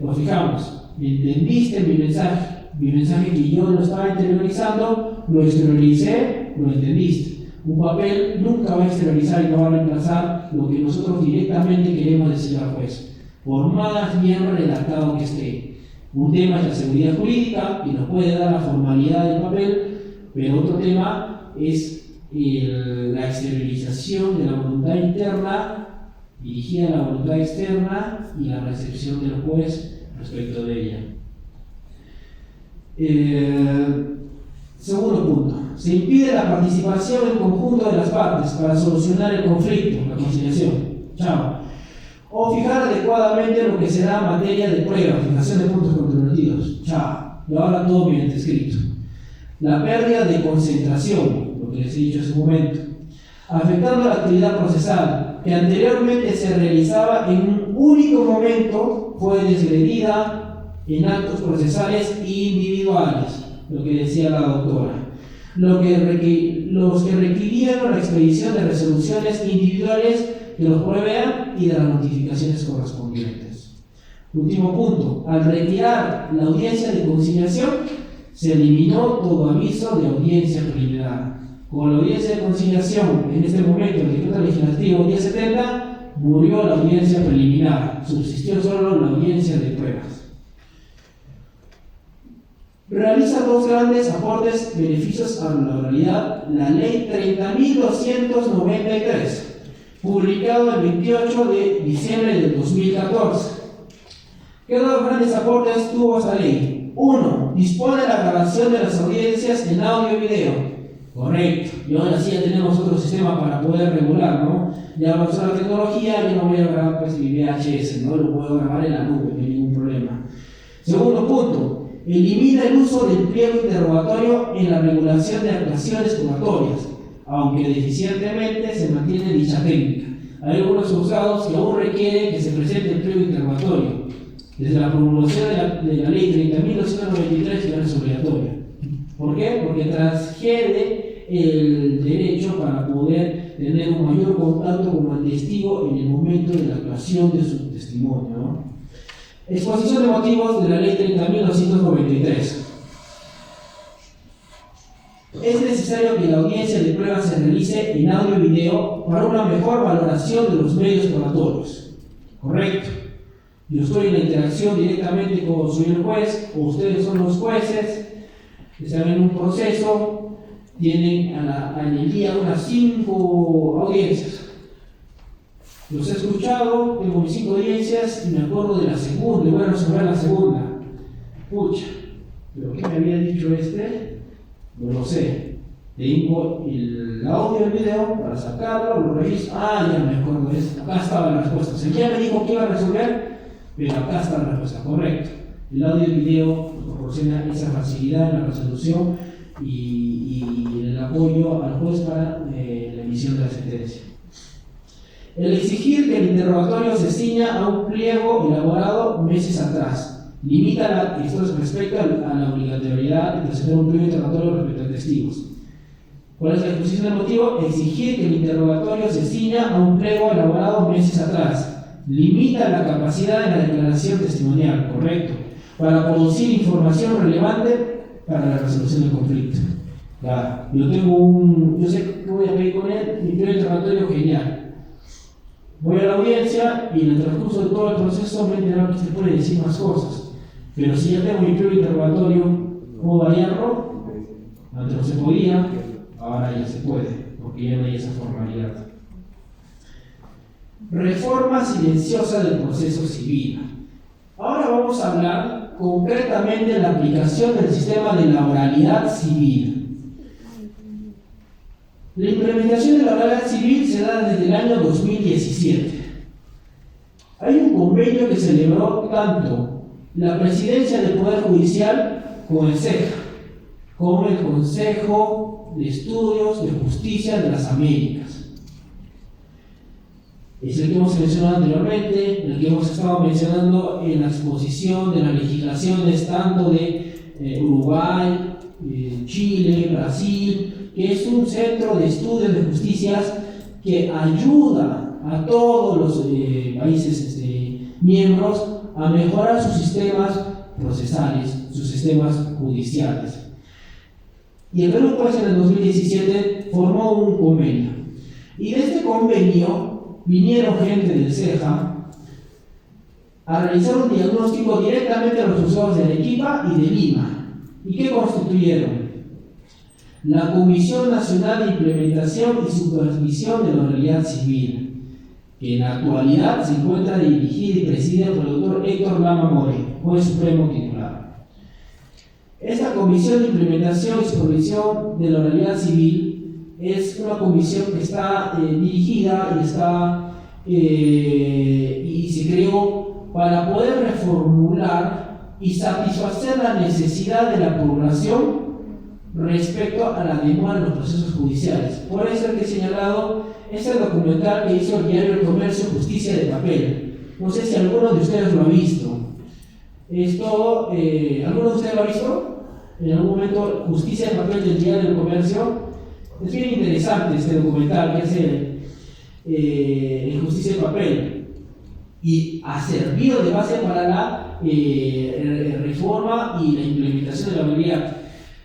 [SPEAKER 1] lo fijamos. ¿Me entendiste mi mensaje? Mi mensaje que yo lo estaba interiorizando, lo exterioricé, lo entendiste. Un papel nunca va a exteriorizar y no va a reemplazar lo que nosotros directamente queremos decir al juez, por más bien redactado que esté. Un tema es la seguridad jurídica, que nos puede dar la formalidad del papel, pero otro tema es la exteriorización de la voluntad interna dirigida a la voluntad externa y la recepción del juez respecto de ella. Segundo punto, se impide la participación en conjunto de las partes para solucionar el conflicto, la conciliación. Chao. O fijar adecuadamente lo que será materia de prueba, fijación de puntos controvertidos. Chao. Y ahora todo bien escrito. La pérdida de concentración, lo que les he dicho hace un momento, afectando la actividad procesal, que anteriormente se realizaba en un único momento, fue desgredida en actos procesales individuales, lo que decía la doctora, los que requirieron la expedición de resoluciones individuales que los provean y de las notificaciones correspondientes. Último punto, al retirar la audiencia de conciliación, se eliminó todo aviso de audiencia preliminar. Con la audiencia de conciliación, en este momento, el decreto legislativo 1070, murió la audiencia preliminar, subsistió solo la audiencia de pruebas. Realiza dos grandes aportes beneficios a la oralidad la Ley 30.293, publicado el 28 de diciembre del 2014. ¿Qué dos grandes aportes tuvo esta ley? Uno, dispone la grabación de las audiencias en audio y video. Correcto. Y ahora sí ya tenemos otro sistema para poder regular, ¿no? Ya avanzó la tecnología, yo no voy a grabar pues mi VHS, ¿no? Lo puedo grabar en la nube, no hay ningún problema. Segundo punto, elimina el uso del pliego interrogatorio en la regulación de actuaciones probatorias, aunque deficientemente se mantiene dicha técnica. Hay algunos juzgados que aún requieren que se presente el pliego interrogatorio. Desde la promulgación de la ley 30.293 ya es obligatoria. ¿Por qué? Porque transgrede el derecho para poder tener un mayor contacto con el testigo en el momento de la actuación de su testimonio, ¿no? Exposición de motivos de la ley 30.293. Es necesario que la audiencia de prueba se realice en audio y video para una mejor valoración de los medios probatorios. ¿Correcto? Yo estoy en la interacción directamente con soy el juez, o ustedes son los jueces, están en un proceso, tienen en el día unas 5 audiencias. Los he escuchado, tengo mis 5 audiencias y me acuerdo de la segunda, y voy a resolver la segunda. Pucha, ¿pero qué me había dicho este? No lo sé. Tengo el audio y el video para sacarlo, lo reviso. Ah, ya me acuerdo de esto. Acá estaba la respuesta. O sea, ya me dijo que iba a resolver, pero acá está la respuesta. Correcto. El audio y el video proporciona esa facilidad en la resolución y el apoyo al juez para la emisión de la sentencia. El exigir que el interrogatorio se ciña a un pliego elaborado meses atrás. Limita esto respecto a la obligatoriedad de presentar un pliego interrogatorio respecto a testigos. ¿Cuál es la exposición del motivo? Exigir que el interrogatorio se ciña a un pliego elaborado meses atrás. Limita la capacidad de la declaración testimonial, correcto, para producir información relevante para la resolución del conflicto. Claro, yo sé que voy a pedir con él, mi pliego interrogatorio genial. Voy a la audiencia y en el transcurso de todo el proceso me he enterado que se puede decir más cosas. Pero si ya tengo mi pliego interrogatorio, ¿puedo variarlo? Antes no se podía, ahora ya se puede, porque ya no hay esa formalidad. Reforma silenciosa del proceso civil. Ahora vamos a hablar concretamente de la aplicación del sistema de la oralidad civil. La implementación de la oralidad civil se da desde el año 2017. Hay un convenio que celebró tanto la Presidencia del Poder Judicial con el CEJA, con el Consejo de Estudios de Justicia de las Américas. Es el que hemos mencionado anteriormente, el que hemos estado mencionando en la exposición de las legislaciones tanto de Uruguay, Chile, Brasil, que es un centro de estudios de justicias que ayuda a todos los países miembros a mejorar sus sistemas procesales, sus sistemas judiciales. Y el Perú, pues, en el 2017 formó un convenio. Y de este convenio vinieron gente del CEJA a realizar un diagnóstico directamente a los juzgados de Arequipa y de Lima. ¿Y qué constituyeron? La Comisión Nacional de Implementación y Supervisión de la Oralidad Civil, que en la actualidad se encuentra dirigida y presidida por el doctor Héctor Lama More, juez supremo titular. Esta Comisión de Implementación y Supervisión de la Oralidad Civil es una comisión que está dirigida y se creó para poder reformular y satisfacer la necesidad de la población respecto a la demora en los procesos judiciales. Por eso que he señalado ese documental que hizo el diario El Comercio, Justicia de Papel. No sé si alguno de ustedes lo ha visto. ¿Alguno de ustedes lo ha visto? En algún momento, Justicia de Papel del diario El Comercio. Es bien interesante este documental que hace en Justicia de Papel. y ha servido de base para la reforma y la implementación de la movilidad.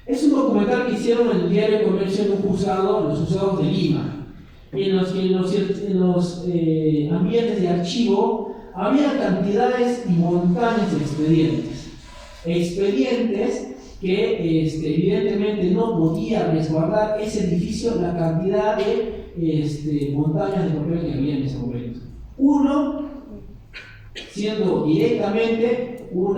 [SPEAKER 1] Es un documental que hicieron en el diario de Comercio en un juzgado, los juzgados de Lima, en los que en los ambientes de archivo había cantidades y montañas de expedientes que evidentemente no podía resguardar ese edificio la cantidad de montañas de papel que había en ese momento. Uno, siendo directamente un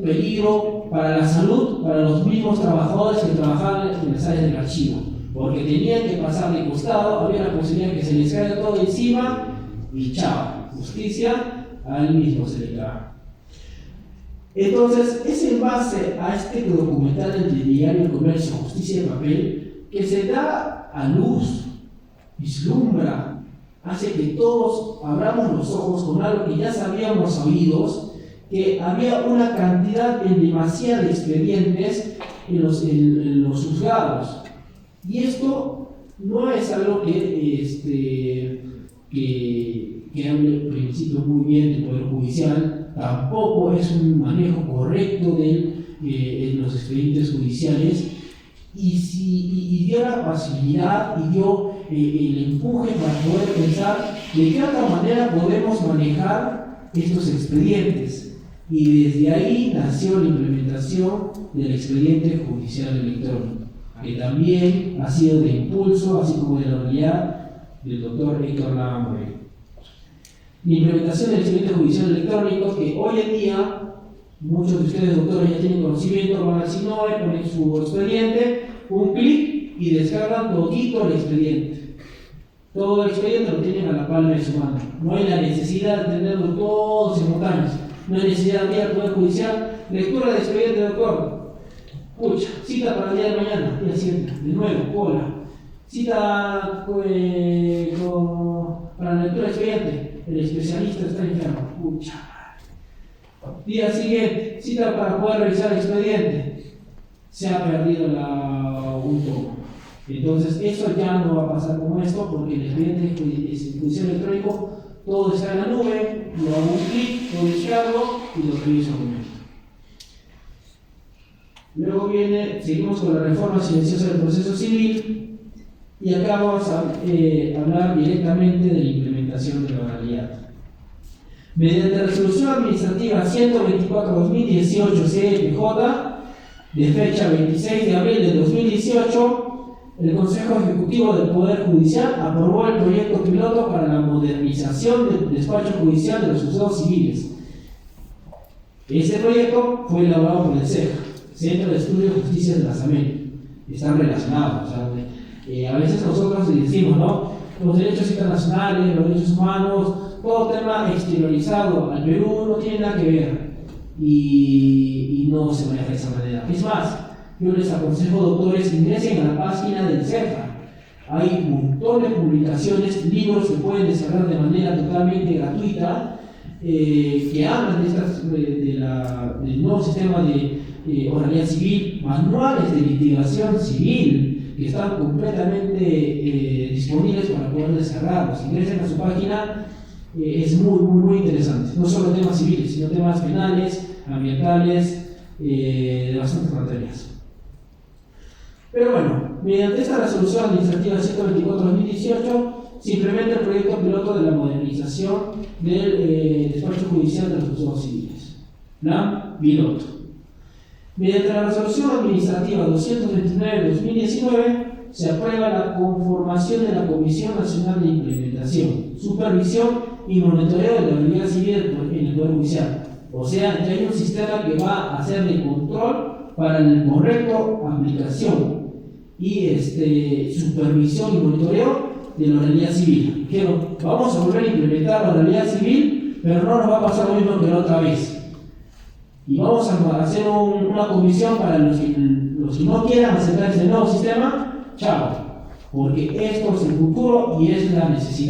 [SPEAKER 1] peligro para la salud, para los mismos trabajadores que trabajaban en las áreas del archivo, porque tenían que pasar de costado, había la posibilidad de que se les caiga todo encima y chao, justicia, a él mismo se le cae. Entonces, es en base a este documental del diario El Comercio, Justicia de Papel, que se da a luz, vislumbra, hace que todos abramos los ojos con algo que ya sabíamos oídos, que había una cantidad demasiada de expedientes en los juzgados. Y esto no es algo que hable en principio muy bien del Poder Judicial, tampoco es un manejo correcto de los expedientes judiciales, y dio la facilidad y dio el empuje para poder pensar de qué otra manera podemos manejar estos expedientes. Y desde ahí nació la implementación del expediente judicial electrónico, que también ha sido de impulso, así como de la unidad del doctor Héctor Lava Moreno. La implementación del expediente judicial electrónico, que hoy en día muchos de ustedes, doctores, ya tienen conocimiento, van al SINOE, ponen su expediente, un clic y descargan todito el expediente. Todo el expediente lo tienen a la palma de su mano. No hay la necesidad de tenerlo todo simultáneos. No hay necesidad de ir al Poder Judicial, lectura de expediente, doctor. Pucha, cita para el día de mañana, día siguiente, de nuevo, cola. Cita para la lectura de expediente, el especialista está enfermo. Pucha. Día siguiente, cita para poder revisar el expediente. Se ha perdido un poco. Entonces, eso ya no va a pasar como esto, porque el expediente judicial electrónico, todo está en la nube, lo hago un clic, lo descargo y lo reviso un momento. Luego seguimos con la reforma silenciosa del proceso civil, y acá vamos a hablar directamente de la implementación de la oralidad. Mediante la resolución administrativa 124/2018 CFJ, de fecha 26 de abril de 2018, el Consejo Ejecutivo del Poder Judicial aprobó el proyecto piloto para la modernización del despacho judicial de los juzgados civiles. Este proyecto fue elaborado por el CEJA, Centro de Estudios de Justicia de las Américas. Están relacionados. A veces nosotros decimos, ¿no? Los derechos internacionales, los derechos humanos, todo tema exteriorizado al Perú no tiene nada que ver, y no se maneja de esa manera. Es más, yo les aconsejo, doctores, ingresen a la página del CEJA. Hay un montón de publicaciones, libros que pueden descargar de manera totalmente gratuita, que hablan del nuevo sistema de oralidad civil, manuales de litigación civil, que están completamente disponibles para poder descargarlos. Ingresen a su página. Es muy interesante, no solo temas civiles, sino temas penales, ambientales, de bastantes materias. Pero bueno, mediante esta resolución administrativa 124/2018 se implementa el proyecto piloto de la modernización del despacho judicial de los juzgados civiles, plan piloto. Mediante la resolución administrativa 229/2019 se aprueba la conformación de la Comisión Nacional de Implementación, Supervisión y Monitoreo de la oralidad civil en el Poder Judicial. O sea, ya hay un sistema que va a hacer de control para la correcta aplicación y supervisión y monitoreo de la oralidad civil. Dijeron, vamos a volver a implementar la oralidad civil, pero no nos va a pasar lo mismo que la otra vez. Y vamos a hacer una comisión para los que no quieran aceptar ese nuevo sistema, chao, porque esto es el futuro y es la necesidad.